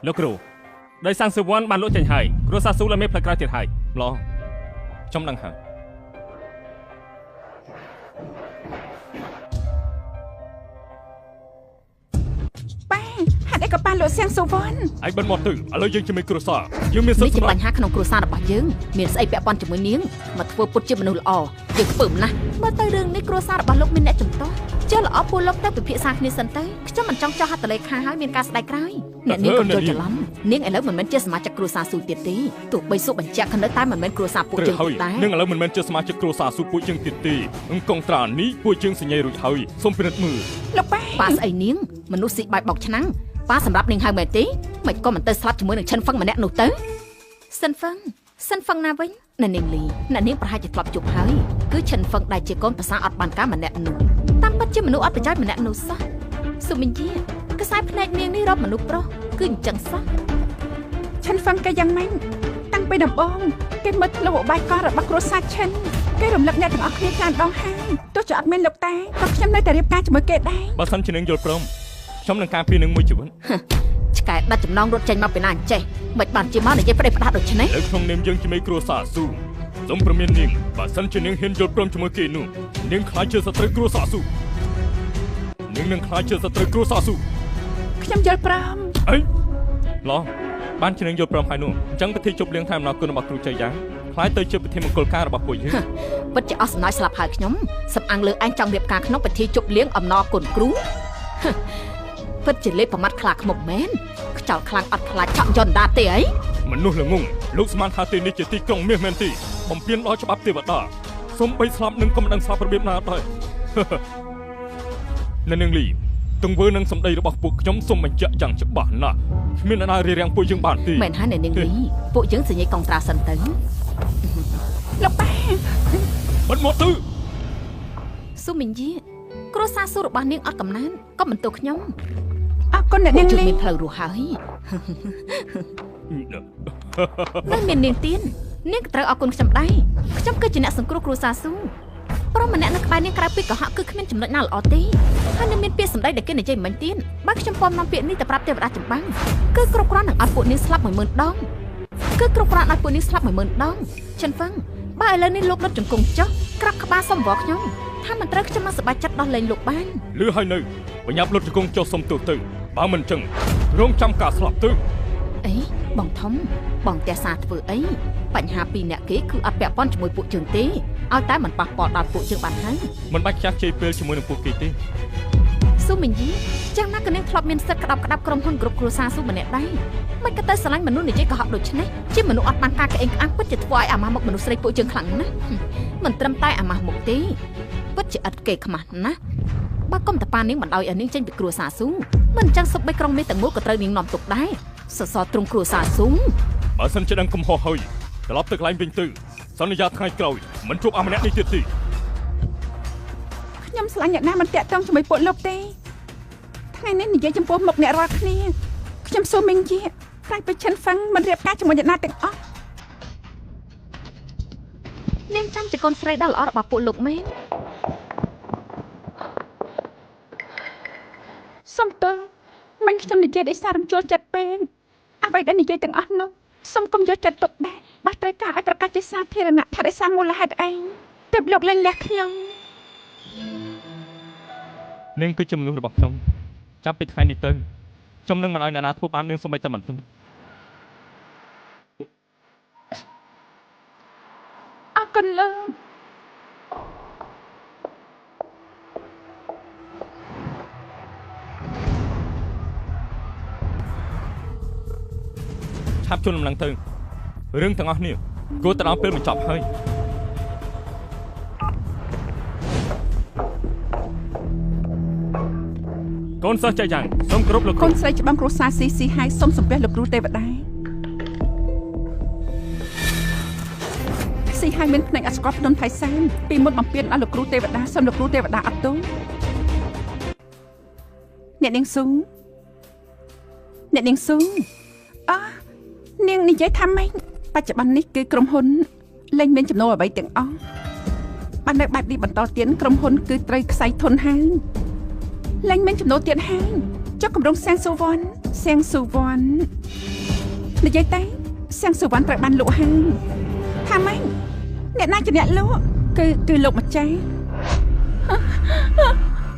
លោកគ្រូដោយសាំងសវ័នបានលក់ចេញហើយគ្រួសារស៊ូឡើងមានផ្លូវក្រៅទៀតហើយ ឡោះខ្ញុំដឹងហើយ ប៉ាហេតុអីក៏ប៉ាលោកសៀងសុវណ្ណ ឯងបិទមាត់ទៅឥឡូវយើងជាមេគ្រួសារយើងមានសិទ្ធិ នេះជា សម្រាប់ បញ្ហាក្នុងគ្រួសាររបស់យើងមានស្អីពាក់ព័ន្ធជាមួយនាងមកធ្វើពុតជាមនុស្សល្អយើងខ្ពើមណាស់មើលទៅរឿងនេះគ្រួសាររបស់លោកមានអ្នកជំទាស់ចុះល្អពួកលោកទៅពិភាក្សាគ្នាសិនទៅខ្ញុំមិនចង់ចោះហត្ថលេខាហើយមានការស្ដាយក្រោយអ្នកនាងកុំចូលច្រឡំនាងឥឡូវមិនមែនជាសមាជិកគ្រួសារស៊ូទៀតទេទោះបីស៊ូបញ្ជាក់ក៏នៅតែមិនមែនគ្រួសារពួកយើងដែរ នឹងឥឡូវមិនមែនជាសមាជិកគ្រួសារស៊ូពួកយើងទៀតទេអង្គកងត្រានេះពួកយើងសញ្ញេរួចហើយសូមពិនិត្យមើល លោកប៉ា ប៉ាស្អីនាងមនុស្សស៊ីបាយបោកឆ្នាំងប៉ាសម្រាប់នាងហៅមែនទេមិនក៏មិនទៅស្លាប់ជាមួយនឹងឈិនហ្វឹងម្នាក់នោះទៅសិនហ្វឹងណាវិញអ្នកនាងលីអ្នកនាងប្រហែលជាធ្លាប់ជួបហើយគឺឈិនហ្វឹងដែលជាកូនប្រសាអត់បានការម្នាក់នោះតាមពិតជាមនុស្សអត់ប្រយោជន៍ម្នាក់នោះសោះសុំមីជាខ្សែភ្នែកនាងនេះរាប់មនុស្សប្រុសគឺអញ្ចឹងសោះ ឈិនហ្វឹងក៏យ៉ាងម៉េចតាំងពីដំបូងគេមើលធ្លុះឧបាយកលរបស់គ្រួសារឈិនគេរំលឹកអ្នកទាំងអស់គ្នាច្រើនដងហើយទោះជាអត់មានលោកតាក៏ខ្ញុំនៅតែរៀបការជាមួយគេដែរ បើសិនជានាងយល់ព្រមខ្ញុំនឹងការពារនាងមួយជីវិត ឆ្កែដាច់ចំណងរត់ចេញមកពីណាអញ្ចេះមិនបានជាមកនិយាយប្តេផ្ដាស់ដូចនេះ នៅក្នុងនាមយើងជាមេគ្រួសារស៊ូសូមព្រមាននាងបើសិនជានាងហ៊ានយល់ព្រមជាមួយគេនោះនាងខ្លាចជាសត្រូវគ្រួសារស៊ូនាងនឹងខ្លាចជាសត្រូវគ្រួសារស៊ូ ខ្ញុំយល់ព្រម អីឡោះបានជានាងយល់ព្រមហើយនោះអញ្ចឹងពិធីជប់លៀងថែមអំណរគុណរបស់គ្រូចៃយ៉ាងខ្លាចទៅជាពិធីមង្គលការរបស់ពួកយើង ពិតជាអស់សំណើចស្លាប់ហើយខ្ញុំសំអាងលើឯងចង់រៀបការក្នុងពិធីជប់លៀងអំណរគុណគ្រូ ពិតជាលេបប្រមាត់ខ្លាឃ្មុំមែនខ្ចោលខ្លាំងអត់ខ្លាចឆក់យន្តដាទេអី មនុស្សល្ងងលោកស្មានថាទីនេះជាទីក្រុងមាសមែនទេបំពេញដល់ច្បាប់ទេវតាសូមបីស្លាប់នឹងក៏មិនដឹងស្លាប់របៀបណាដែរ នៅនឹងលីទង្វើនឹងសម្ដីរបស់ពួកខ្ញុំសូមបញ្ជាក់យ៉ាងច្បាស់ណាស់គ្មានអ្នកណារារាំងពួកយើងបានទេ មែនហើយនៅនាងលីពួកយើងសញ្ញាកងត្រាសិនទៅ លោកប៉ា បិទមាត់ទៅ ស៊ូមីងយាគ្រួសារស៊ូរបស់នាងអត់កំណានក៏បន្ទោខ្ញុំ អរគុណអ្នកនាង យើង លី មានផ្លូវរស់ហើយនៅមាននាងទៀននាងក៏ត្រូវអរគុណខ្ញុំដែរខ្ញុំគឺជាអ្នកសង្គ្រោះគ្រួសារស៊ូប្រុសម្នាក់នៅក្បែរនាងក្រៅពីកុហកគឺគ្មានចំណុចណាល្អទេហើយនៅមានពាក្យសម្ដីដែលគេនិយាយមិនទៀនបើខ្ញុំពំនាំពាក្យនេះទៅប្រាប់ទេវតាចម្បាំងគឺគ្រប់គ្រាន់នឹងឲ្យពួកនាងស្លាប់ 10000 ដងគឺគ្រប់គ្រាន់ឲ្យពួកនាងស្លាប់ 10000 ដងចិនហ្វឹងបើឥឡូវនេះលោកដុតជង្គង់ចុះក្រាបក្បាលសុំវល់ខ្ញុំថាមិនត្រូវខ្ញុំមកសប្បាយចិត្តដោះលែងលោកបាន លឺហើយនៅបញ្ញាប់លុតជង្គង់ចុះសុំទោសទៅបើមិនចឹងរងចាំការស្លាប់ទៅ អីបងធំបងតែសាធ្វើអីបញ្ហាពីរអ្នកគេគឺអត់ពាក់ព័ន្ធជាមួយពួកយើងទេឲ្យតែមិនប៉ះពាល់ដល់ពួកយើងបានហើយ មិនបាច់ចាស់ជ័យពេលជាមួយនឹងពួកគេទេ ស៊ូមីងយីចាំណាក៏នាងធ្លាប់មានសិទ្ធិក្តាប់ក្រុមហ៊ុនគ្រប់គ្រួសារស៊ូម្នាក់ដែរមិនក៏ទៅស្រឡាញ់មនុស្សនិយាយកុហកដូចនេះជាមនុស្សអត់បានការក្អេងក្អាងពិតជាធ្វើឲ្យអាម៉ាស់មុខមនុស្សស្រីពួកយើងខ្លាំងណាស់មិនត្រឹមតែអាម៉ាស់មុខទេពិតជាឥតគេខ្មាស់ណាស់បើកុំតប៉ានាងបណ្ដោយឲ្យនាងចេញពីគ្រួសារស៊ូមិនអញ្ចឹងសុបបីក្រុងមេទាំងមូលក៏ត្រូវនាងនាំទុកដែរសសរទ្រង់គ្រួសារស៊ូ បើសិនជាដឹងកំហុសហើយត្រឡប់ទៅកន្លែងវិញទៅសន្យាថ្ងៃក្រោយមិនជួបអាម្នាក់នេះទៀតទេ ខ្ញុំស្លាញ់អ្នកណាមិនតាក់ទងជាមួយពួកលោកទេថ្ងៃនេះនិយាយចំពោះមុខអ្នករាល់គ្នាខ្ញុំស៊ូមីងជាក្រៅពីឈិនហ្វឹងមិនរៀបការជាមួយអ្នកណាទាំងអស់ នាងចាំជាកូនស្រីដ៏ល្អរបស់ពួកលោកមែន សុំទោសមិនខ្ញុំនិយាយដោយសាររំជួលចិត្តពេកអ្វីដែលនិយាយទាំងអស់នោះសុំកុំយកចិត្តទុកដែរបើត្រូវការឲ្យប្រកាសជាសាធារណៈថាដោយសារមូលហេតុអីទើបលោកលែងលះខ្ញុំ ន នាងគឺជាមនុស្សរបស់ខ្ញុំចាប់ពីថ្ងៃនេះទៅខ្ញុំនឹងមិនឲ្យអ្នកណាធ្វើបាននាងសូម្បីតែបន្តិច អរគុណលោក ឆាប់ជន់ដំណឹងទៅរឿងទាំងអស់នេះគួរទៅដល់ពេលបញ្ចប់ហើយកូនសិស្សចៃយ៉ាងសូមគោរពលោកគ្ កូ រូ នស្រីច្បាំងគ្រួសារស៊ីហើយសូមសំពះលោកគ្រូទេវតាស៊ីហើយមានភ្នែកអត់ស្គាល់ភ្នំថៃសានពីមុនបំពេញដល់លោកគ្រូទេវតាសូមលោកគ្រូទេវតាអត់ទោសអ្នកនាងស៊ូអនាងនិយាយថាម៉េចបច្ចុប្បន្ននេះគឺក្រុមហ៊ុនលែងមានចំណូលអ្វីទាំងអស់បាននៅបែបនេះបន្តទៀតក្រុមហ៊ុនគឺត្រូវខ្សែធនហើយលែងមានចំណូលទៀតហើយចុះគម្រោងសៀងស៊ូវ័ននិយាយតែសៀងស៊ូវ័នត្រូវបានលក់ហើយថាម៉េចអ្នកណាជាអ្នកលក់គឺលោកម្ចាស់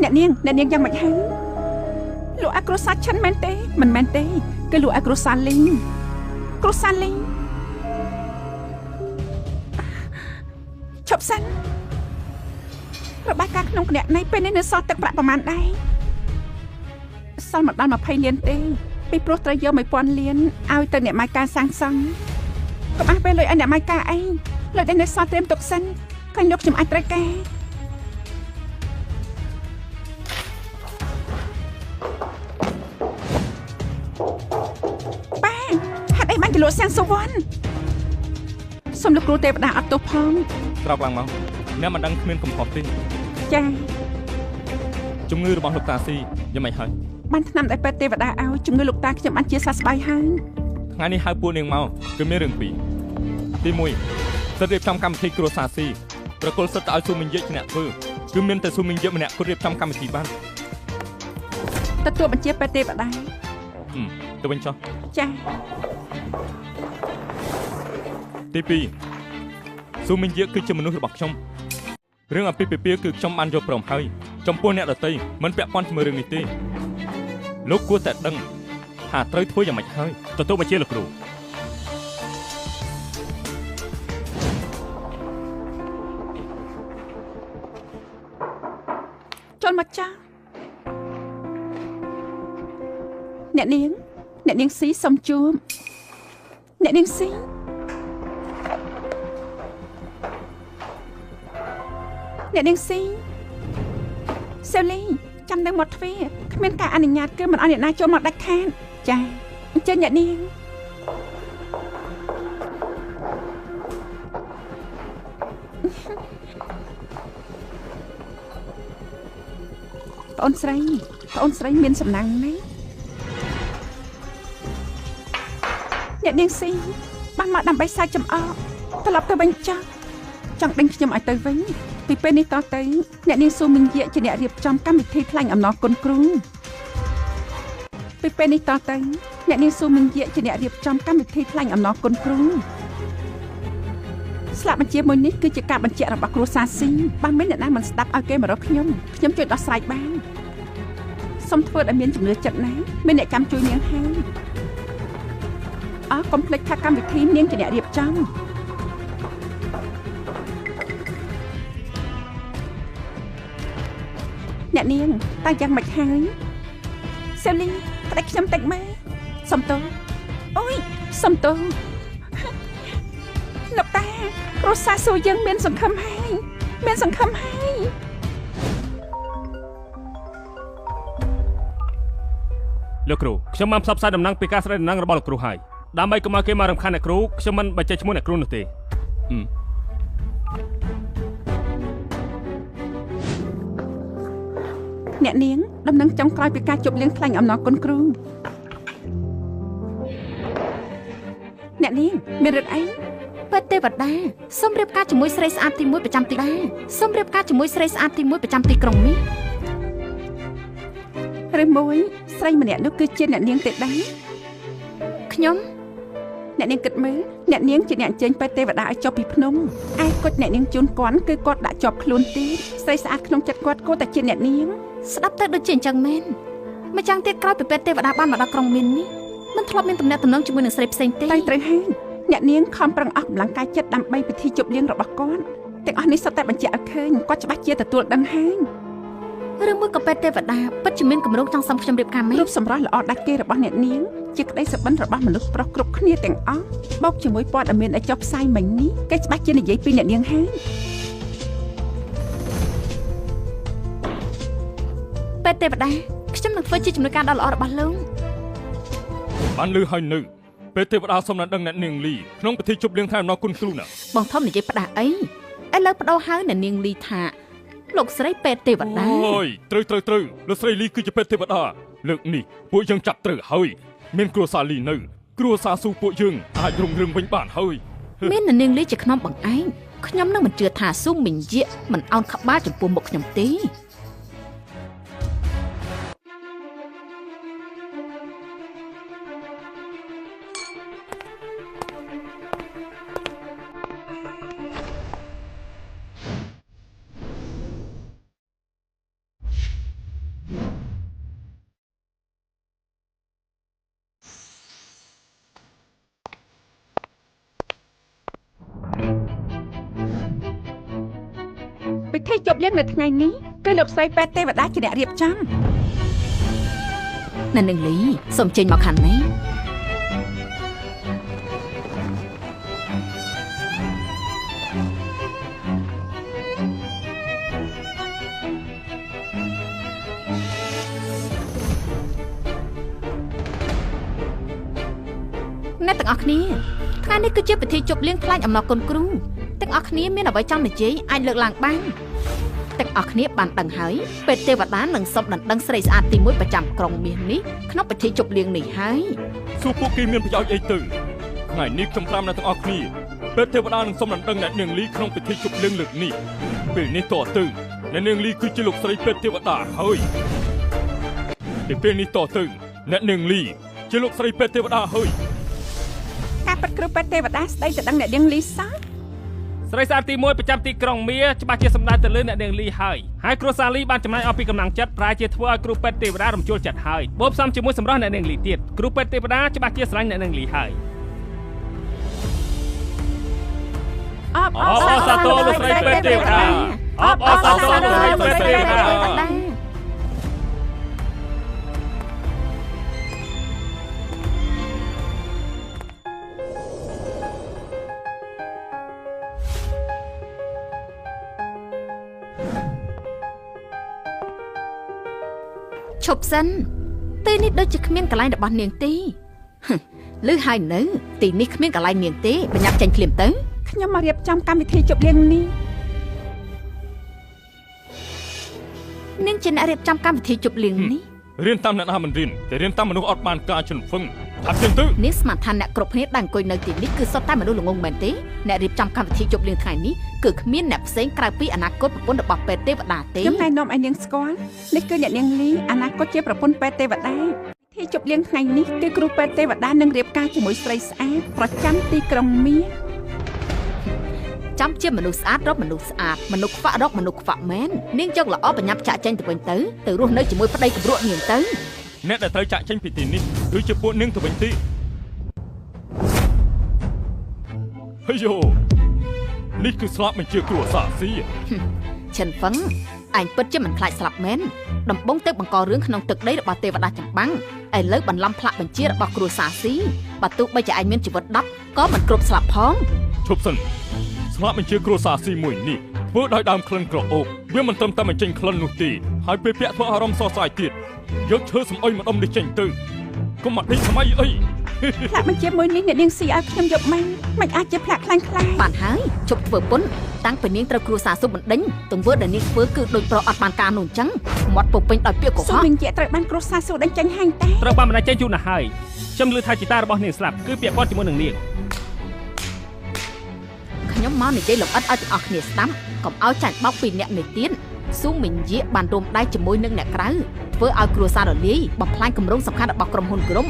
អ្នកនាងយ៉ាងម៉េចហើយលក់អាគ្រូសាឈិនមែនទេមិនមែនទេគឺលក់អាគ្រូសាលីងឈប់សិនរបាយការណ៍ក្នុងគណនីពេលនេះនៅសល់ទឹកប្រាក់ប្រមាណដែរសល់មិនដល់20លានទេពីព្រោះត្រូវយក 1000 លានឲ្យទៅអ្នកម៉ាយការសាងសង់កុំអស់ពេលលុយឲ្យអ្នកម៉ាយការអីលុយដែលនៅសល់ត្រៀមទុកសិនឃើញលោកខ្ញុំអាចត្រូវការប៉ាហេតុអីបានទៅលក់សៀងសុវណ្ណសូមលោកគ្រូទេវតាអត់ទោសផង ត្រប់ឡើងមកអ្នកមិនដឹងគ្មានកំហុសទេ ចា ជំងឺរបស់លោកតាស៊ីយ៉ាងម៉េចហើយ បានថ្នាំដែលពេទ្យទេវតាឲ្យជំងឺលោកតាខ្ញុំបានជាសះស្បើយហើយ ថ្ងៃនេះហៅពួកនាងមកគឺមានរឿងពីរទី1សិទ្ធិរៀបចំកម្មវិធីគ្រួសារស៊ីប្រគល់សិទ្ធិឲ្យស៊ូមីងយាកអ្នកធ្វើគឺមានតែស៊ូមីងយាកម្នាក់គាត់រៀបចំកម្មវិធីបាន ទទួលបញ្ជាពេទ្យទេវតា ទៅវិញចុះ ចា ទី2ស៊ូមីងយាកគឺជាមនុស្សរបស់ខ្ញុំរឿងអាពាហ៍ពិពាហ៍គឺខ្ញុំបានយកព្រមហើយចំពោះអ្នកដទៃមិនពាក់ព័ន្ធជាមួយរឿងនេះទេលោកគួរតែដឹងថាត្រូវធ្វើយ៉ាងម៉េចហើយទទួលបញ្ជាលោកគ្រូ ចូលមកចាអ្នកនាងស៊ីសុំជួបអ្នកនាងស៊ីសេលីចាំនៅមាត់ទ្វារគ្មានការអនុញ្ញាតគឺមិនឲ្យអ្នកណាចូលមកដាច់ខាតចាអញ្ចឹងអ្នកនាងប្អូនស្រីមានសំណាងណាស់អ្នកនាងស៊ីបានមកដើម្បីសាច់ចំអកត្រឡប់ទៅវិញចង់ដេញខ្ញុំឲ្យទៅវិញពីពេលនេះតទៅអ្នកនាងស៊ូមីងយាកជាអ្នករៀបចំកម្មវិធីថ្លែងអំណរគុណគ្រូពីពេលនេះតទៅអ្នកនាងស៊ូមីងយាកជាអ្នករៀបចំកម្មវិធីថ្លែងអំណរគុណគ្រូស្លាកបញ្ជាមួយនេះគឺជាការបញ្ជាក់របស់គ្រួសារស៊ីបើមានអ្នកណាមិនស្ដាប់ឲ្យគេមករកខ្ញុំជួយដោះស្រាយបានសូមធ្វើឲ្យមានជំនឿចិត្តណាមានអ្នកចាំជួយនាងហើយកុំភ្លេចថាកម្មវិធីនាងជាអ្នករៀបចំអ្នកនាងតែយ៉ាងម៉េចហើយសេលីប្តីខ្ញុំតិចមើលសំទោអូយសំទោលោកតាគ្រួសារស៊ូយើងមានសង្ឃឹមហើយលោកគ្រូខ្ញុំបានផ្សព្វផ្សាយដំណឹងពីការស្ដីដំណឹងរបស់លោកគ្រូហើយដើម្បីកុំឲ្យគេមករំខានអ្នកគ្រូខ្ញុំមិនបញ្ជាក់ឈ្មោះអ្នកគ្រូនោះទេអ្នកនាងដំណឹងចុងក្រោយពីការជប់លៀងថ្លែងអំណរគុណគ្រូអ្នកនាងមានរឿងអី ពេទ្យទេវតាសូមរៀបការជាមួយស្រីស្អាតទី1ប្រចាំទីសូមរៀបការជាមួយស្រីស្អាតទី1ប្រចាំទីក្រុងនេះឬមួយស្រីម្នាក់នោះគឺជាអ្នកនាងទេដែរ ខ្ញុំ អ្នកនាងគិតមើលអ្នកនាងជាអ្នកអញ្ជើញពេទ្យទេវតាឲ្យចុះពីភ្នំឯគុជអ្នកនាងជូនគាត់គឺគាត់ដាក់ជាប់ខ្លួនទីស្រីស្អាតក្នុងចិត្តគាត់គួរតែជាអ្នកនាង ស្ដាប់ទៅដូចជាអញ្ចឹងមែនម្យ៉ាងទៀតក្រោយពីពេទ្យទេវតាបានមកដល់ក្រុងមីននេះមិនធ្លាប់មានទំនាក់ទំនងជាមួយនឹងស្រីផ្សេងទេត្រូវហើយអ្នកនាងខំប្រឹងអស់កម្លាំងកាយចិត្តដើម្បីពិធីជប់លៀងរបស់គាត់ទាំងអស់នេះសុទ្ធតែបញ្ជាក់ឲ្យឃើញគាត់ច្បាស់ជាទទួលដឹងហើយរឿងមួយក៏ពេទ្យទេវតាពិតជាមានកម្រងចង់សុំខ្ញុំរៀបការមែនរូបសម្រស់ល្អដាច់គេរបស់អ្នកនាងជាក្តីសុបិនរបស់មនុស្សប្រុសគ្រប់គ្នាទាំងអស់បូកជាមួយព័ត៌មានដែលចុះផ្សាយមិញនេះគេច្បាស់ជានិយាយពីអ្នកនាងហើយពេទ្យទេវតាខ្ញុំនឹងធ្វើជាជំនួយការដ៏ល្អរបស់លោកបានលឺហើយនៅពេទ្យទេវតាសូមនឹងដឹងអ្នកនាងលីក្នុងពិធីជប់លៀងថែមដល់គុណគ្រូណាបងធំនិយាយផ្ដាស់អីឥឡូវបដោហើយអ្នកនាងលីថាលោកស្រីពេទ្យទេវតាអូយត្រូវលោកស្រីលីគឺជាពេទ្យទេវតាលើកនេះពួកយើងចាប់ត្រូវហើយមានគ្រួសារលីនៅគ្រួសារស៊ូពួកយើងអាចរុងរឿងវិញបានហើយមានអ្នកនាងលីជាខ្នំបង្អែងខ្ញុំនឹងមិនជឿថាស៊ូមិញយាមិនអោនក្បាលចំពោះមុខខ្ញុំទេពិធីជប់លៀងនៅថ្ងៃនេះគឺលោកស្រីពេទ្យទេវតាជាអ្នករៀបចំអ្នកនាងលីសូមចេញមកខាងនេះអ្នកទាំងអស់គ្នាថ្ងៃនេះគឺជាពិធីជប់លៀងថ្លែងអំណរគុណគ្រូទាំងអស់គ្នាមានអ្វីចង់និយាយអាចលើកឡើងបានទាំងអស់គ្នាបានដឹងហើយពេទ្យទេវតានឹងសុំដណ្ដឹងស្រីស្អាតទី1ប្រចាំក្រុងមាសនេះក្នុងពិធីជប់លៀងនេះហើយសួរពួកគេមានប្រយោជន៍អីទៅថ្ងៃនេះខ្ញុំប្រាប់អ្នកទាំងអស់គ្នាពេទ្យទេវតានឹងសុំដណ្ដឹងអ្នកនាងលីក្នុងពិធីជប់លៀងលើកនេះពេលនេះតទៅអ្នកនាងលីគឺជាលោកស្រីពេទ្យទេវតាហើយពេលនេះតទៅអ្នកនាងលីជាលោកស្រីពេទ្យទេវតាហើយការពិតគ្រូពេទ្យទេវតាស្ដីទៅដឹងអ្នកនាងលីសោះស្រីស្អាតទី1ប្រចាំទីក្រុងមាច្បាស់ជាសម្ដៅទៅលើអ្នកនាងលីហើយគ្រួសារលីបានចំណាយអស់ពីកម្លាំងចិត្តប្រែជាធ្វើឲ្យគ្រូពេទ្យទេវតារំជួលចិត្តហើយបូកផ្សំជាមួយសម្រស់អ្នកនាងលីទៀតគ្រូពេទ្យទេវតាច្បាស់ជាស្រឡាញ់អ្នកនាងលីហើយអបអរសាទរលោកស្រីពេទ្យទេវតាអបអរសាទរលោកស្រីពេទ្យទេវតាឈប់សិនទីនេះដូចជាគ្មានកន្លែងរបស់នាងទេឮហើយនៅទីនេះគ្មានកន្លែងនាងទេបញ្ញាប់ចេញភ្លាមទៅខ្ញុំមករៀបចំកម្មវិធីជប់លៀងនេះនាងជាអ្នករៀបចំកម្មវិធីជប់លៀងនេះរៀនតាមអ្នកណាមិនរៀនតែរៀនតាមមនុស្សអត់បានការជន់ហ្វឹងថាចឹងទៅនាងស្មានថាអ្នកគ្រប់គ្នាដែលអង្គុយនៅទីនេះគឺសុទ្ធតែមនុស្សល្ងងមែនទេអ្នករៀបចំកម្មវិធីជប់លៀងថ្ងៃនេះគឺគ្មានអ្នកផ្សេងក្រៅពីអនាគតប្រពន្ធរបស់ពេទ្យទេវតាទេខ្ញុំណែនាំឲ្យនាងស្គាល់នេះគឺអ្នកនាងលីអនាគតជាប្រពន្ធពេទ្យទេវតាពិធីជប់លៀងថ្ងៃនេះគឺគ្រូពេទ្យទេវតានឹងរៀបការជាមួយស្រីស្អាតប្រចាំទីក្រុងមាចាំជាមនុស្សស្អាតរកមនុស្សស្អាតមនុស្សខ្វាក់រកមនុស្សខ្វាក់មែននាងចង់ល្អបញ្ញាប់ចាក់ចេញទៅវិញទៅរស់នៅជាមួយប្តីគម្រក់នាងទៅអ្នកដែលត្រូវចាក់ចេញពីទីនេះគឺជាពួកនាងទៅវិញទីហេយ៉ូនេះគឺស្លាប់មិនជាគ្រួសារស៊ីឈិនហ្វឹងឯងពិតជាមិនខ្លាចស្លាប់មែនដំបងទៅបង្ករឿងក្នុងទឹកដីរបស់ទេវតាចម្បាំងឥឡូវបន្លំផ្លាក់បញ្ជារបស់គ្រួសារស៊ីបើទោះបីជាឯងមានជីវិត10ក៏មិនគ្រប់ស្លាប់ផងឈប់សិនស្លាប់បញ្ជាគ្រួសារស៊ីមួយនេះធ្វើដោយដើមក្លិនក្រអូបវាមិនត្រឹមតែបញ្ចេញក្លិននោះទេហើយពេលពាក់ធ្វើអារម្មណ៍សរសៃទៀតយកឈើសំអុយមកដុំនេះចេញទៅកុំមកដេញថ្មីអីផ្លាក់បញ្ជាមួយនេះអ្នកនាងស៊ីឲ្យខ្ញុំយកមិនអាចជាផ្លាក់ខ្លាំងបានហើយជប់ធ្វើពុនតាំងពីនាងត្រូវគ្រួសារស៊ុបបណ្ដេញទង្វើដែលនាងធ្វើគឺដូចប្រុសអត់បានការនោះអញ្ចឹងមាត់ពុពេញដោយពាក្យកុហកស៊ុបវិញជាត្រូវបានគ្រួសារស៊ុបដេញចាញ់ហាញតែត្រូវបានបណ្ដេញចេញយូរណាស់ហើយខ្ញុំឮថាជីតារបស់នាងស្លាប់គឺពាក់ព័ន្ធជាមួយនឹងនាងខ្ញុំមកនិយាយលម្អិតឲ្យទាំងអស់គ្នាស្ដាប់កុំឲ្យចាញ់បោកពីអ្នកនេះទៀតស៊ូមិញយាបានរួមដៃជាមួយនឹងអ្នកក្រៅធ្វើឲ្យគ្រួសាររលាយបំផ្លាញគម្រោងសំខាន់របស់ក្រុមហ៊ុនក្រុម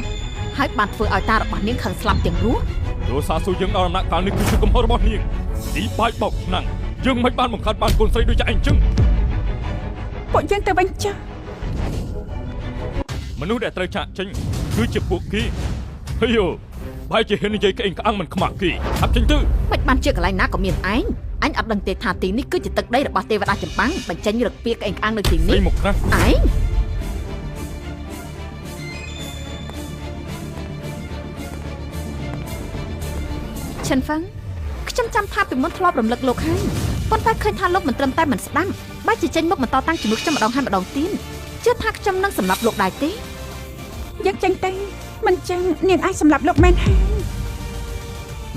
ហើយបានធ្វើឲ្យតារបស់នាងខឹងស្លាប់ទាំងរស់គ្រួសារស៊ូយើងដល់ដំណាក់កាលនេះគឺជាកំហុសរបស់នាងទីបាយបោកឆ្នាំងយើងមិនបានបង្កើតបានកូនស្រីដូចឯងចឹងពួកយើងទៅវិញចុះ មនុស្សដែលត្រូវចាក់ចេញគឺជាពួកគេហើយយោបែរជាហ៊ាននិយាយក្អេងក្អាងមិនខ្មាស់គេឆាប់ចេញទៅមិនបានជាកន្លែងណាក៏មានឯងអញអត់ដឹងទេថាទីនេះគឺជាទឹកដីរបស់ទេវតាចម្បាំងបញ្ចេញរឹកពីក្អេងក្អាងនៅទីនេះមកណាឯងឈិនហ្វឹងខ្ញុំចាំថាពីមុនធ្លាប់រំលឹកលោកហើយប៉ុន្តែឃើញថាលោកមិនត្រឹមតែមិនស្ដាប់បែរជាចេញមុខបន្តតាំងជាមួយខ្ញុំម្ដងហើយម្ដងទៀតជឿថាខ្ញុំនឹងសម្លាប់លោកដែរទេយកចេញទៅមិនចឹងនាងអាចសម្លាប់លោកមែនហើយ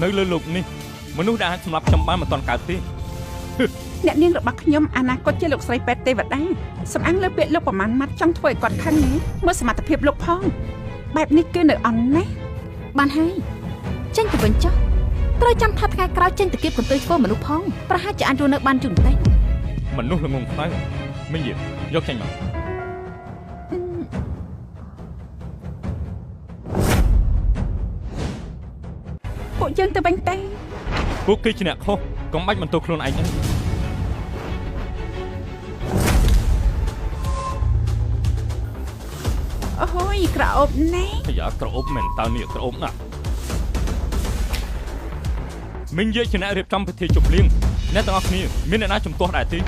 នៅលើលោកនេះមនុស្សដែលអាចសម្លាប់ខ្ញុំបានមិនទាន់កើតទេអ្នកនាងរបស់ខ្ញុំអនាគតជាលោកស្រីពេទ្យទេវតាសំអាងលើពាក្យលោកប្រមាណម៉ាត់ចង់ធ្វើឲ្យគាត់ខឹងណាមើលសមត្ថភាពលោកផងបែបនេះគឺនៅអន់ណាស់បានហើយចេញទៅវិញចុះត្រូវចាំថាថ្ងៃក្រោយចេញទៅគៀបកន្ទុយធ្វើមនុស្សផងប្រហែលជាអាចរស់នៅបានយូរបន្តិចមនុស្សល្ងងខ្លៅមិញយកចេញមកពួកយើងទៅវិញទៅពួកគេជាអ្នកខុសកុំបាច់បន្ទោសខ្លួនឯងទេអូយក្រអូបណាស់អាយ៉ាក្រអូបមែនតើនេះក្រអូបណាស់មិញនិយាយជាអ្នករៀបចំពិធីជប់លៀងអ្នកទាំងអស់គ្នាមានអ្នកណាជំទាស់ដែរទេ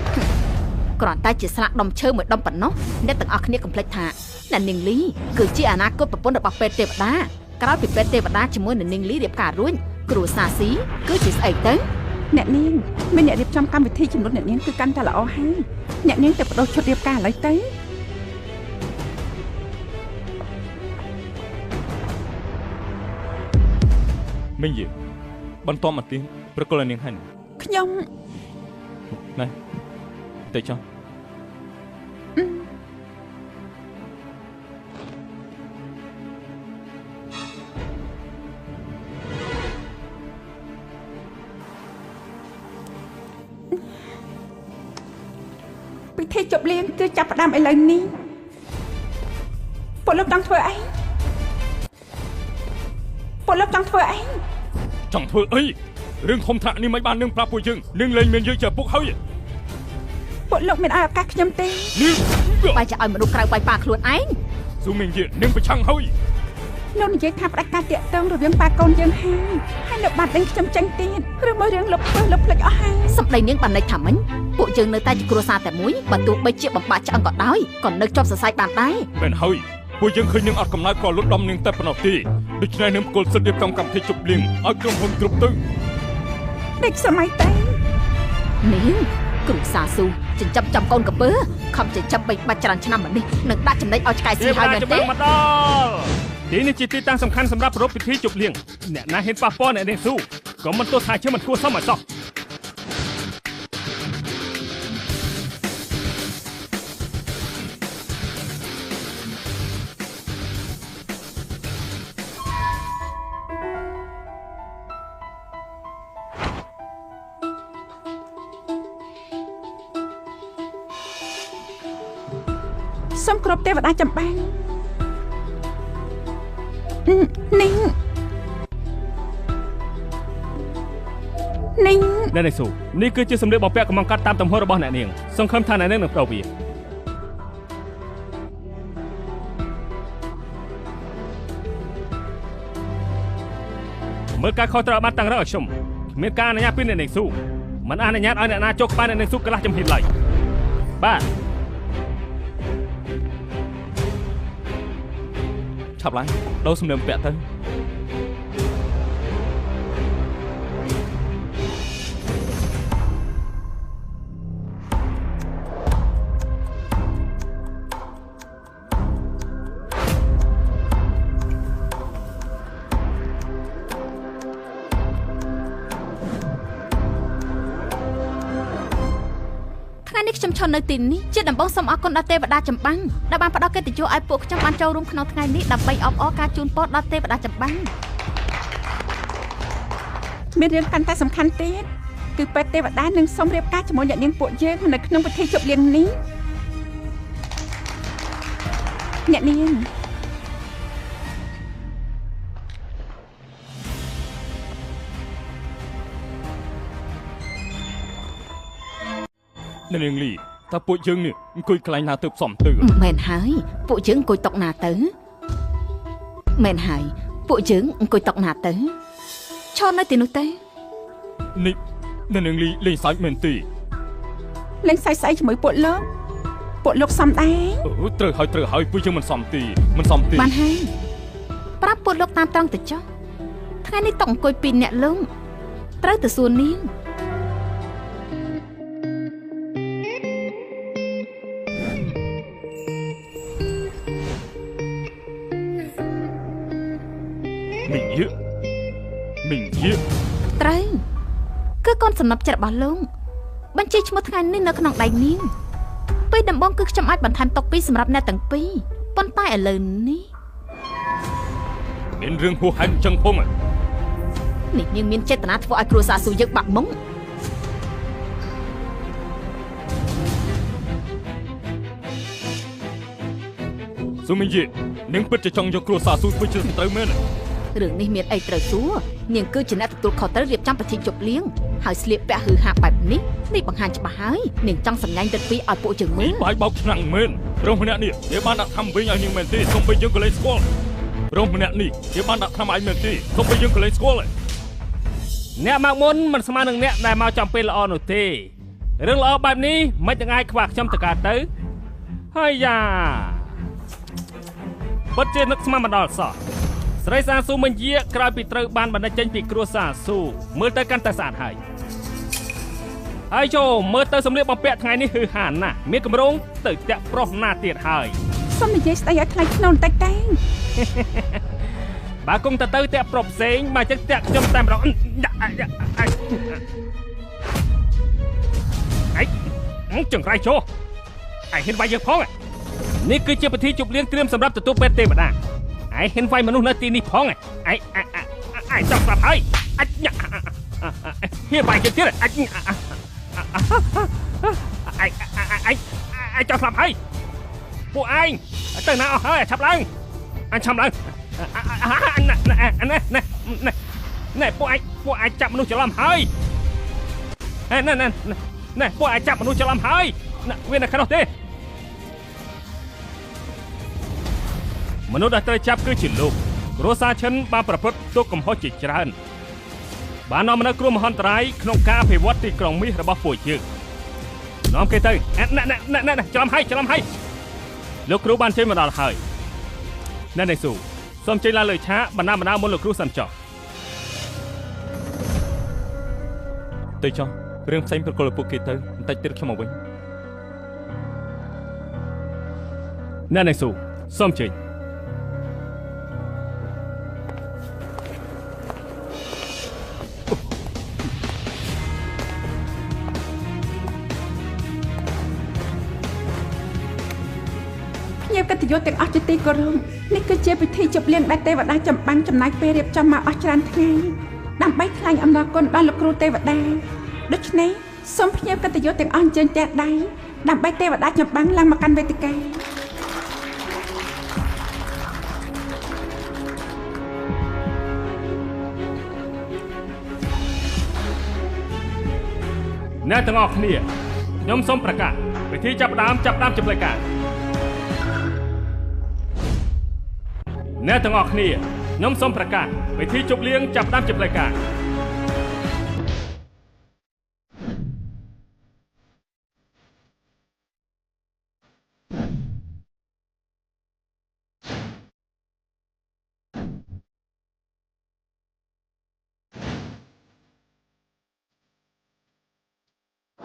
គ្រាន់តែជាស្លាកដុំឈើមួយដុំប៉ុណ្ណោះអ្នកទាំងអស់គ្នាកុំភ្លេចថាអ្នកនាងលីគឺជាអនាគតប្រពន្ធរបស់ពេទ្យទេវតាក្រោយពីពេទ្យទេវតាជាមួយនឹងនាងលីរៀបការរួចគ្រូសាស៊ីគឺជាស្អីទៅអ្នកនាងមានអ្នករៀបចំកម្មវិធីជំនួសអ្នកនាងគឺកាន់តែល្អហើយអ្នកនាងទៅបដូរឈុតរៀបការឥឡូវទៅមិញយីបន្តមកទៀតប្រគល់ឲ្យនាងហើយខ្ញុំណែទៅចុះពិធីជប់លៀងគឺចាប់ផ្ដើមឥឡូវនេះពលលោកចង់ធ្វើអីពលលោកចង់ធ្វើអីចង់ធ្វើអីរឿងធំថ្នាក់នេះមិនបាននឹងប្រាប់ពួកយើងនឹងលេងមានយើងជាពុកហើយពលលោកមានឲ្យឱកាសខ្ញុំទេបែរជាឲ្យមនុស្សក្រៅវាយប៉ាខ្លួនឯងស៊ូមីងយីនឹងប្រឆាំងហើយលោកនិយាយថាផ្ដាច់ការតាក់ទងរវាងប៉ាកូនយើងហើយនៅបាត់ដេញខ្ញុំចេញទៀតឬមួយរឿងលុបធ្វើលុបភ្លេចអស់ហើយសម្ដីនាងបានន័យថាម៉េចពួកយើងនៅតែជាគ្រួសារតែមួយបើទោះបីជាបំបាក់ឆ្អឹងក៏ដោយក៏នៅជាប់សរសៃបានដែរមែនហើយពួកយើងឃើញនឹងអត់កំណត់ក៏លុតដំនឹងតែប៉ុណ្ណោះទេដូច្នេះនឹងគល់សិទ្ធិរៀបចំកម្មវិធីជប់លៀងឲ្យក្រុមហ៊ុនគ្រប់ទៅដេកសម័យតែនាងគ្រូសាស៊ូចិញ្ចឹមចំកូនកំពើខំចិញ្ចឹមបីបាច់ច្រើនឆ្នាំមកនេះនឹងដាក់ចំណេញឲ្យឆ្កែស៊ីហើយមែនទេមកដល់ទីនេះជាទីតាំងសំខាន់សម្រាប់ប្រពៃពិធីជប់លៀងអ្នកណាហ៊ានប៉ះពាល់អ្នកនាងស៊ូក៏មិនទោះថាជាមិនគួរសមឲ្យសោះសូមគោរពទេវតាចម្បាំងនីងអ្នកនាងស៊ូនេះគឺជាសម្លៀកបំពាក់កំងកាត់តាមទំហំរបស់អ្នកនាងសង្ឃឹមថាអ្នកនាងនឹងប្រោវាមើលការខុសត្រូវបានតាំងរកឲ្យខ្ញុំមានការអនុញ្ញាតពីអ្នកនាងស៊ូមិនអនុញ្ញាតឲ្យអ្នកណាចុះក្បែរអ្នកនាងស៊ូកន្លះចំហៀនឡើយបាទឆាប់ឡើងដូរសម្លៀកបំពាក់ទៅខ្ញុំឈរនៅទីនេះជាដំបូងសូមអរគុណដល់ទេវតាចម្បាំងដែលបានផ្ដល់កិត្តិយសឲ្យពួកខ្ញុំបានចូលរួមក្នុងថ្ងៃនេះដើម្បីអបអរការជូនពរដល់ទេវតាចម្បាំងមានរឿងកាន់តែសំខាន់ទៀតគឺពេទ្យទេវតានឹងសូមរៀបការជាមួយអ្នកនាងពួកយើងនៅក្នុងពិធីជប់លៀងនេះអ្នកនាងនាងលី ថាពួកយើងនេះអង្គុយកន្លែងណាទៅផ្សំទៅមែនហើយពួកយើងអង្គុយតុកណាទៅមែនហើយពួកយើងអង្គុយតុកណាទៅឈរនៅទីនោះទេនេះនៅនឹងលេងសើចមែនទេលេងសើចស្អីជាមួយពួកលោកសំដែងត្រូវហើយពួកយើងមិនសំទេបានហើយប្រាប់ពួកលោកតាមត្រង់ទៅចុះថ្ងៃនេះតុកអង្គុយ2នាក់លងត្រូវទៅសួរនាងមីងយឺត្រូវគឺកូនសំណប់ចិត្តរបស់លោកបញ្ជីឈ្មោះថ្ងៃនេះនៅក្នុងដៃនាងពេលដំបងគឺខ្ញុំអាចបន្ថែមតុក2សម្រាប់អ្នកទាំងពីរប៉ុន្តែឥឡូវនេះមានរឿងហួសហេតុអញ្ចឹងពុំនេះនាងមានចេតនាធ្វើឲ្យគ្រួសារស៊ូយើងបាក់មុងស៊ូមីងយឺនាងពិតជាចង់យកគ្រួសារស៊ូធ្វើជាសត្រូវមែនរឿងនេះមានអីត្រូវសួរនាងគឺជាអ្នកទទួលខុសត្រូវរៀបចំពិធីជប់លៀងហើយស្លៀកពាក់ហឺហាបែបនេះបង្ហាញច្បាស់ហើយនាងចង់សម្ញែងទឹកពីឲ្យពួកយើងមើលបាយបោកឆ្នាំងមែនរងម្នាក់នេះគេបានដាក់ថ្នាំវិញឲ្យនាងមែនទេសូម្បីយើងក៏លែងស្គាល់រងម្នាក់នេះគេបានដាក់ថ្នាំឲ្យមែនទេសូម្បីយើងក៏លែងស្គាល់អ្នកមកមុនមិនស្មើនឹងអ្នកដែលមកចំពេលល្អនោះទេរឿងល្អបែបនេះមិនទាំងអាចខ្វះខ្ញុំទៅកើតទៅហើយយ៉ាពិតជានឹកស្មានមិនដល់សោះស្រីសាស៊ូមិញយាក្រោយពីត្រូវបានបណ្ដេញចេញពីគ្រួសារស៊ូមើលទៅកាន់តែស្អាតហើយចូលមើលទៅសម្លៀកបំពាក់ថ្ងៃនេះហឺហាណាស់មានកម្រងទៅតាក់ប្រុសណាទៀតហើយសុំនិយាយស្ដីឲ្យថ្លៃថ្នូរបន្តិចទេបើគុំទៅតាក់ប្រុសផ្សេងមកចឹងតាក់ខ្ញុំតែម្ដងចង្រៃចូលឯហ៊ានវាយយើងផងនេះគឺជាពិធីជប់លៀងត្រៀមសម្រាប់ទទួលពេទ្យទេវតាឯហ៊ានវាយមនុស្សនៅទីនេះផងឯចង់ស្លាប់ហើយហ៊ានវាយគេទៀតចង់ស្លាប់ហើយពួកឯងទៅណាអស់ហើយឆាប់ឡើងឆាប់ឡើងណែពួកឯងចាប់មនុស្សច្រឡំហើយណែពួកឯងចាប់មនុស្សច្រឡំហើយវានៅក្នុងទេមនុស្សដែលត្រូវចាប់គឺជាលោកគ្រួសារឈិនបានប្រព្រឹត្តទោសកំហុសជាច្រើនបាននាំមកនៅគ្រោះមហន្តរាយក្នុងការអភិវឌ្ឍទីក្រុងមាសរបស់ពួកយើងនាំគេទៅច្រឡំហើយលោកគ្រូបានចេញមកដល់ហើយណែស៊ូសូមចេញឡើងលើឆាកបណ្ណាមុនលោកគ្រូសិនចុះទៅចុះរឿងផ្សេងប្រគល់ពួកគេទៅបន្តិចទៀតខ្ញុំមកវិញណែស៊ូសូមចេញភ្ញៀវកិត្តិយសទាំងអស់ជាទីគោរពនេះគឺជាពិធីជប់លៀងដែលទេវតាចម្បាំងចំណាយពេលរៀបចំមកអស់ច្រើនថ្ងៃដើម្បីថ្លែងអំណរគុណដល់លោកគ្រូទេវតាដូច្នេះសូមភ្ញៀវកិត្តិយសទាំងអស់អញ្ជើញទះដៃដើម្បីទេវតាចម្បាំងឡើងមកកាន់វេទិកាអ្នកទាំងអស់គ្នាខ្ញុំសូមប្រកាសពិធីចាប់ផ្ដើមជប់លៀងការអ្នកទាំងអស់គ្នាខ្ញុំសូមប្រកាសពិធីជប់លៀងចាប់ផ្ដើមជប់លៀងការ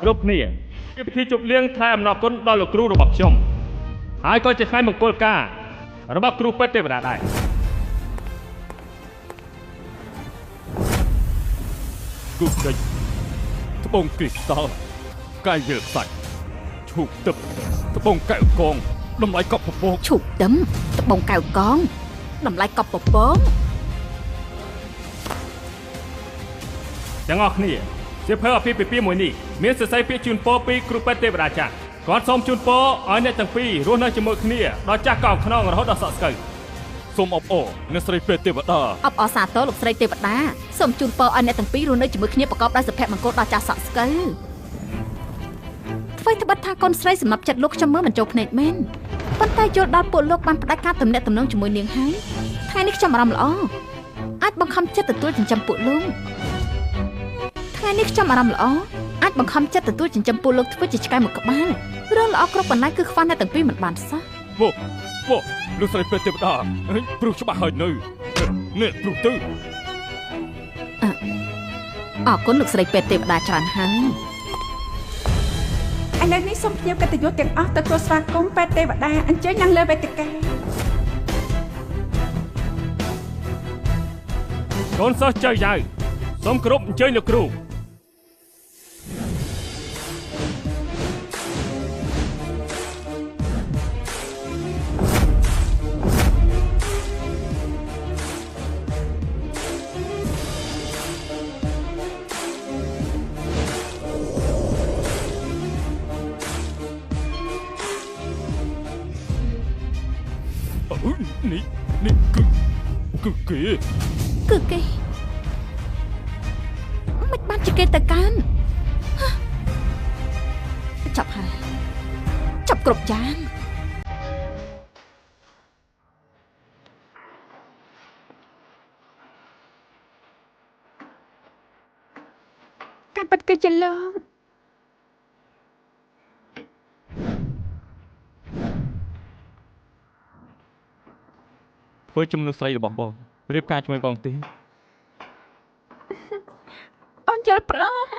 គ្រប់គ្នាគឺពិធីជប់លៀងថ្លែងអំណរគុណដល់លោកគ្រូរបស់ខ្ញុំហើយក៏ជាថ្ងៃមង្គលការរបស់គ្រូពេទ្យទេវតាដែរគូស្ដេចត្បូងគ្រីស្តាល់កាយវាលសាច់ឈូកទឹកត្បូងកែវកងតម្លៃកប់ពពកឈូកទឹមត្បូងកែវកងតម្លៃកប់ពពកទាំងអស់គ្នាជាភើអភិពិពាមួយនេះមានសរសៃពាក្យជូនពរពីគ្រូពេទ្យទេវតាចាស់គាត់សូមជូនពរឲ្យអ្នកទាំងពីររស់នៅជាមួយគ្នាដល់ចាស់កោងខ្នងរហូតដល់សក់ស្កូវសូមអបអរអ្នកស្រីពេទ្យទេវតាអបអរសាទរលោកស្រីទេវតាសូមជូនពរឲ្យអ្នកទាំងពីររស់នៅជាមួយគ្នាប្រកបដោយសុភមង្គលដល់ចាស់សក់ស្កូវធ្វើ អ្វីត្បិតថាកូនស្រីសម្រាប់ចិត្តលោកខ្ញុំមើលមិនចូលភ្នែកមែនប៉ុន្តែយល់ដល់ពួកលោកបានផ្ដាច់ការទំនាក់ទំនងជាមួយនាងហើយថ្ងៃនេះខ្ញុំអារម្មណ៍ល្អអាចបង្ខំចិត្តទទួលចិញ្ចឹមពួកលោកថ្ងៃនេះខ្ញុំអារម្មណ៍ល្អអាចបង្ខំចិត្តទទួលចិញ្ចឹមពួកលោកធ្វើជាឆ្កែមួយក្បាលរឿងល្អគ្រប់ប៉ុណ្ណាគឺខ្វះអ្នកទាំងពីរមិនបានសោះ វ៉លោកស្រីពេទ្យទេវតាព្រោះច្បាស់ហើយនៅនេះព្រោះទៅ អរគុណលោកស្រីពេទ្យទេវតាច្រើនហើយ ឥឡូវនេះសូមភ្ញៀវកិត្តិយសទាំងអស់ទៅធ្វើស្វាគមន៍ពេទ្យទេវតាអញ្ជើញឡើងលើវេទិកា កូនសិស្សចៅយ៉ៅសូមគោរពអញ្ជើញលោកគ្រូនេះគឺគេ មិនបានជាគេទៅកាន់ចាប់ហើយចាប់គ្រប់យ៉ាង ការពិតគឺជាលោក ធ្វើជំនួសស្រីរបស់បងរៀបការជាមួយបងទេ អូនយល់ព្រម